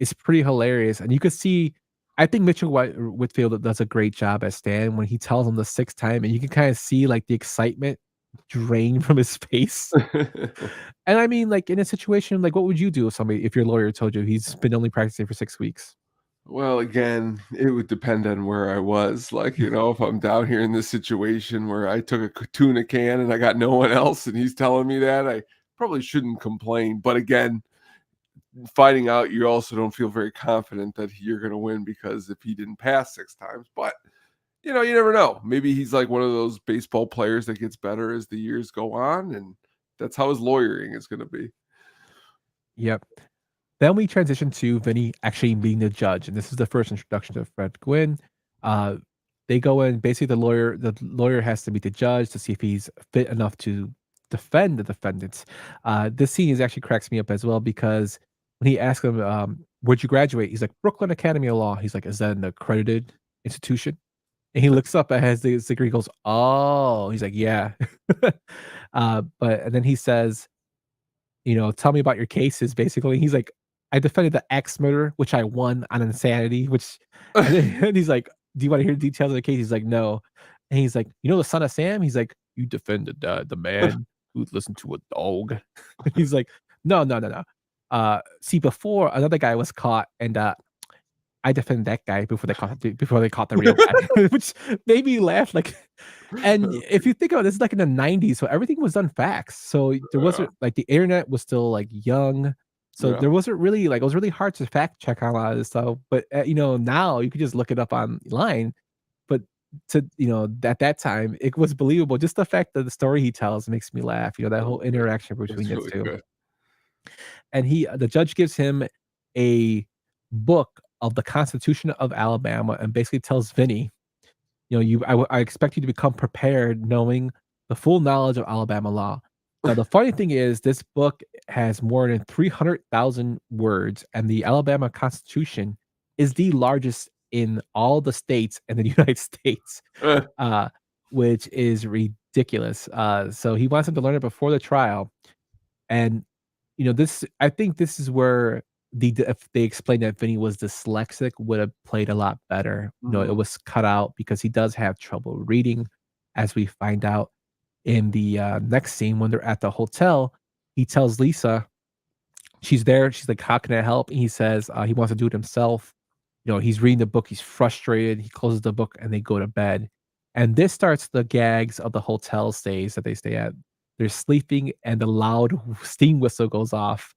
is pretty hilarious. And you could see, I think Mitchell Whitfield does a great job as Stan when he tells him the sixth time, and you can kind of see like the excitement drain from his face. And I mean, like in a situation, like what would you do if your lawyer told you he's been only practicing for 6 weeks? Well, again, it would depend on where I was. Like, if I'm down here in this situation where I took a tuna can and I got no one else and he's telling me that, I probably shouldn't complain. But again, finding out, you also don't feel very confident that you're going to win because if he didn't pass 6 times. But You know, you never know. Maybe he's like one of those baseball players that gets better as the years go on, and that's how his lawyering is going to be. Yep. Then we transition to Vinny actually being the judge, and this is the first introduction to Fred Gwynn. Uh, they go in. Basically, the lawyer has to meet the judge to see if he's fit enough to defend the defendants. This scene is actually cracks me up as well because when he asks him, "Where'd you graduate?" He's like, "Brooklyn Academy of Law." He's like, "Is that an accredited institution?" And he looks up at his degree. He goes, "Oh," he's like, "Yeah." But and then he says, "Tell me about your cases," basically. He's like, "I defended the X murder, which I won on insanity," which and then and he's like, "Do you wanna hear the details of the case?" He's like, "No." And he's like, "You know the son of Sam?" He's like, "You defended the man who listened to a dog." He's like, "No, no, no, no. See, before another guy was caught and, I defended that guy before they caught the real guy," which made me laugh, like and if you think about it, this is like in the '90s, so everything was done facts. So there Yeah, wasn't like the internet was still like young. So yeah, there wasn't really like it was really hard to fact check on a lot of this stuff. But now you could just look it up online. But at that time, it was believable. Just the fact that the story he tells makes me laugh. That that's whole good. interaction between That's the really two. good. And the judge gives him a book of the Constitution of Alabama and basically tells Vinny, I expect you to become prepared knowing the full knowledge of Alabama law. Now, the funny thing is, this book has more than 300,000 words, and the Alabama Constitution is the largest in all the states in the United States, Uh, uh, which is ridiculous. So he wants him to learn it before the trial. And I think this is where if they explained that Vinny was dyslexic, would have played a lot better. It mhm. was cut out because he does have trouble reading, as we find out in the, next scene when they're at the hotel. He tells Lisa she's there, she's like, "How can I help?" And he says, he wants to do it himself. He's reading the book, he's frustrated, he closes the book, and they go to bed. And this starts the gags of the hotel stays that they stay at. They're sleeping, and the loud steam whistle goes off,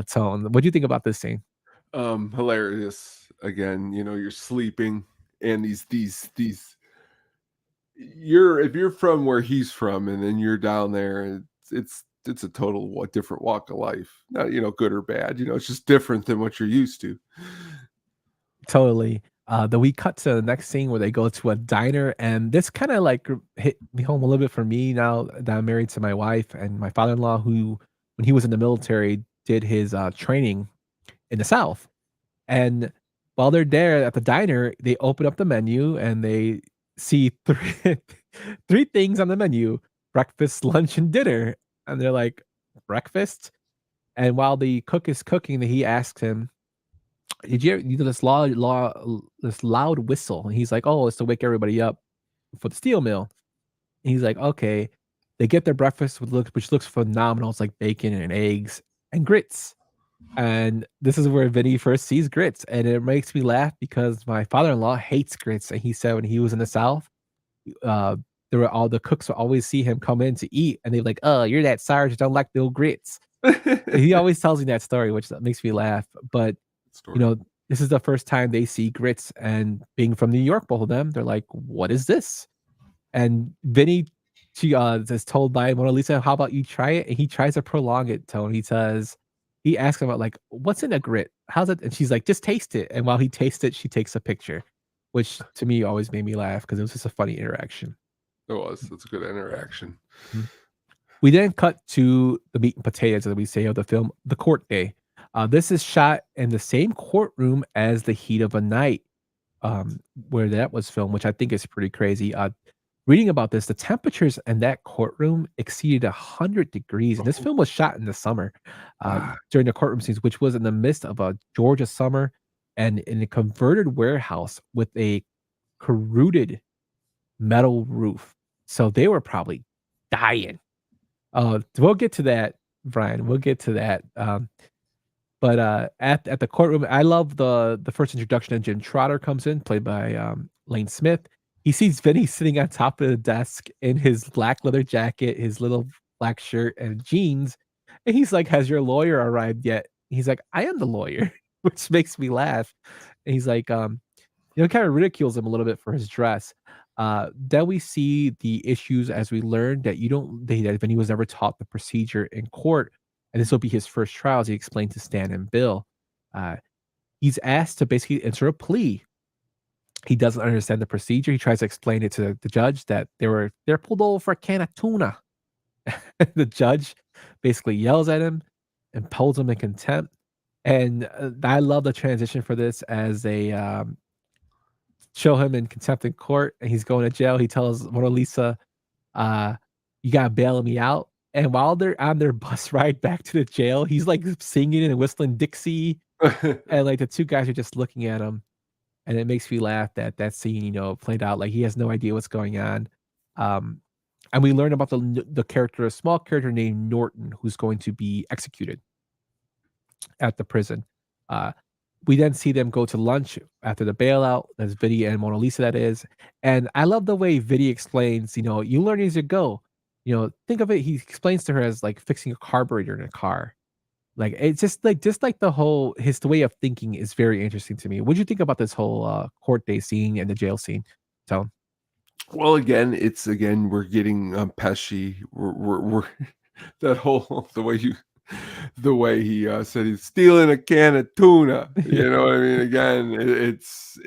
tone. What do you think about this scene? Hilarious. Again, you're sleeping, and these you're if you're from where he's from, and then you're down there, it's a total different walk of life. Not good or bad. It's just different than what you're used to. Totally. Then we cut to the next scene where they go to a diner, and this kind of like hit me home a little bit for me now that I'm married to my wife and my father-in-law, who, when he was in the military, did his training in the South. And while they're there at the diner, they open up the menu and they see three things on the menu: breakfast, lunch, and dinner. And they're like, breakfast? And while the cook is cooking, he asks him, "Did you know this loud whistle?" And he's like, "Oh, it's to wake everybody up for the steel mill." And he's like, "Okay." They get their breakfast, which looks phenomenal. It's like bacon and eggs and grits. And this is where Vinny first sees grits, and it makes me laugh because my father-in-law hates grits, and he said when he was in the South, uh, there were all the cooks would always see him come in to eat, and they're like, "Oh, you're that sour, you don't like no grits." He always tells me that story, which makes me laugh. But you Story. know, this is the first time they see grits, and being from New York, both of them, they're like, "What is this?" And Vinny, she is told by Mona Lisa, "How about you try it?" And he tries to prolong it. Tone. He asks about like, "What's in a grit? How's it?" And she's like, "Just taste it." And while he tastes it, she takes a picture, which to me always made me laugh because it was just a funny interaction. It was. That's a good interaction. Mhm. We then cut to the meat and potatoes, as we say, of the film, The Court Day. This is shot in the same courtroom as The Heat of a Night, where that was filmed, which I think is pretty crazy. Reading about this, the temperatures in that courtroom exceeded 100 degrees, and this Oh, film was shot in the summer ah, during the courtroom scenes, which was in the midst of a Georgia summer and in a converted warehouse with a corroded metal roof. So they were probably dying. We'll get to that, Brian. We'll get to that. But at the courtroom, I love the first introduction of Jim Trotter comes in, played by Lane Smith. He sees Vinny sitting on top of the desk in his black leather jacket, his little black shirt and jeans, and he's like, "Has your lawyer arrived yet?" He's like, "I am the lawyer," which makes me laugh. And he's like, kind of ridicules him a little bit for his dress. Then we see the issues as we learn that that Vinny was never taught the procedure in court, and this will be his first trial, as he explained to Stan and Bill. Uh, he's asked to basically enter a plea. He doesn't understand the procedure. He tries to explain it to the judge that they're pulled over for a can of tuna. The judge basically yells at him and holds him in contempt. And I love the transition for this as they show him in contempt in court, and he's going to jail. He tells Mona Lisa, uh, "You gotta bail me out." And while they're on their bus ride back to the jail, he's like singing and whistling Dixie, and like the two guys are just looking at him, and it makes me laugh that that scene, played out like he has no idea what's going on. Um, and we learn about the character, a small character named Norton, who's going to be executed at the prison. Uh, we then see them go to lunch after the bailout. That's Vinny and Mona Lisa, that is. And I love the way Vinny explains, you learn as you go. Think of it, he explains to her as like fixing a carburetor in a car. Like it's just like the way of thinking is very interesting to me. What do you think about this whole court day scene and the jail scene? Tone. Well, again we're getting Pesci. We're that whole the way he said he's stealing a can of tuna. You know what I mean? Again, it's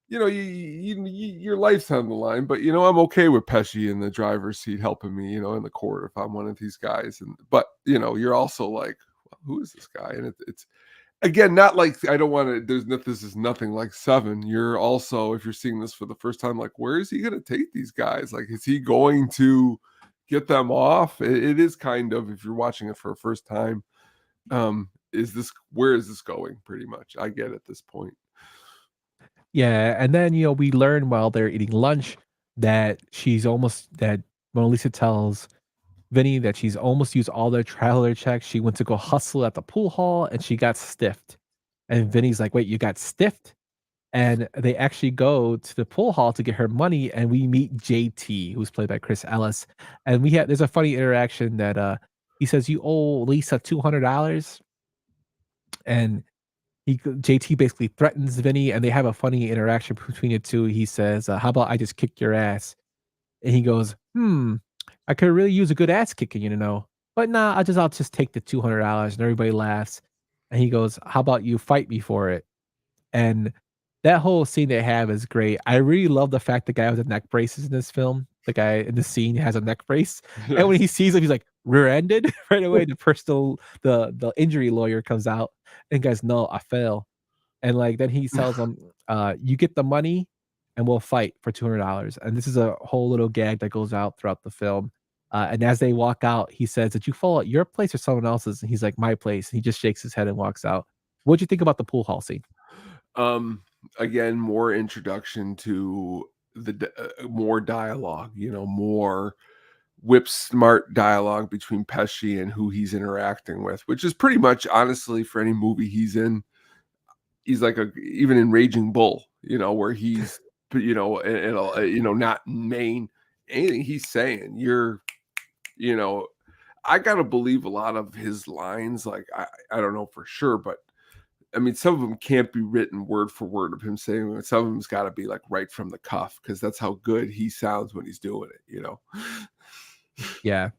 your life's on the line, but I'm okay with Pesci in the driver's seat helping me, in the court if I'm one of these guys. But you're also like, well, who is this guy? And it's again not like I don't want to. This is nothing like Seven. You're also, if you're seeing this for the first time, like, where is he going to take these guys? Like, is he going to get them off? It is kind of, if you're watching it for a first time, where is this going? Pretty much, I get at this point. Yeah, and then we learn while they're eating lunch that Mona Lisa tells Vinny that she's almost used all their traveler checks. She went to go hustle at the pool hall and she got stiffed. And Vinny's like, "Wait, you got stiffed?" And they actually go to the pool hall to get her money, and we meet JT, who's played by Chris Ellis. And there's a funny interaction that he says, "You owe Lisa $200," and JT basically threatens Vinny, and they have a funny interaction between the two. He says, "How about I just kick your ass?" And he goes, "I could really use a good ass kicking, but nah, I'll just take the $200." And everybody laughs. And he goes, "How about you fight me for it?" And that whole scene they have is great. I really love the fact the guy with the neck braces in this film, the guy in the scene has a neck brace. And when he sees him, he's like rear-ended right away. The injury lawyer comes out and goes, "No, I fell." And like then he tells him, "You get the money and we'll fight for $200." And this is a whole little gag that goes out throughout the film. And as they walk out, he says, "Did you fall at your place or someone else's?" And he's like, "My place." And he just shakes his head and walks out. What'd you think about the pool hall scene? Again, more introduction to more dialogue, more whip smart dialogue between Pesci and who he's interacting with, which is pretty much, honestly, for any movie he's in, he's like even in Raging Bull, where he's, not main anything he's saying. I gotta believe a lot of his lines, like I don't know for sure, but I mean, some of them can't be written word for word of him saying it. Some of them's got to be like right from the cuff, because that's how good he sounds when he's doing it, Yeah.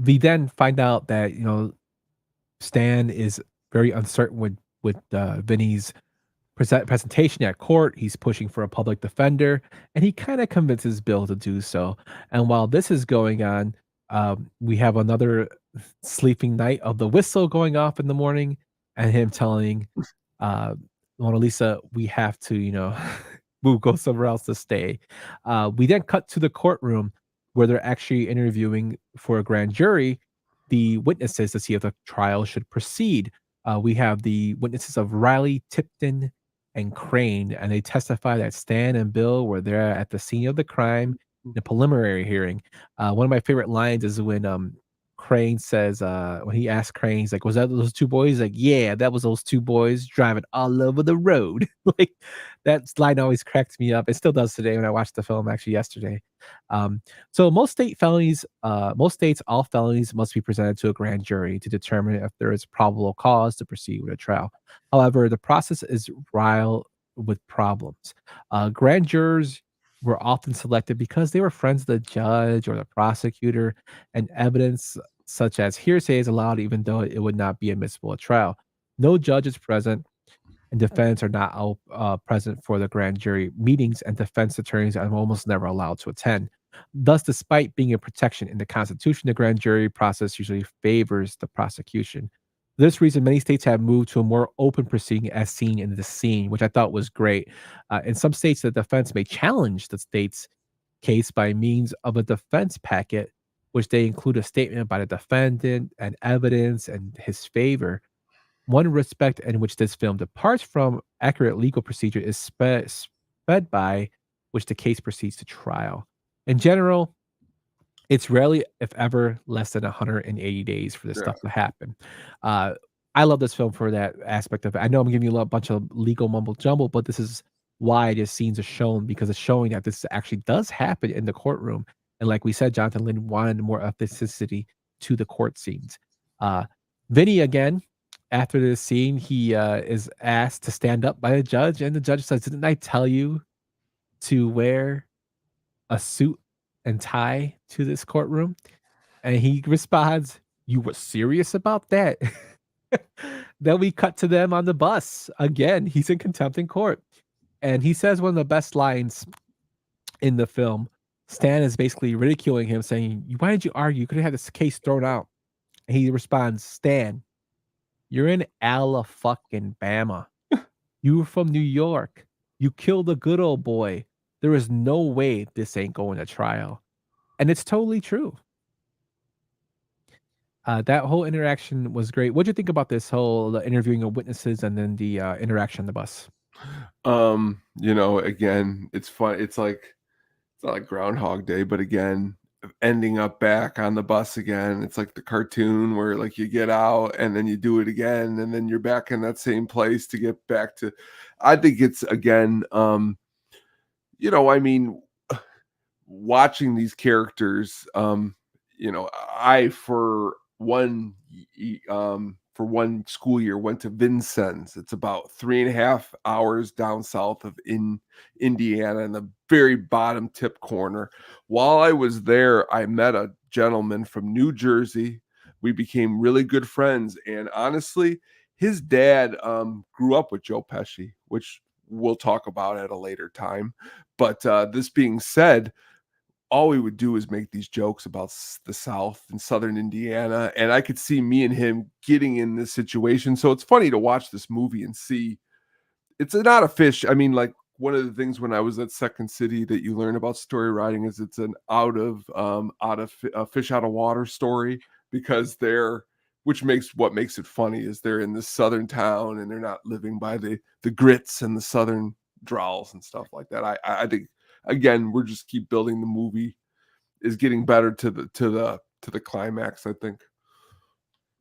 We then find out that, Stan is very uncertain with Vinny's presentation at court. He's pushing for a public defender, and he kind of convinces Bill to do so. And while this is going on, we have another sleeping night of the whistle going off in the morning, and him telling Mona Lisa, "We have to, we'll go somewhere else to stay." We then cut to the courtroom where they're actually interviewing for a grand jury the witnesses to see if the trial should proceed. We have the witnesses of Riley, Tipton, and Crane, and they testify that Stan and Bill were there at the scene of the crime in the preliminary hearing. One of my favorite lines is when Crane says, when he asks Crane, he's like, "Was that those two boys?" He's like, "Yeah, that was those two boys driving all over the road." Like that line always cracks me up. It still does today when I watched the film actually yesterday. So most states, all felonies must be presented to a grand jury to determine if there is probable cause to proceed with a trial. However, the process is with problems. Grand jurors were often selected because they were friends of the judge or the prosecutor, and evidence such as hearsay is allowed even though it would not be admissible at trial. No judge is present, and defendants are not present for the grand jury meetings, and defense attorneys are almost never allowed to attend. Thus, despite being a protection in the Constitution, the grand jury process usually favors the prosecution. For this reason, many states have moved to a more open proceeding as seen in the scene, which I thought was great. In some states, the defense may challenge the state's case by means of a defense packet, which they include a statement by the defendant and evidence and his favor. One respect in which this film departs from accurate legal procedure is sped by which the case proceeds to trial. In general, it's rarely, if ever, less than 180 days for this Yeah. stuff to happen. Uh, I love this film for that aspect of it. I know I'm giving you a bunch of legal mumble jumble, but this is why these scenes are shown because it's showing that this actually does happen in the courtroom. And like we said, Jonathan Lynn wanted more authenticity to the court scenes. Uh, Vinny, again, after this scene, he is asked to stand up by the judge, and the judge says, "Didn't I tell you to wear a suit and tie to this courtroom?" And he responds, "You were serious about that?" Then we cut to them on the bus. Again, he's in contempt in court. And he says one of the best lines in the film. Stan is basically ridiculing him, saying, "Why did you argue? You could have had this case thrown out." And he responds, "Stan, you're in fucking Bama. You were from New York. You killed a good old boy. There is no way this ain't going to trial." And it's totally true. That whole interaction was great. What'd you think about this whole interviewing of witnesses and then the interaction on the bus? Again, it's fun. It's not like Groundhog Day, but again, ending up back on the bus again. It's like the cartoon where like you get out and then you do it again, and then you're back in that same place to get back to. I think it's again, I mean, watching these characters, I for one school year went to Vincennes. It's about 3.5 hours down south of Indiana in the very bottom tip corner. While I was there, I met a gentleman from New Jersey. We became really good friends, and honestly, his dad grew up with Joe Pesci, which we'll talk about at a later time. But this being said, all we would do is make these jokes about the South and Southern Indiana. And I could see me and him getting in this situation. So it's funny to watch this movie and see it's not a fish. I mean, like one of the things when I was at Second City that you learn about story writing is it's an fish out of water story because which makes what makes it funny is they're in this Southern town and they're not living by the grits and the Southern drawls and stuff like that. I think, again, we're just keep building. The movie is getting better to the climax, I think.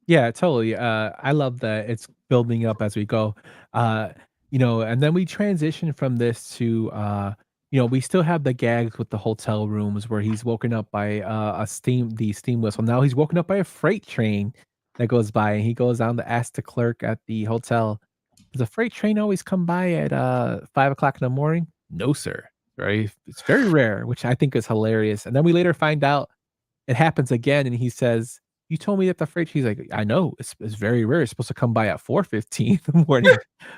Yeah, totally. I love that it's building up as we go. And then we transition from this to we still have the gags with the hotel rooms where he's woken up by the steam whistle. Now he's woken up by a freight train that goes by, and he goes down to ask the clerk at the hotel, "Does a freight train always come by at 5 o'clock in the morning?" "No, sir." Right? It's very rare, which I think is hilarious. And then we later find out it happens again, and he says, "You told me that the freight." He's like, "I know, it's very rare. It's supposed to come by at 4:15 in the morning,"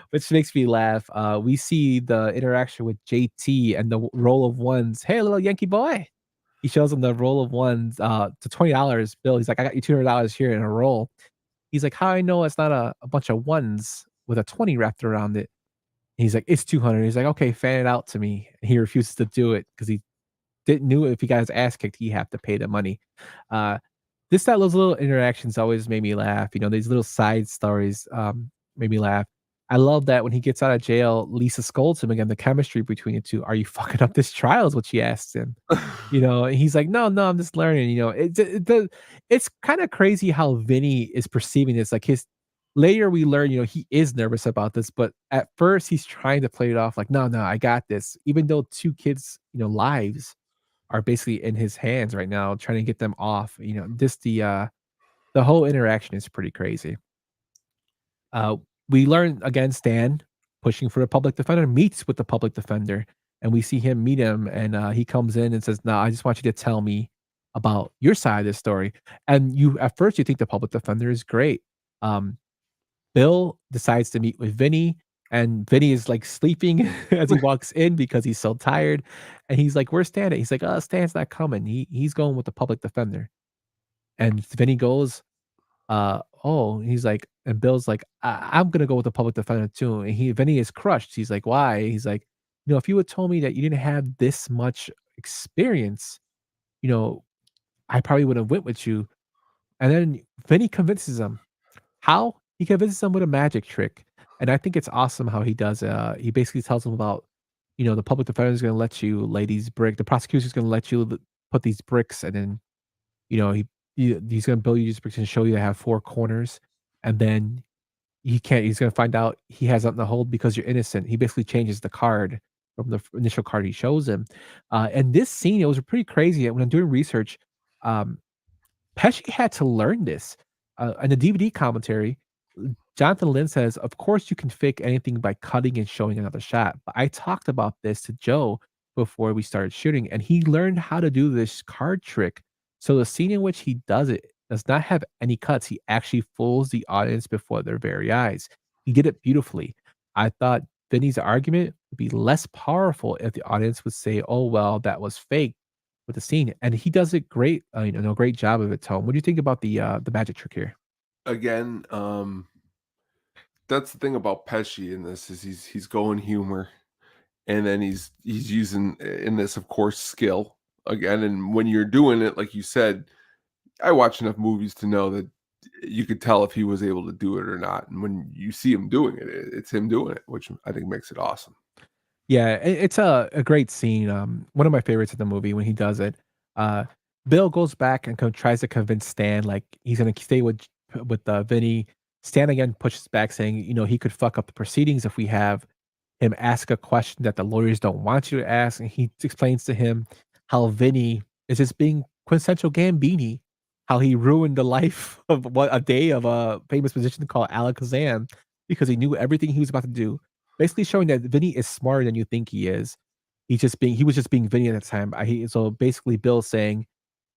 which makes me laugh. We see the interaction with JT and the roll of ones. "Hey, little Yankee boy." He shows him the roll of ones, to $20 bill. He's like, "I got you $200 here in a roll." He's like, "How I know it's not a bunch of ones with a 20 wrapped around it?" He's like, "It's 200." He's like, "Okay, fan it out to me." He refuses to do it because he didn't knew if he got his ass kicked, he have to pay the money. Uh, those little interactions always made me laugh. These little side stories made me laugh. I love that when he gets out of jail, Lisa scolds him again. The chemistry between the two. "Are you fucking up this trial?" is what she asks him. And he's like, "No, no, I'm just learning." It's kind of crazy how Vinny is perceiving this. Like his later we learn, he is nervous about this, but at first he's trying to play it off like, "No, no, I got this." Even though two kids, lives are basically in his hands right now, trying to get them off. Just the whole interaction is pretty crazy. We learn again, Stan pushing for a public defender, meets with the public defender, and we see him meet him, and, he comes in and says, "No, I just want you to tell me about your side of the story." And you at first, you think the public defender is great. Um, Bill decides to meet with Vinny, and Vinny is, like, sleeping as he walks in because he's so tired, and he's like, "Where's Stan at?" He's like, Stan's not coming. He's going with the public defender." And Vinny goes, oh, he's like and Bill's like, I'm gonna go with the public defender too." And Vinny is crushed. He's like, "Why?" He's like, if you had told me that you didn't have this much experience, you know, I probably would have went with you." And then Vinny convinces him. How? He convinces him with a magic trick. And I think it's awesome how he does, he basically tells him about, the public defender is gonna let you lay these the prosecutor's gonna let you put these bricks, and then, you know, he's gonna build you these bricks and show you they have 4 corners, and then he's gonna find out he has nothing to hold because you're innocent. He basically changes the card from the initial card he shows him. And this scene, it was pretty crazy. When I'm doing research, um, Pesci had to learn this. In the DVD commentary, Jonathan Lynn says, "Of course, you can fake anything by cutting and showing another shot." But I talked about this to Joe before we started shooting, and he learned how to do this card trick. So the scene in which he does it does not have any cuts. He actually fools the audience before their very eyes. He did it beautifully. I thought Vinny's argument would be less powerful if the audience would say, "Oh, well, that was fake," with the scene, and he does it great. Great job of it, Tone. What do you think about the magic trick here? Again, that's the thing about Pesci in this is he's going humor, and then he's using in this, of course, skill again. And when you're doing it, like you said, I watch enough movies to know that you could tell if he was able to do it or not. And when you see him doing it, it's him doing it, which I think makes it awesome. Yeah, it's a great scene, one of my favorites of the movie when he does it. Uh, Bill goes back and tries to convince Stan, like, he's gonna stay with Vinny. Stan again pushes back saying, he could fuck up the proceedings if we have him ask a question that the lawyers don't want you to ask, and he explains to him how Vinny is just being quintessential Gambini, how he ruined the life of a day of a famous musician called Alakazam because he knew everything he was about to do. Basically showing that Vinny is smarter than you think he is. He was just being Vinny at the time. So basically Bill saying,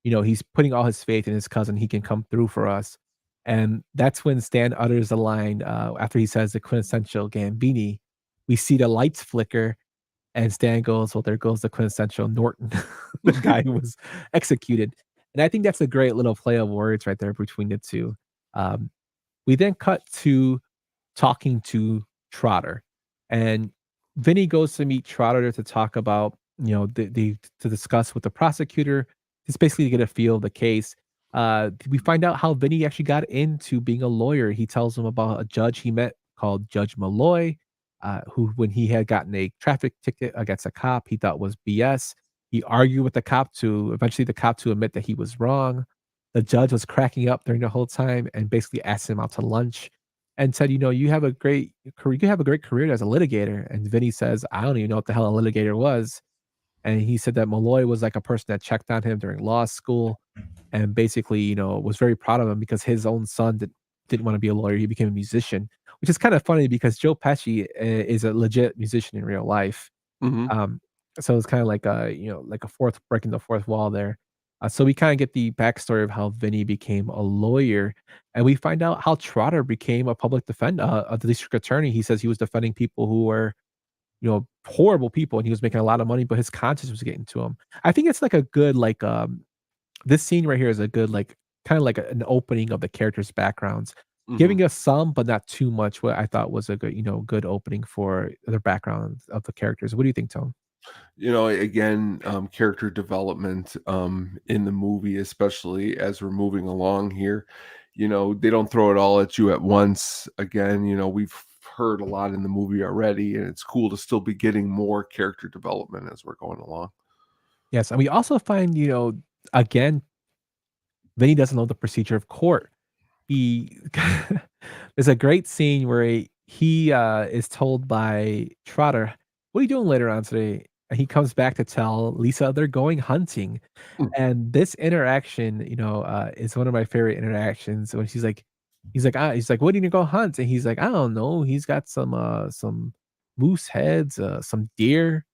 he's putting all his faith in his cousin, he can come through for us. And that's when Stan utters the line, after he says the quintessential Gambini, we see the lights flicker, and Stan goes, "Well, there goes the quintessential Norton," the guy who was executed. And I think that's a great little play of words right there between the two. Um, we then cut to talking to Trotter, and Vinny goes to meet Trotter to talk about, to discuss with the prosecutor, just basically to get a feel of the case. We find out how Vinny actually got into being a lawyer. He tells him about a judge he met called Judge Malloy, who, when he had gotten a traffic ticket against a cop, he thought was BS. He argued with the cop to eventually the cop to admit that he was wrong. The judge was cracking up during the whole time and basically asked him out to lunch and said, "You have a great career. You have a great career as a litigator." And Vinny says, "I don't even know what the hell a litigator was." And he said that Malloy was like a person that checked on him during law school and basically, was very proud of him because his own son didn't want to be a lawyer. He became a musician, which is kind of funny because Joe Pesci is a legit musician in real life. Mhm. So it's kind of like like a fourth breaking the fourth wall there. So we kind of get the backstory of how Vinny became a lawyer, and we find out how Trotter became a public defender, a district attorney. He says he was defending people who were, horrible people, and he was making a lot of money, but his conscience was getting to him. I think it's like a good this scene right here is a good kind of like an opening of the characters' backgrounds, Mhm. giving us some, but not too much. What I thought was a good good opening for the background of the characters. What do you think, Tone? Again, character development in the movie, especially as we're moving along here, they don't throw it all at you at once. Again, we've heard a lot in the movie already, and it's cool to still be getting more character development as we're going along. Yes, and we also find, again, Vinny doesn't know the procedure of court. He there's a great scene where he is told by Trotter, "What are you doing later on today?" And he comes back to tell Lisa they're going hunting. Mm. And this interaction, is one of my favorite interactions when he's like, "What are you gonna go hunt?" And he's like, "I don't know." He's got some moose heads, some deer.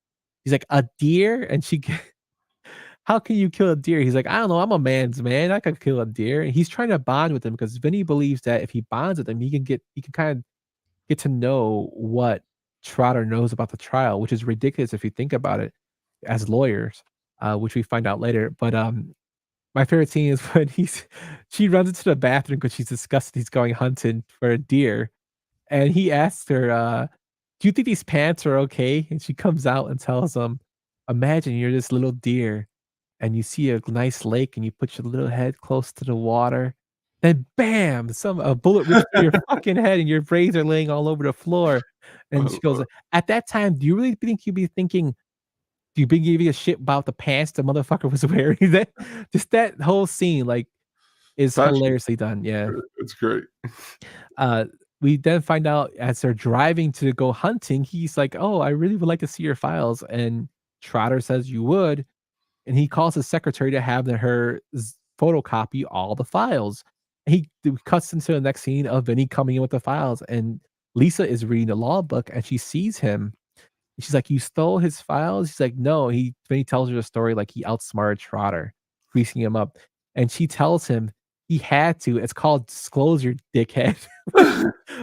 He's like, "A deer?" And "How can you kill a deer?" He's like, "I don't know. I'm a man's man. I could kill a deer." And he's trying to bond with him because Vinny believes that if he bonds with him, he can kind of get to know what Trotter knows about the trial, which is ridiculous if you think about it as lawyers, which we find out later. But my favorite scene is when she runs into the bathroom because she's disgusted he's going hunting for a deer, and he asks her, "Do you think these pants are okay?" And she comes out and tells him, "Imagine you're this little deer and you see a nice lake and you put your little head close to the water, then bam, a bullet rips through your fucking head and your brains are laying all over the floor." And she goes, "At that time, do you really think you'd be thinking, do you be giving a shit about the pants the motherfucker was wearing?" That just that whole scene, like, is Patrick, hilariously done, yeah. it's great. Uh, we then find out as they're driving to go hunting, he's like, "Oh, I really would like to see your files," and Trotter says, "You would," and he calls his secretary to have her photocopy all the files. He cuts into the next scene of Vinny coming in with the files, and Lisa is reading the law book, and she sees him. She's like, "You stole his files?" He's like, "No." Vinny tells her the story like he outsmarted Trotter, greasing him up, and she tells him he had to. It's called disclosure, dickhead,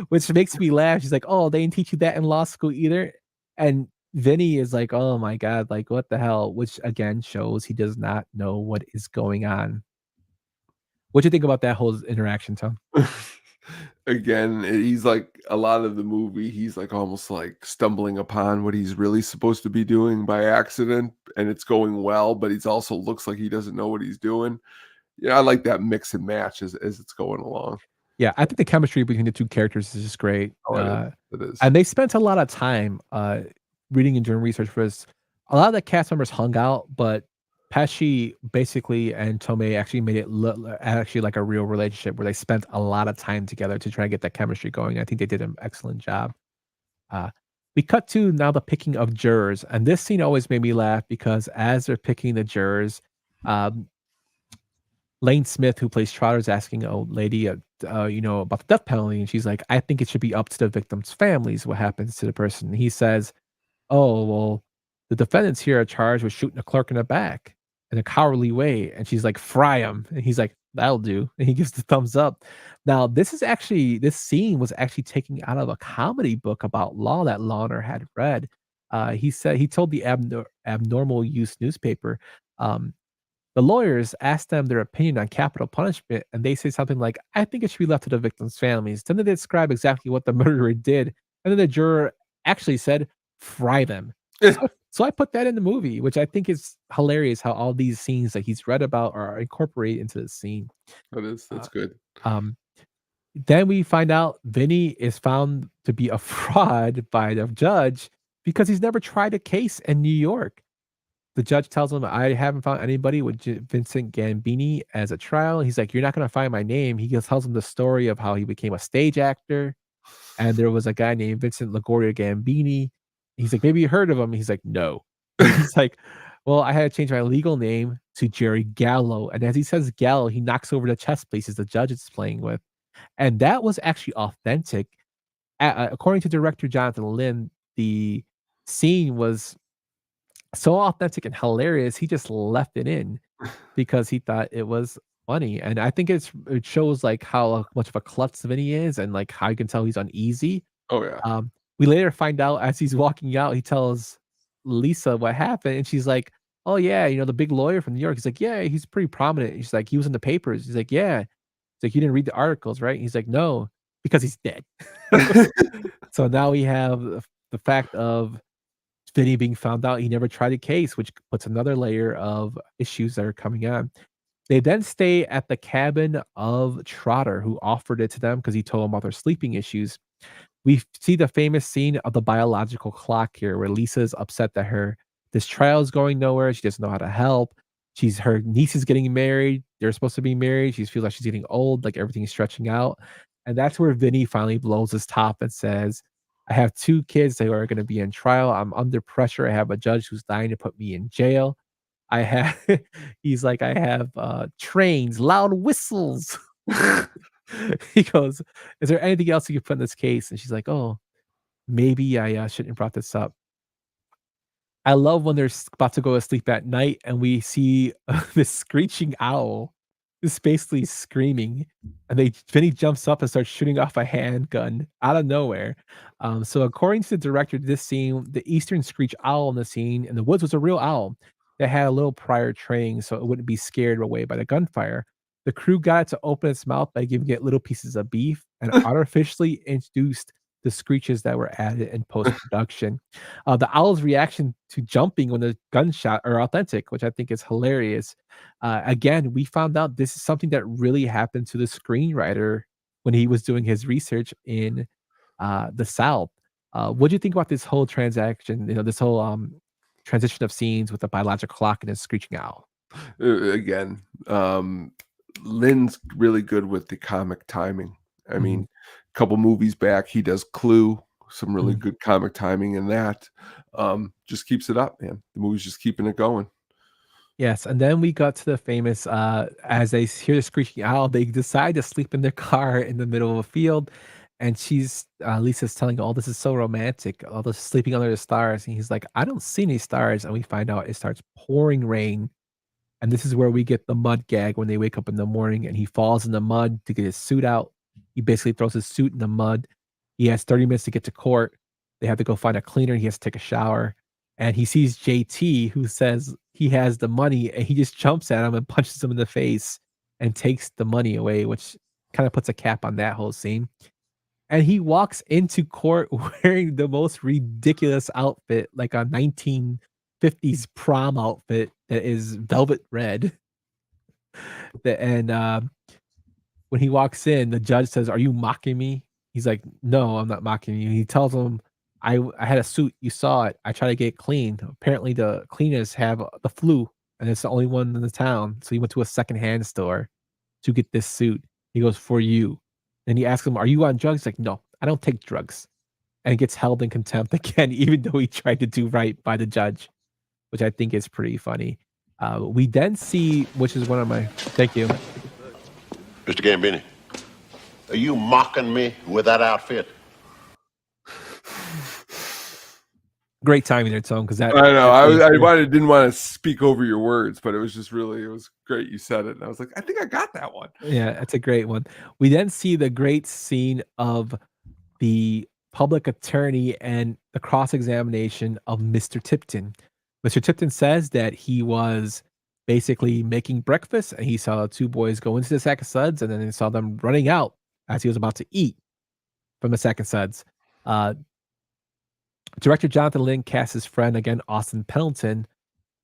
which makes me laugh. She's like, "Oh, they didn't teach you that in law school either," and Vinny is like, "Oh my god, like what the hell?" Which again shows he does not know what is going on. What do you think about that whole interaction, Tom? Again, he's like a lot of the movie, he's like almost like stumbling upon what he's really supposed to be doing by accident, and it's going well, but he's also looks like he doesn't know what he's doing. Yeah, I like that mix and match as it's going along. Yeah, I think the chemistry between the two characters is just great. Oh, it is. It is. And they spent a lot of time reading and doing research for this. A lot of the cast members hung out, but Pesci basically and Tomei actually made it look actually like a real relationship where they spent a lot of time together to try and get that chemistry going. I think they did an excellent job. Uh, we cut to now the picking of jurors, and this scene always made me laugh because as they're picking the jurors, um, Lane Smith, who plays Trotter, is asking a lady, about the death penalty, and she's like, "I think it should be up to the victims' families what happens to the person." And he says, "Oh, well, the defendants here are charged with shooting a clerk in the back in a cowardly way." And she's like, "Fry him." And he's like, "That'll do." And he gives the thumbs up. Now, this scene was actually taken out of a comedy book about law that Lawner had read. He told the Abnormal Use newspaper, um, the lawyers asked them their opinion on capital punishment, and they say something like, "I think it should be left to the victims' families." Then they describe exactly what the murderer did, and then the juror actually said, "Fry them." So I put that in the movie, which I think is hilarious how all these scenes that he's read about are incorporated into the scene. That's good. Um, then we find out Vinny is found to be a fraud by the judge because he's never tried a case in New York. The judge tells him, "I haven't found anybody with Vincent Gambini as a trial." He's like, "You're not gonna find my name." He just tells him the story of how he became a stage actor, and there was a guy named Vincent LaGuardia Gambini. He's like, "Maybe you heard of him?" He's like, "No." He's like, "Well, I had to change my legal name to Jerry Gallo." And as he says Gallo, he knocks over the chess pieces the judge is playing with. And that was actually authentic. According to director Jonathan Lynn, the scene was so authentic and hilarious, he just left it in because he thought it was funny. And I think it shows like how much of a klutz Vinny is and like how you can tell he's uneasy. Oh yeah. We later find out as he's walking out, he tells Lisa what happened, and she's like, "Oh yeah, the big lawyer from New York." He's like, "Yeah, he's pretty prominent." He's like, "He was in the papers." He's like, "Yeah." He's like, "You didn't read the articles, right?" He's like, "No," because he's dead. So now we have the fact of Vinny being found out he never tried a case, which puts another layer of issues that are coming on. They then stay at the cabin of Trotter, who offered it to them because he told them about their sleeping issues. We see the famous scene of the biological clock here, where Lisa is upset that this trial is going nowhere. She doesn't know how to help. Her niece is getting married. They're supposed to be married. She feels like she's getting old, like everything's stretching out. And that's where Vinny finally blows his top and says, "I have 2 kids that are going to be in trial. I'm under pressure. I have a judge who's dying to put me in jail. I have," he's like, "I have trains, loud whistles." He goes, "Is there anything else you can put in this case?" And she's like, "Oh, maybe I shouldn't have brought this up. I love when they're about to go to sleep at night and we see this screeching owl just basically screaming, and Vinny jumps up and starts shooting off a handgun out of nowhere. So according to the director of this scene, the eastern screech owl in the scene in the woods was a real owl that had a little prior training, so it wouldn't be scared away by the gunfire. The crew got it to open its mouth by giving it little pieces of beef and artificially introduced the screeches that were added in post production. The owl's reaction to jumping when the gunshot are authentic, which I think is hilarious. Again, we found out this is something that really happened to the screenwriter when he was doing his research in the South. What do you think about this whole transaction? This whole transition of scenes with the biological clock and a screeching owl. Again, Lynn's really good with the comic timing. I mean, a couple movies back, he does Clue, some really good comic timing in that. Just keeps it up, man. The movie's just keeping it going. Yes, and then we got to the famous, as they hear the screeching owl, they decide to sleep in their car in the middle of a field, and Lisa's telling, "Oh, this is so romantic, all this sleeping under the stars," and he's like, "I don't see any stars," and we find out it starts pouring rain, and this is where we get the mud gag when they wake up in the morning, and he falls in the mud to get his suit out. He basically throws his suit in the mud. He has 30 minutes to get to court. They have to go find a cleaner, he has to take a shower, and he sees JT, who says he has the money, and he just jumps at him and punches him in the face and takes the money away, which kinda puts a cap on that whole scene. And he walks into court wearing the most ridiculous outfit, like a 1950s prom outfit that is velvet red. And when he walks in, the judge says, "Are you mocking me?" He's like, "No, I'm not mocking you." He tells him, I had a suit, you saw it. I tried to get it clean. Apparently, the cleaners have the flu, and it's the only one in the town. So he went to a secondhand store to get this suit. He goes, "For you." And he asks him, "Are you on drugs?" He's like, "No, I don't take drugs." And gets held in contempt again, even though he tried to do right by the judge, which I think is pretty funny. We then see, which is one of my, thank you. Mr. Gambini, are you mocking me with that outfit? Great timing there, Tone, because that I know. I didn't want to speak over your words, but it was great you said it. And I was like, I think I got that one. Yeah, that's a great one. We then see the great scene of the public attorney and the cross-examination of Mr. Tipton. Mr. Tipton says that he was basically making breakfast and he saw two boys go into the sack of suds and then he saw them running out as he was about to eat from the sack of suds. Director Jonathan Lynn cast his friend, again, Austin Pendleton,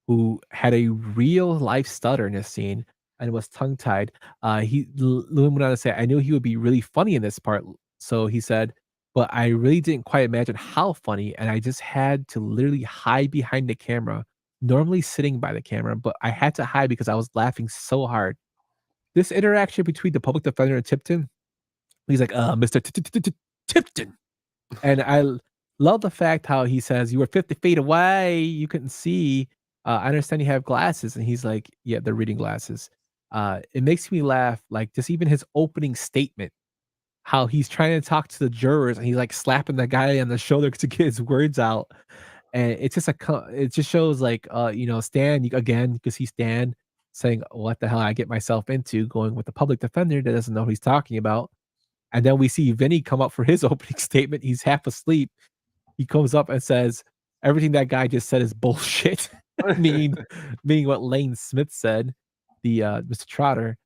who had a real life stutter in this scene and was tongue-tied. Lynn went on to say, "I knew he would be really funny in this part." So he said, "But I really didn't quite imagine how funny, and I just had to literally hide behind the camera, normally sitting by the camera, but I had to hide because I was laughing so hard." This interaction between the public defender and Tipton, he's like, "Mr. Tipton." And I love the fact how he says, "You were 50 feet away, you couldn't see. I understand you have glasses." And he's like, "Yeah, they're reading glasses." It makes me laugh, like, just even his opening statement, how he's trying to talk to the jurors, and he's, like, slapping the guy on the shoulder to get his words out. And it's just it just shows, like, Stan, again, you can see Stan saying, "What the hell I get myself into," going with the public defender that doesn't know what he's talking about. And then we see Vinny come up for his opening statement. He's half asleep. He comes up and says, "Everything that guy just said is bullshit." meaning what Lane Smith said, the Mr. Trotter.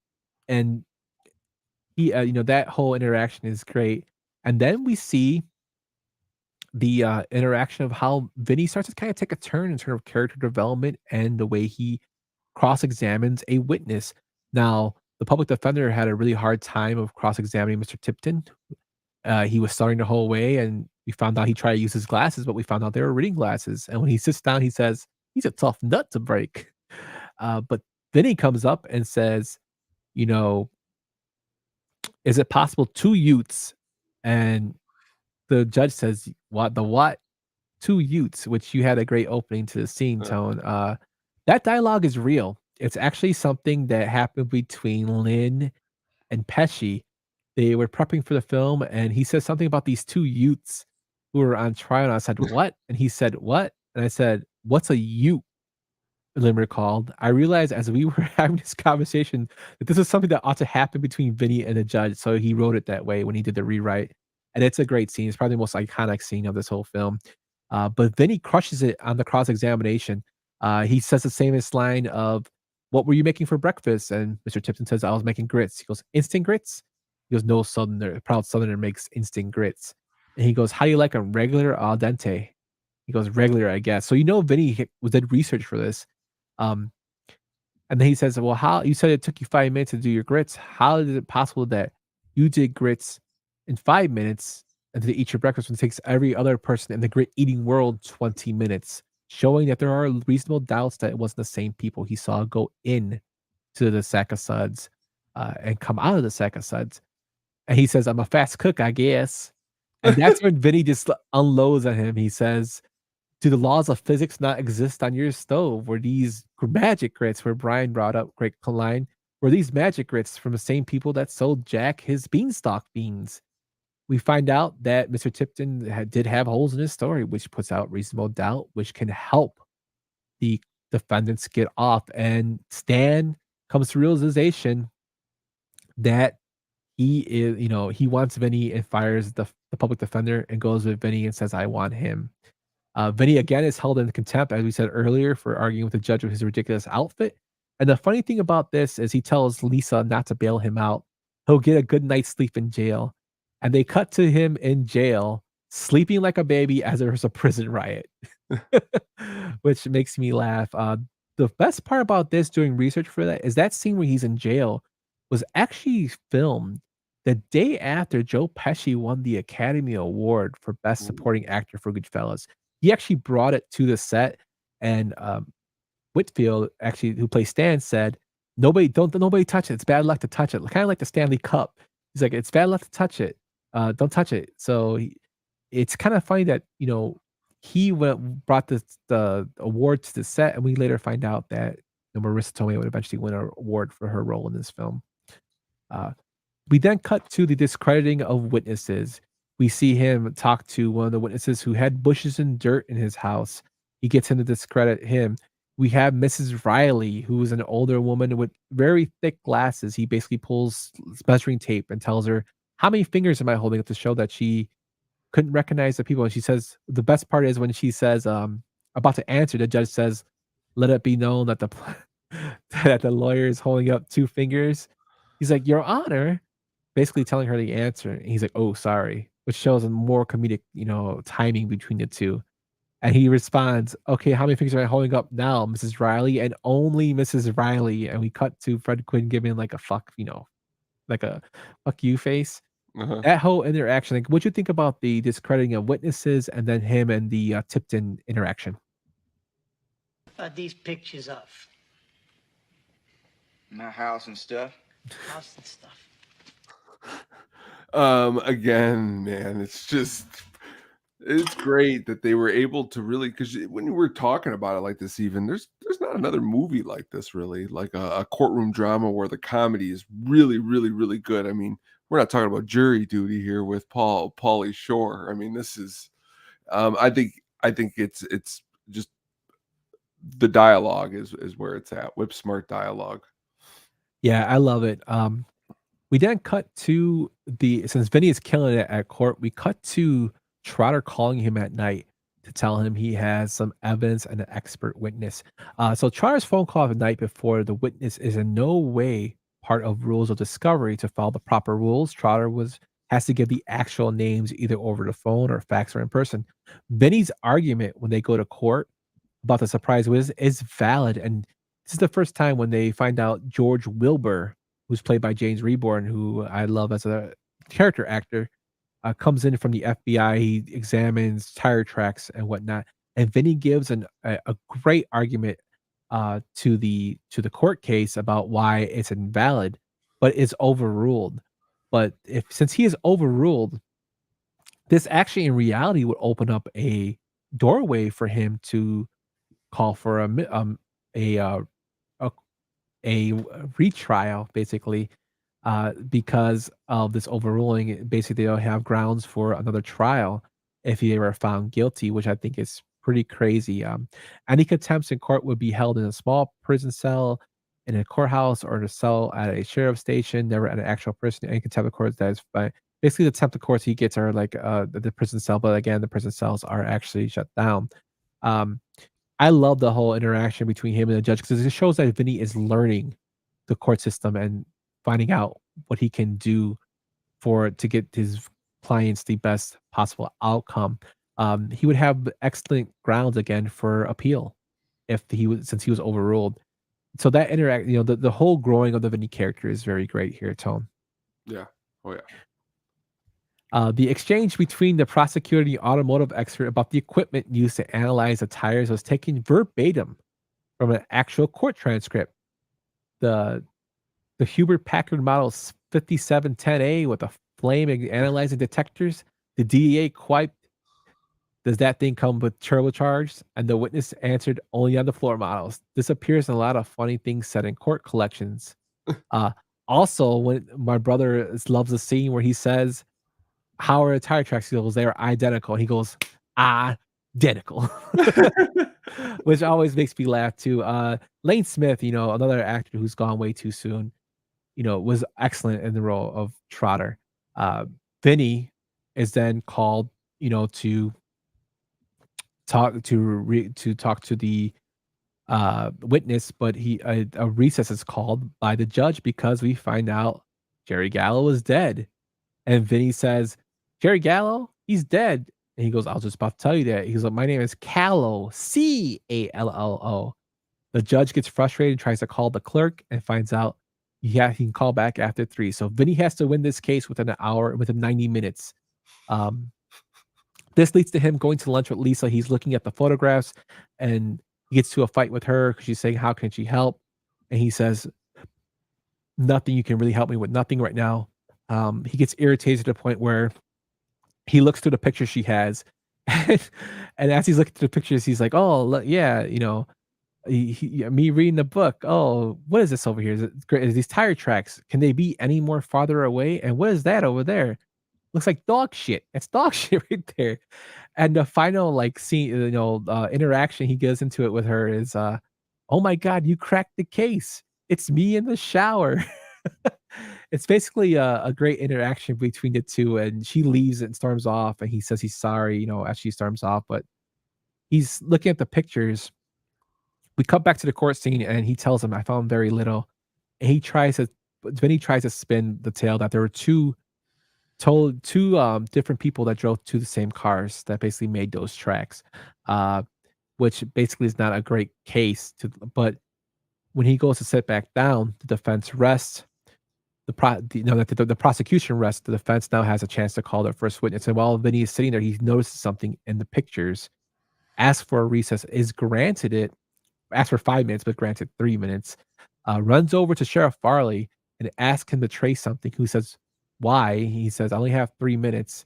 And he, that whole interaction is great. And then we see the interaction of how Vinny starts to kind of take a turn in terms of character development and the way he cross-examines a witness. Now, the public defender had a really hard time of cross-examining Mr. Tipton. He was starting the whole way, and we found out he tried to use his glasses, but we found out they were reading glasses. And when he sits down, he says, "He's a tough nut to break." But then he comes up and says, "Is it possible 2 Utes?" And the judge says, "What? The what? 2 Utes," which you had a great opening to the scene, Tone. That dialogue is real. It's actually something that happened between Lynn and Pesci. They were prepping for the film, and he says something about these 2 Utes, who were on trial, and I said, "What?" And he said, "What?" And I said, "What's a ute?" Limerick called. I realized as we were having this conversation that this is something that ought to happen between Vinny and the judge, so he wrote it that way when he did the rewrite, and it's a great scene. It's probably the most iconic scene of this whole film. But Vinny crushes it on the cross-examination. He says the famous line of, "What were you making for breakfast?" And Mr. Tipton says, "I was making grits." He goes, "Instant grits?" He goes, "No Southerner, proud Southerner makes instant grits." And he goes, "How do you like 'em, regular or al dente?" He goes, "Regular, I guess." So you know Vinny did research for this. Um, and then he says, "Well, how you said it took you 5 minutes to do your grits. How is it possible that you did grits in 5 minutes and to eat your breakfast when it takes every other person in the grit eating world 20 minutes?" Showing that there are reasonable doubts that it wasn't the same people he saw go in to the sack of suds, and come out of the sack of suds. And he says, "I'm a fast cook, I guess." And that's when Vinny just unloads on him. He says, "Do the laws of physics not exist on your stove? Were these magic grits?" Where Brian brought up great line, "Were these magic grits from the same people that sold Jack his beanstalk beans?" We find out that Mr. Tipton did have holes in his story, which puts out reasonable doubt, which can help the defendants get off. And Stan comes to realization that he wants Vinny and fires the public defender and goes with Vinny and says, "I want him." Vinny again is held in contempt, as we said earlier, for arguing with the judge with his ridiculous outfit. And the funny thing about this is he tells Lisa not to bail him out. He'll get a good night's sleep in jail. And they cut to him in jail, sleeping like a baby as there was a prison riot, which makes me laugh. The best part about this doing research for that is that scene where he's in jail was actually filmed the day after Joe Pesci won the Academy Award for Best Supporting Actor for Goodfellas. He actually brought it to the set, and, Whitfield, actually, who plays Stan, said, Nobody touch it. It's bad luck to touch it." Kinda like the Stanley Cup. He's like, "It's bad luck to touch it. Don't touch it." So, it's kinda funny that, he brought the award to the set, and we later find out that, Marissa Tomei would eventually win an award for her role in this film. Uh we then cut to the discrediting of witnesses. We see him talk to one of the witnesses who had bushes and dirt in his house. He gets him to discredit him. We have Mrs. Riley, who is an older woman with very thick glasses. He basically pulls measuring tape and tells her, "How many fingers am I holding up?" to show that she couldn't recognize the people. And she says, the best part is when she says, about to answer, the judge says, "Let it be known that that the lawyer is holding up 2 fingers." He's like, "Your Honor," basically telling her the answer. And he's like, "Oh, sorry," which shows a more comedic, timing between the 2. And he responds, "Okay, how many fingers am I holding up now, Mrs. Riley?" And only Mrs. Riley. And we cut to Fred Quinn giving like a fuck, like a fuck you face. Uh-huh. That whole interaction, like, what'd you think about the discrediting of witnesses and then him and the Tipton interaction? These pictures of My house and stuff. house and stuff. Again, man, it's great that they were able to really, because when we're talking about it like this, even there's not another movie like this, really, like a courtroom drama where the comedy is really, really, really good. I mean, we're not talking about Jury Duty here with Pauly Shore. I mean, this is, I think it's just the dialogue is where it's at. Whip smart dialogue. Yeah, I love it. We then cut to since Vinny is killing it at court, we cut to Trotter calling him at night to tell him he has some evidence and an expert witness. So Trotter's phone call the night before the witness is in no way part of rules of discovery. To follow the proper rules, Trotter has to give the actual names either over the phone or fax or in person. Vinny's argument when they go to court about the surprise witness is valid, and this is the first time when they find out George Wilbur, who's played by James Reborn, who I love as a character actor, comes in from the FBI. He examines tire tracks and whatnot, and Vinny gives a great argument to the court case about why it's invalid, but it's overruled. But if since he is overruled, this actually in reality would open up a doorway for him to call for a a a retrial, basically, because of this overruling. Basically, they'll have grounds for another trial. if he were found guilty, which I think is pretty crazy. Any contempt in court would be held in a small prison cell in a courthouse or in a cell at a sheriff's station, never at an actual prison. Any contempt of court that is by basically the contempt of courts he gets are like the prison cell, but again, the prison cells are actually shut down. Um, I love the whole interaction between him and the judge because it shows that Vinny is learning the court system and finding out what he can do to get his clients the best possible outcome. He would have excellent grounds again for appeal if he was since he was overruled. So that the whole growing of the Vinny character is very great here, Tone. Yeah. Oh yeah. The exchange between the prosecutor and the automotive expert about the equipment used to analyze the tires was taken verbatim from an actual court transcript. The Hubert Packard Model 5710A with a flame analyzing detectors. The DEA quiped, "Does that thing come with turbocharged?" And the witness answered, "Only on the floor models." This appears in a lot of funny things said in court collections. Also, when my brother loves the scene where he says, "How are the tire tracks?" He goes, "They're identical." And he goes, "Identical," which always makes me laugh too. Lane Smith, another actor who's gone way too soon, was excellent in the role of Trotter. Vinny is then called, to talk to the witness, but a recess is called by the judge because we find out Jerry Gallo is dead, and Vinny says, "Jerry Gallo, he's dead." And he goes, "I was just about to tell you that." He goes, "My name is Callo, Callo." The judge gets frustrated and tries to call the clerk and finds out, yeah, he can call back after 3. So Vinny has to win this case within 90 minutes. This leads to him going to lunch with Lisa. He's looking at the photographs and he gets to a fight with her because she's saying, "How can she help?" And he says, "Nothing. You can really help me with nothing right now." He gets irritated to the point where he looks through the pictures she has. And as he's looking through the pictures, he's like, "Oh, yeah, me reading the book. Oh, what is this over here? Is it great? Is these tire tracks? Can they be any more farther away? And what is that over there? Looks like dog shit. It's dog shit right there." And the final scene, interaction he goes into it with her is, "Oh my God, you cracked the case. It's me in the shower." It's basically a great interaction between the two, and she leaves and storms off, and he says he's sorry, as she storms off, but he's looking at the pictures. We come back to the court scene, and he tells him, "I found very little." And Vinny tries to spin the tale that there were two different people that drove to the same cars that basically made those tracks, which basically is not a great case. But when he goes to sit back down, the defense rests. The prosecution rests. The defense now has a chance to call their first witness. And while Vinny is sitting there, he notices something in the pictures. Asks for a recess, is granted it. Asks for 5 minutes, but granted 3 minutes. Runs over to Sheriff Farley and asks him to trace something. Who says, "Why?" He says, "I only have 3 minutes."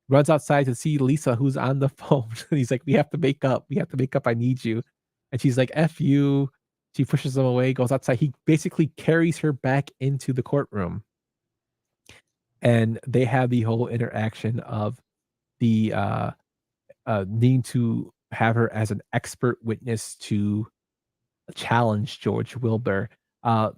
Runs outside to see Lisa, who's on the phone. He's like, "We have to make up. We have to make up. I need you." And she's like, "F you." She pushes him away, goes outside. He basically carries her back into the courtroom. And they have the whole interaction of the needing to have her as an expert witness to challenge George Wilbur. I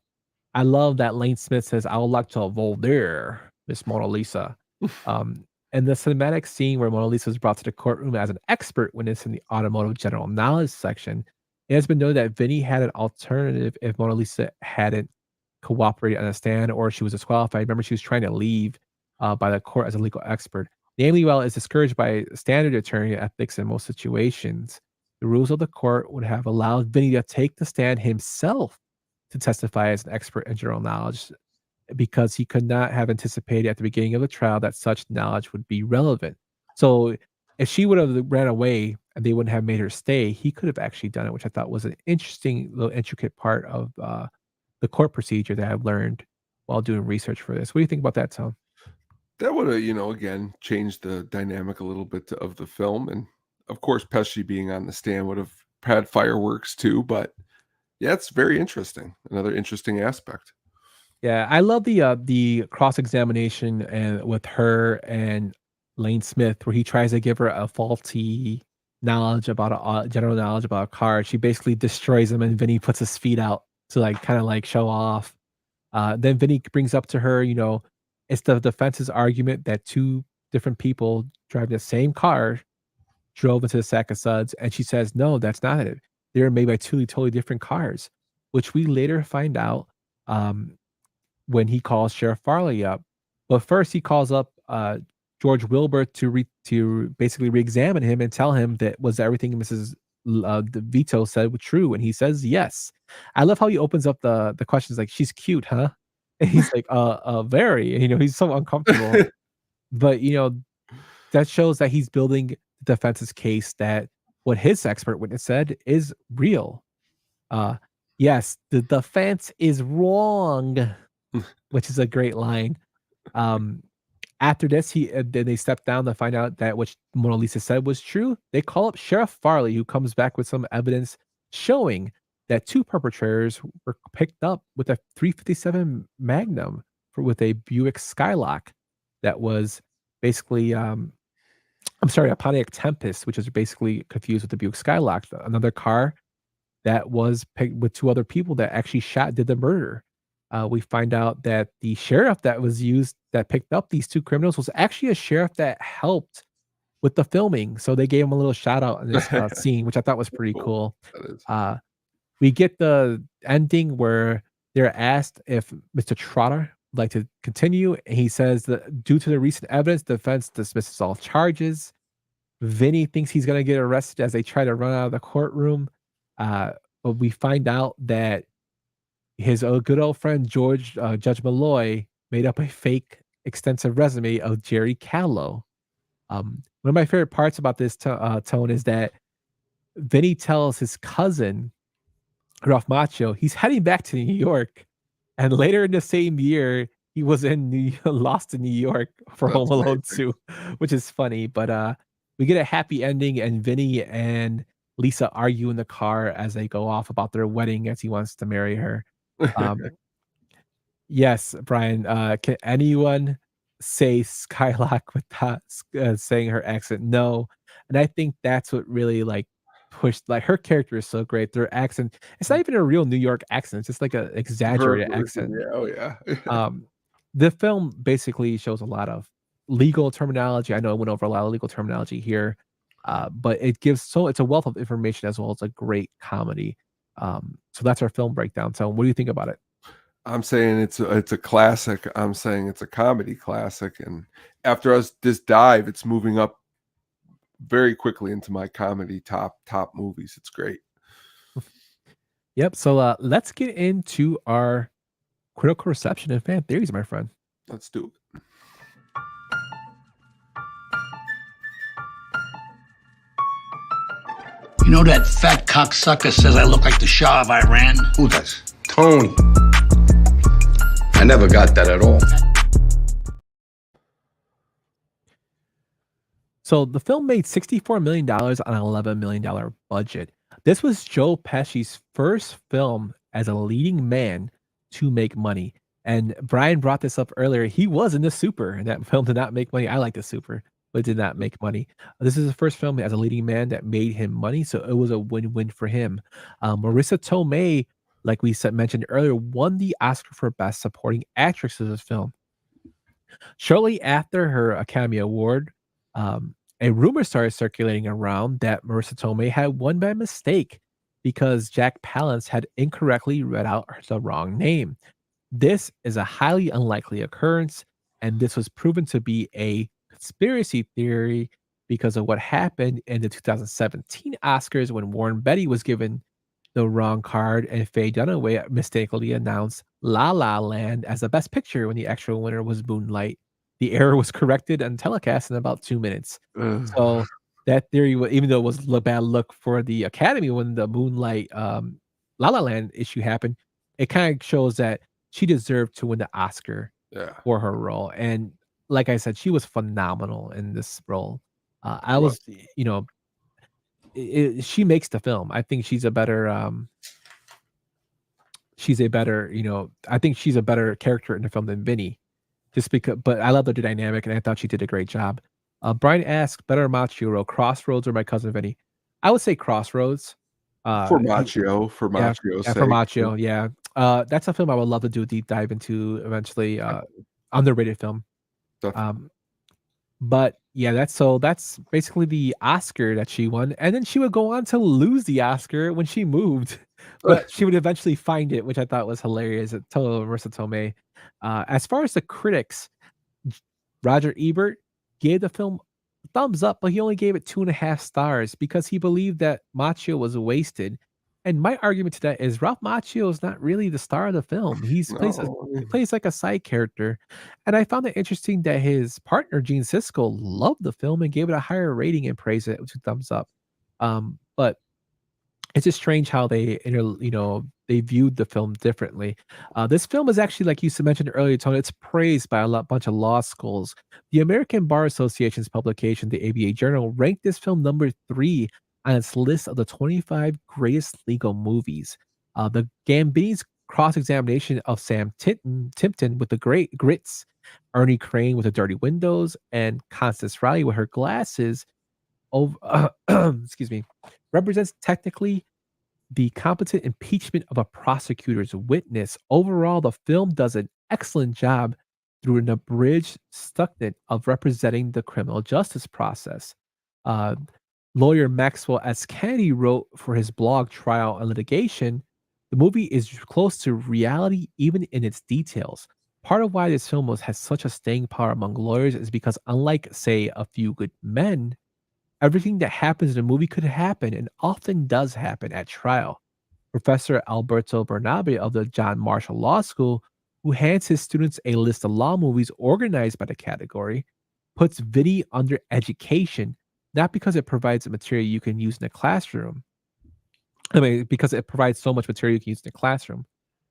love that Lane Smith says, "I would like to vote there, Miss Mona Lisa." And the cinematic scene where Mona Lisa is brought to the courtroom as an expert witness in the automotive general knowledge section, it has been noted that Vinny had an alternative if Mona Lisa hadn't cooperated on a stand or she was disqualified. Remember, she was trying to leave by the court as a legal expert. Namely, while is discouraged by standard attorney ethics in most situations, the rules of the court would have allowed Vinny to take the stand himself to testify as an expert in general knowledge because he could not have anticipated at the beginning of the trial that such knowledge would be relevant. So if she would have ran away and they wouldn't have made her stay, he could have actually done it, which I thought was an interesting little intricate part of the court procedure that I've learned while doing research for this. What do you think about that, Tom? That would have, again, changed the dynamic a little bit of the film. And of course, Pesci being on the stand would have had fireworks too. But yeah, it's very interesting. Another interesting aspect. Yeah, I love the cross examination and with her and Lane Smith, where he tries to give her a faulty knowledge about general knowledge about a car. She basically destroys him, and Vinny puts his feet out to like kind of like show off. Then Vinny brings up to her, it's the defense's argument that two different people driving the same car drove into the sack of suds, and she says, "No, that's not it. They were made by two totally different cars," which we later find out um, when he calls Sheriff Farley up. But first, he calls up George Wilbur to basically re-examine him and tell him that was everything Mrs. DeVito said was true, and he says yes. I love how he opens up the questions like, "She's cute, huh?" And he's like, very." And, he's so uncomfortable. But that shows that he's building the defense's case that what his expert witness said is real. Yes, the defense is wrong, which is a great line. Um, After this, then they step down to find out that what Mona Lisa said was true. They call up Sheriff Farley, who comes back with some evidence showing that two perpetrators were picked up with a 357 Magnum with a Buick Skylark that was basically, I'm sorry, a Pontiac Tempest, which is basically confused with the Buick Skylark, another car that was picked with two other people that actually did the murder. We find out that the sheriff that was used that picked up these two criminals was actually a sheriff that helped with the filming. So they gave him a little shout out in this scene, which I thought was pretty cool. We get the ending where they're asked if Mr. Trotter would like to continue. And he says that due to the recent evidence, the defense dismisses all charges. Vinny thinks he's going to get arrested as they try to run out of the courtroom. But we find out that his good old friend Judge Malloy made up a fake extensive resume of Jerry Callow. One of my favorite parts about this tone is that Vinny tells his cousin Ralph Macchio he's heading back to New York, and later in the same year he was in Lost in New York for That's Home Alone amazing. 2, which is funny. But we get a happy ending, and Vinny and Lisa argue in the car as they go off about their wedding as he wants to marry her. Um, yes, Brian. Can anyone say Skylark without saying her accent? No, and I think that's what really like pushed. Like her character is so great. Their accent, it's not even a real New York accent. It's just like an Her exaggerated version, accent. yeah. Oh yeah. The film basically shows a lot of legal terminology. I know I went over a lot of legal terminology here, but it's a wealth of information as well as a great comedy. So that's our film breakdown. So what do you think about it? I'm saying it's a classic. I'm saying it's a comedy classic, and after this dive, it's moving up very quickly into my comedy top movies. It's great. Yep. So let's get into our critical reception and fan theories, my friend. Let's do it. You know that fat cocksucker says I look like the Shah of Iran? Who does? Tony. I never got that at all. So the film made $64 million on an $11 million budget. This was Joe Pesci's first film as a leading man to make money. And Brian brought this up earlier. He was in The Super, and that film did not make money. I like The Super, but it did not make money. This is the first film as a leading man that made him money, so it was a win-win for him. Marissa Tomei, like we mentioned earlier, won the Oscar for Best Supporting Actress for this film. Shortly after her Academy Award, a rumor started circulating around that Marissa Tomei had won by mistake because Jack Palance had incorrectly read out the wrong name. This is a highly unlikely occurrence, and this was proven to be a conspiracy theory because of what happened in the 2017 Oscars when Warren Beatty was given the wrong card and Faye Dunaway mistakenly announced La La Land as the best picture when the actual winner was Moonlight. The error was corrected and telecast in about 2 minutes. So that theory, even though it was a bad look for the Academy when the Moonlight La La Land issue happened, it kind of shows that she deserved to win the Oscar for her role. And like I said, she was phenomenal in this role. She makes the film. I think she's a better, I think she's a better character in the film than Vinny. Just because, but I love the dynamic, and I thought she did a great job. Brian asks, better Machio, Crossroads or My Cousin Vinny? I would say Crossroads. For He yeah, Machio's yeah, for sake. Machio, yeah. That's a film I would love to do a deep dive into eventually. Underrated film. Definitely. Um, but yeah, that's basically the Oscar that she won, and then she would go on to lose the Oscar when she moved, but she would eventually find it, which I thought was hilarious. Total Marissa Tomei. As far as the critics, Roger Ebert gave the film a thumbs up, but he only gave it 2.5 stars because he believed that Macchio was wasted. And my argument to that is Ralph Macchio is not really the star of the film. No. He plays like a side character. And I found it interesting that his partner Gene Siskel loved the film and gave it a higher rating and praised it with 2 thumbs up. But it's just strange how they viewed the film differently. This film is actually, like you mentioned earlier, Tony, it's praised by bunch of law schools. The American Bar Association's publication, the ABA Journal, ranked this film number 3 on its list of the 25 greatest legal movies. The Gambini's cross-examination of Sam Timpton with the great grits, Ernie Crane with the dirty windows, and Constance Riley with her glasses over, excuse me, represents technically the competent impeachment of a prosecutor's witness. Overall, the film does an excellent job through an abridged stuckness of representing the criminal justice process. Uh, Lawyer Maxwell S. Kennedy wrote for his blog Trial and Litigation, the movie is close to reality even in its details. Part of why this film has such a staying power among lawyers is because, unlike, say, A Few Good Men, everything that happens in a movie could happen and often does happen at trial. Professor Alberto Bernabe of the John Marshall Law School, who hands his students a list of law movies organized by the category, puts Vinny under education, not because it provides a material you can use in the classroom. I mean, because it provides so much material you can use in the classroom.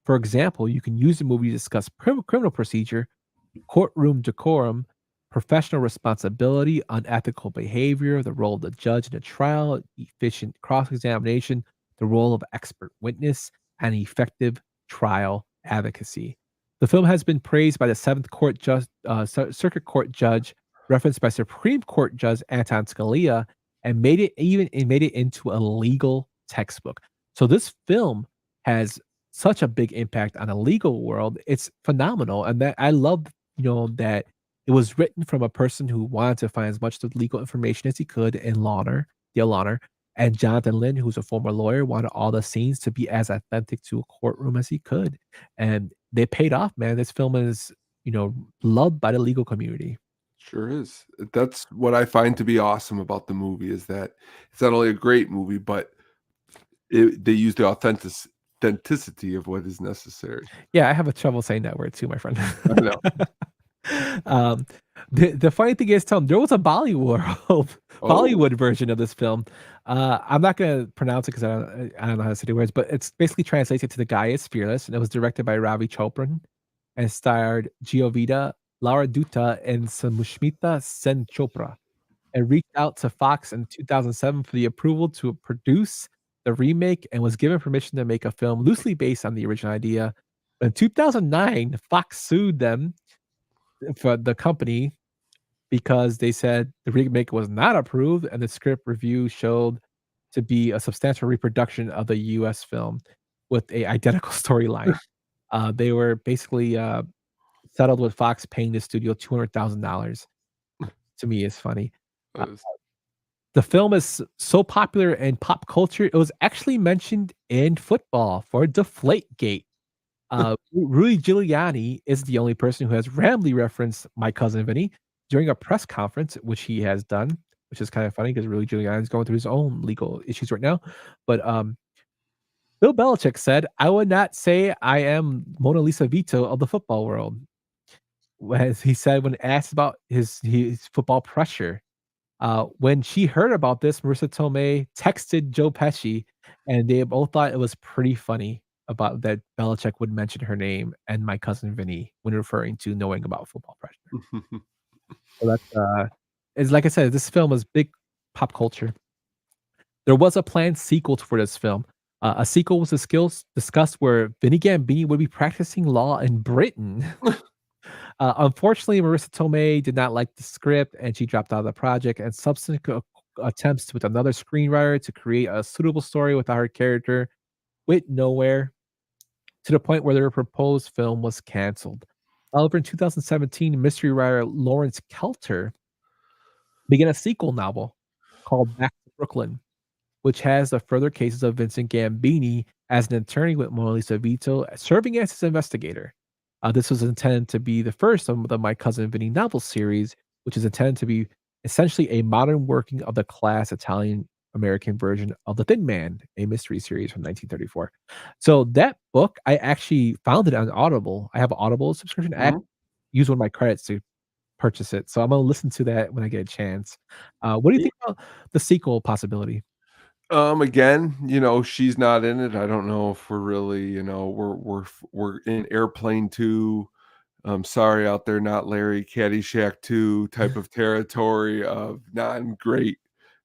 For example, you can use the movie to discuss criminal procedure, courtroom decorum, professional responsibility, unethical behavior, the role of the judge in a trial, efficient cross-examination, the role of expert witness, and effective trial advocacy. The film has been praised by the Circuit Court judge, referenced by Supreme Court Judge Anton Scalia, and made it into a legal textbook. So this film has such a big impact on the legal world. It's phenomenal, and that I love, that it was written from a person who wanted to find as much of the legal information as he could in Dale Launer, and Jonathan Lynn, who's a former lawyer, wanted all the scenes to be as authentic to a courtroom as he could, and they paid off, man. This film is, loved by the legal community. Sure is. That's what I find to be awesome about the movie is that it's not only a great movie, but they use the authenticity of what is necessary. Yeah, I have a trouble saying that word too, my friend. I know. The funny thing is, Tom, there was a Bollywood version of this film. I'm not gonna pronounce it because I don't know how to say the words, but it's basically translated to The Guy is Fearless, and it was directed by Ravi Chopran and starred Giovita, Laura Dutta, and Samushmita Sen Chopra. And reached out to Fox in 2007 for the approval to produce the remake and was given permission to make a film loosely based on the original idea. In 2009, Fox sued them for the company because they said the remake was not approved and the script review showed to be a substantial reproduction of the US film with a identical storyline. They were basically settled with Fox paying the studio $200,000. To me, is funny. The film is so popular in pop culture, it was actually mentioned in football for Deflategate. Rudy Giuliani is the only person who has randomly referenced My Cousin Vinny during a press conference, which he has done, which is kind of funny because Rudy Giuliani is going through his own legal issues right now. But Bill Belichick said, "I would not say I am Mona Lisa Vito of the football world." As he said when asked about his football pressure. When she heard about this, Marissa Tomei texted Joe Pesci, and they both thought it was pretty funny about that Belichick would mention her name and My Cousin Vinny when referring to knowing about football pressure. So that's is like I said, this film is big pop culture. There was a planned sequel for this film. A sequel was discussed where Vinny Gambini would be practicing law in Britain. Unfortunately, Marissa Tomei did not like the script and she dropped out of the project. And subsequent attempts with another screenwriter to create a suitable story without her character went nowhere to the point where their proposed film was canceled. However, in 2017, mystery writer Lawrence Kelter began a sequel novel called Back to Brooklyn, which has the further cases of Vincent Gambini as an attorney with Mona Lisa Vito serving as his investigator. This was intended to be the first of the My Cousin Vinny novel series, which is intended to be essentially a modern working of the class Italian American version of The Thin Man, a mystery series from 1934. So that book, I actually found it on Audible. I have an Audible subscription. I Mhm. use one of my credits to purchase it, so I'm gonna listen to that when I get a chance. What do you Ye think about the sequel possibility? Again, she's not in it. I don't know if we're really, we're in Airplane 2. Sorry out there, not Larry, Caddyshack 2 type of territory of non-great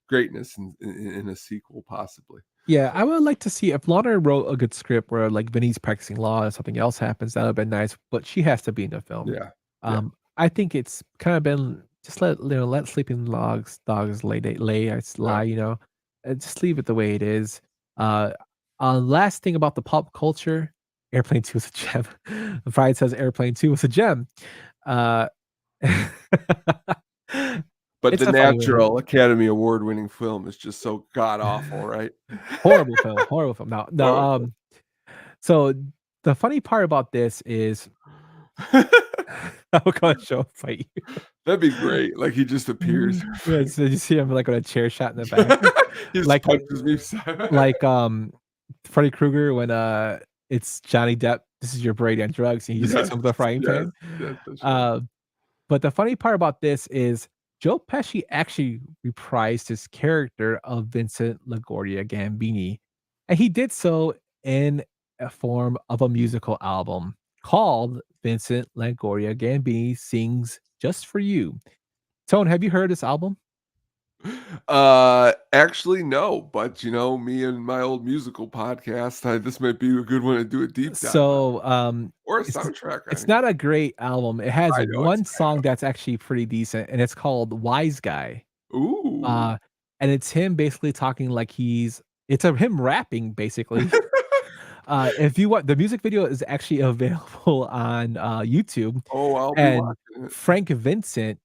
greatness in a sequel, possibly. Yeah, I would like to see if Lana wrote a good script where, like, Vinny's practicing law and something else happens, that would've been nice, but she has to be in the film. Yeah, yeah. I think it's kinda been just let sleeping dogs Yeah. lie, and just leave it the way it is. Uh, Last thing about the pop culture, Airplane 2 is a gem. Fried says Airplane 2 was a gem. Uh, But it's The a funny movie. Natural Academy Award-winning film is just so god awful, right? Horrible film, horrible film. No, no, Horrible. so the funny part about this is I'm gonna show a fight you. That'd be great, like, he just appears. Yeah, so you see him, like, with a chair shot in the back. He just Like, punches me si like, Freddy Krueger when, it's Johnny Depp, "This is your brain on drugs," and he just hits Yes, him with a frying yes, pan. yes, that's right. Uh, but the funny part about this is Joe Pesci actually reprised his character of Vincent LaGuardia Gambini, and he did so in a form of a musical album called Vincent LaGuardia Gambini Sings Just for You. Tone, have you heard this album? Actually, no, but, me and my old musical podcast, this might be a good one to do a deep dive on, So, or a it's soundtrack it's on it. not a great album. It has I know it's one song that's actually pretty decent, and it's called "Wise Guy." Ooh. Uh, and it's him basically talking like it's a him rapping basically. If you want, the music video is actually available on, YouTube, Oh, I'll be and watching it. Frank Vincent,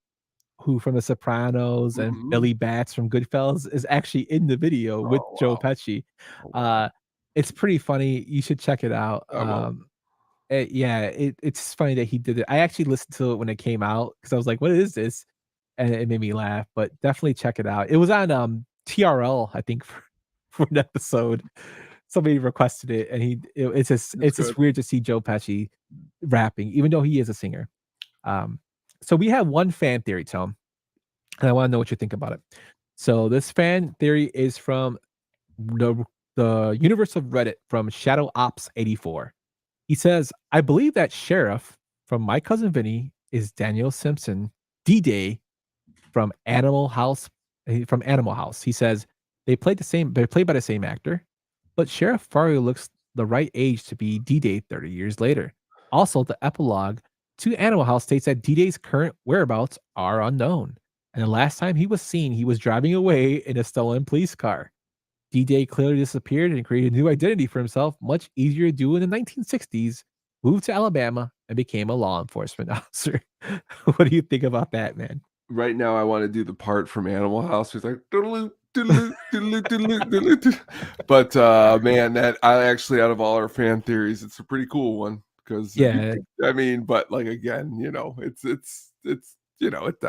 who from The Sopranos and Mhm. Billy Batts from Goodfellas, is actually in the video with Oh, Joe wow. Pesci. Oh, wow. Uh, it's pretty funny. You should check it out. I will. Yeah, it's funny that he did it. I actually listened to it when it came out because I was like, "What is this?" And it made me laugh, but definitely check it out. It was on, TRL, I think, for an episode. Somebody requested it, and That's it's just good. weird to see Joe Pesci rapping, even though he is a singer. Um, so we have one fan theory, Tom, and I wanna know what you think about it. So this fan theory is from the the universe of Reddit from Shadow Ops 84. He says, "I believe that Sheriff from My Cousin Vinny is Daniel Simpson, D-Day from Animal House." He says, they're played by the same actor, but Sheriff Fario looks the right age to be D-Day 30 years later. Also, the epilogue to Animal House states that D-Day's current whereabouts are unknown, and the last time he was seen, he was driving away in a stolen police car. D-Day clearly disappeared and created a new identity for himself, much easier to do in the 1960s, moved to Alabama, and became a law enforcement officer. What do you think about that, man? Right now, I wanna do the part from Animal House where it's like, "Doodaloo, doodaloo, doodaloo, doodaloo, doodaloo, doo." But, man, that I actually, out of all our fan theories, it's a pretty cool one because Yeah, I mean, but, like, again, I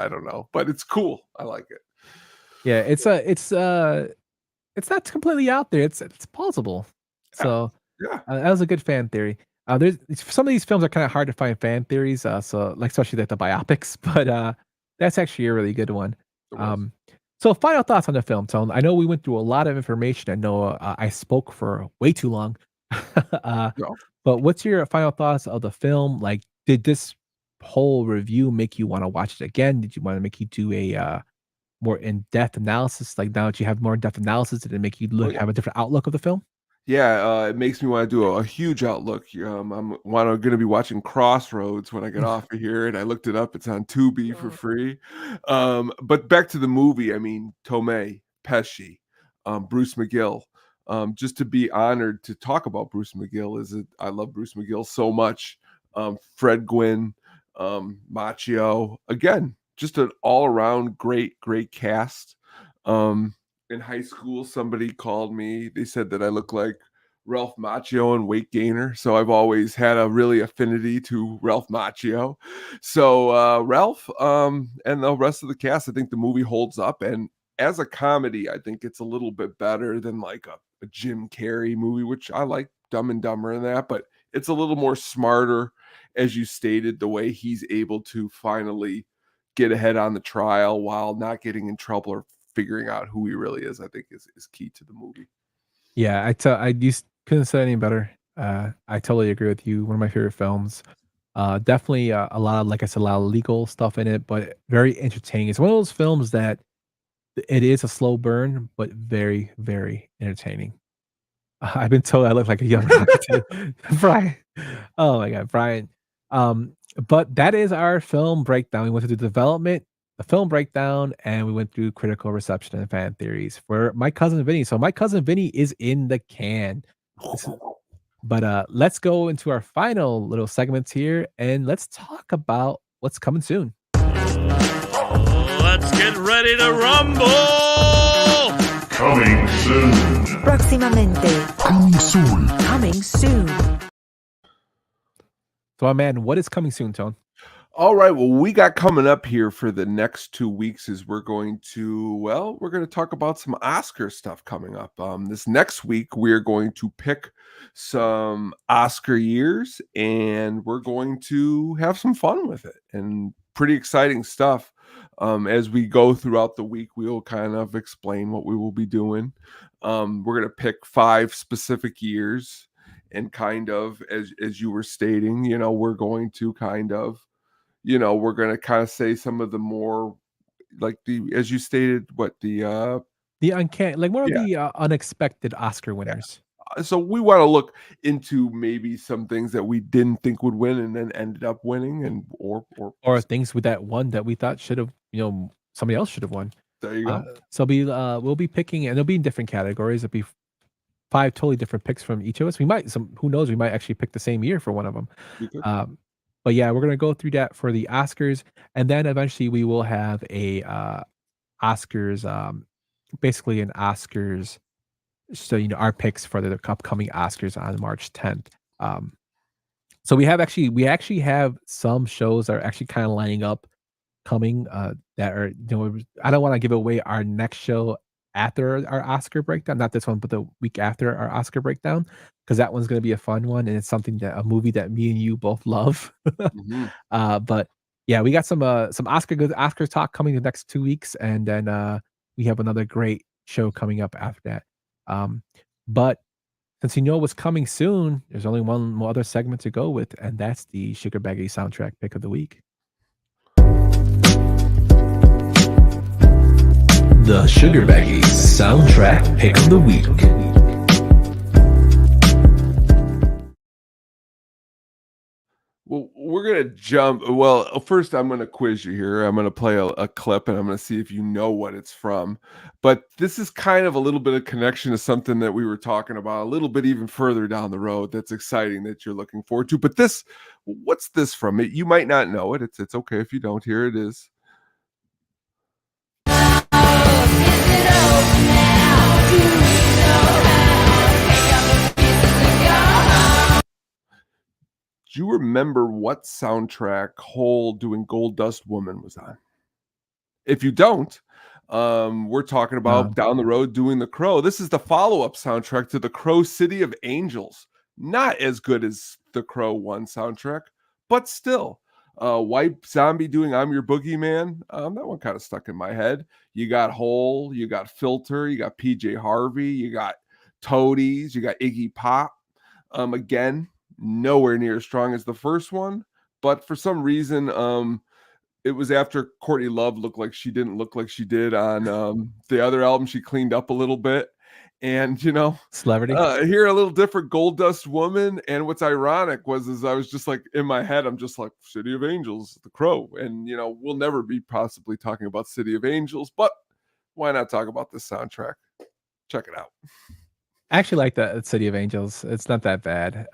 don't know, but it's cool. I like it. yeah, it's not completely out there, it's plausible. Yeah, So, yeah, that was a good fan theory. There's some of these films are kinda hard to find fan theories, so like, especially like the biopics, but, that's actually a really good one. it was. Um, so final thoughts on the film, Tone. I know we went through a lot of information. I know, I spoke for way too long. Uh, No. but what's your final thoughts of the film? Like, did this whole review make you wanna watch it again? Did you wanna make you do a, more in-depth analysis? Like, now that you have more in-depth analysis, did it make you Oh, look yeah. have a different outlook of the film? Yeah, it makes me want to do a huge outlook. I'm going to be watching Crossroads when I get off of here, and I looked it up. It's on Tubi for free. But back to the movie. I mean, Tomei, Pesci, Bruce McGill. Just to be honored to talk about Bruce McGill I love Bruce McGill so much. Fred Gwynn, Macchio. Again, just an all around great cast. In high school, somebody called me. They said that I look like Ralph Macchio and weight gainer. So I've always had a really affinity to Ralph Macchio. So Ralph and the rest of the cast, I think the movie holds up. And as a comedy, I think it's a little bit better than like a Jim Carrey movie, which I like Dumb and Dumber and that, but it's a little more smarter, as you stated, the way he's able to finally get ahead on the trial while not getting in trouble or figuring out who he really is, I think is key to the movie. Yeah, I just couldn't say any better. I totally agree with you. One of my favorite films. Definitely a lot of, like I said, a lot of legal stuff in it, but very entertaining. It's one of those films that it is a slow burn, but very, very entertaining. I've been told I look like a young Rocky too. Brian. Oh my god, Brian. But that is our film breakdown. We went through the development, the film breakdown, and we went through critical reception and fan theories for My Cousin Vinny. So My Cousin Vinny is in the can. But let's go into our final little segments here and let's talk about what's coming soon. Let's get ready to rumble! Coming soon. Próximamente. Coming soon. Coming soon. So, my man, what is coming soon, Tone? All right. Well, we got coming up here for the next 2 weeks is we're going to talk about some Oscar stuff coming up. This next week, we're going to pick some Oscar years and we're going to have some fun with it and pretty exciting stuff. As we go throughout the week, we will kind of explain what we will be doing. We're going to pick 5 specific years and kind of, as you were stating, we're going to kind of, we're going to kind of say some of the more like as you stated, the uncanny, like more of the unexpected Oscar winners. So we want to look into maybe some things that we didn't think would win and then ended up winning, and or things with that one that we thought should have, somebody else should have won. There you go. So we'll be picking, and it'll be in different categories. It'll be 5 totally different picks from each of us. Who knows, we might actually pick the same year for one of them. But yeah, we're gonna go through that for the Oscars, and then eventually we will have a Oscars, basically an Oscars. So our picks for the upcoming Oscars on March 10th. So we actually have some shows that are actually kind of lining up, coming that are I don't want to give away our next show after our Oscar breakdown, not this one, but the week after our Oscar breakdown, because that one's going to be a fun one, and it's a movie that me and you both love. But yeah, we got some Oscar talk coming the next 2 weeks, and then we have another great show coming up after that. But since you know what's coming soon, there's only one more other segment to go with, and that's the Sugar Baggy soundtrack pick of the week. The Sugar Baggy soundtrack pick of the week. Well, we're going to jump. Well, first, I'm going to quiz you here. I'm going to play a clip, and I'm going to see if you know what it's from. But this is kind of a little bit of connection to something that we were talking about a little bit even further down the road that's exciting that you're looking forward to. But what's this from? You might not know it. It's okay if you don't. Here it is. Do you remember what soundtrack Hole doing Gold Dust Woman was on? If you don't, we're talking about down the road doing The Crow. This is the follow-up soundtrack to The Crow City of Angels. Not as good as The Crow 1 soundtrack, but still. White Zombie doing I'm Your Boogeyman. That one kind of stuck in my head. You got Hole, you got Filter, you got PJ Harvey, you got Toadies, you got Iggy Pop. Again, nowhere near as strong as the first one, but for some reason, it was after Courtney Love didn't look like she did on the other album. She cleaned up a little bit, and Celebrity. Hear a little different Gold Dust Woman. And what's ironic is I was just like in my head, I'm just like City of Angels, The Crow, and we'll never be possibly talking about City of Angels, but why not talk about this soundtrack? Check it out. I actually like the City of Angels. It's not that bad.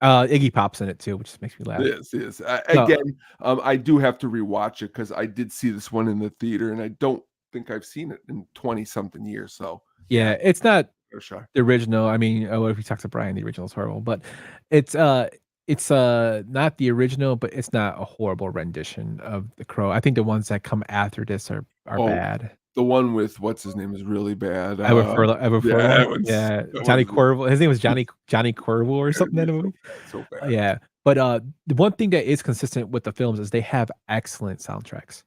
Iggy Pop's in it too, which just makes me laugh. Yes. Again, I do have to rewatch it because I did see this one in the theater, and I don't think I've seen it in 20-something years. So yeah, it's not sure. the original. I mean, if we talk to Brian, the original is horrible, but it's not the original, but it's not a horrible rendition of The Crow. I think the ones that come after this are bad. The one with what's his name is really bad. Ever Furlong. Yeah, Johnny Cuervo. His name was Johnny Cuervo or something in the movie. So bad. Yeah, but the one thing that is consistent with the films is they have excellent soundtracks.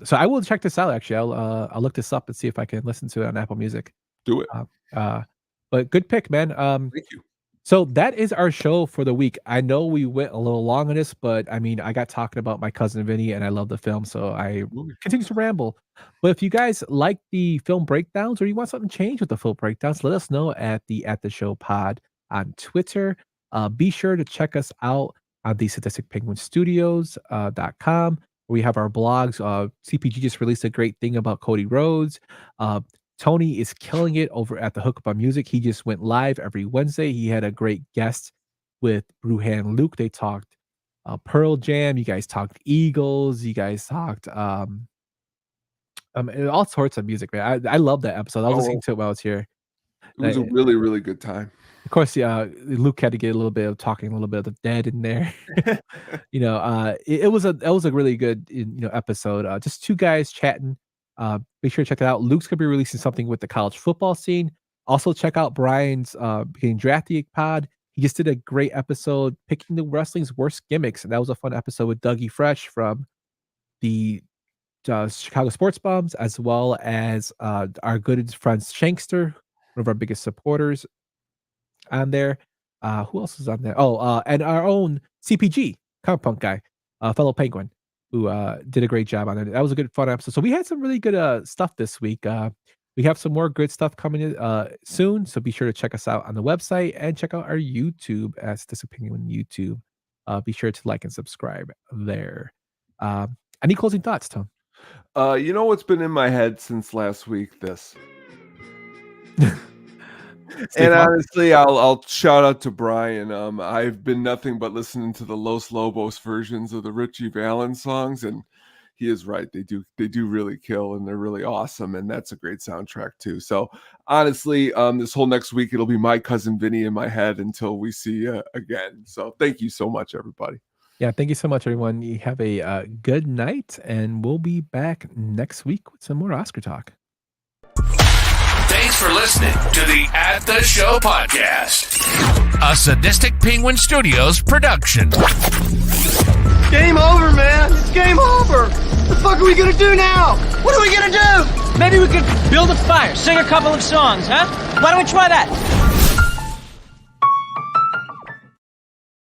So I will check this out. Actually, I'll look this up and see if I can listen to it on Apple Music. Do it. But good pick, man. Thank you. So that is our show for the week. I know we went a little long on this, but I mean, I got talking about My Cousin Vinny, and I love the film, so I continue to ramble. But if you guys like the film breakdowns, or you want something changed with the film breakdowns, let us know at the Show Pod on Twitter. Be sure to check us out on the SadisticPenguinStudios.com. We have our blogs. CPG just released a great thing about Cody Rhodes. Tony is killing it over at the Hook Up on Music. He just went live every Wednesday. He had a great guest with Bruhan Luke. They talked Pearl Jam. You guys talked Eagles. You guys talked all sorts of music, man. I love that episode. I was listening to it while I was here. It was a really, really good time. Of course, Luke had to get a little bit of talking, a little bit of the dead in there. It was a really good episode. Just two guys chatting. Make sure to check it out. Luke's gonna be releasing something with the college football scene. Also, check out Brian's Getting Drafty pod. He just did a great episode picking the wrestling's worst gimmicks, and that was a fun episode with Dougie Fresh from the Chicago Sports Bums, as well as our good friend Shankster, one of our biggest supporters on there. Who else is on there? And our own CPG, Comic Punk guy, fellow Penguin, who did a great job on it. That was a good, fun episode. So we had some really good stuff this week. We have some more good stuff coming in soon. So be sure to check us out on the website and check out our YouTube at Sadistic Penguin YouTube. Be sure to like and subscribe there. Any closing thoughts, Tom? You know what's been in my head since last week? This. And honestly, I'll shout out to Brian. I've been nothing but listening to the Los Lobos versions of the Richie Valens songs, and he is right. They do really kill, and they're really awesome, and that's a great soundtrack too. So honestly, this whole next week it'll be My Cousin Vinny in my head until we see you again. So thank you so much, everybody. Yeah, thank you so much, everyone. You have a good night, and we'll be back next week with some more Oscar talk. Thanks for listening to the At the Show podcast, a Sadistic Penguin Studios production. Game over, man. It's game over. What the fuck are we gonna do now? What are we gonna do? Maybe we could build a fire, sing a couple of songs, huh? Why don't we try that?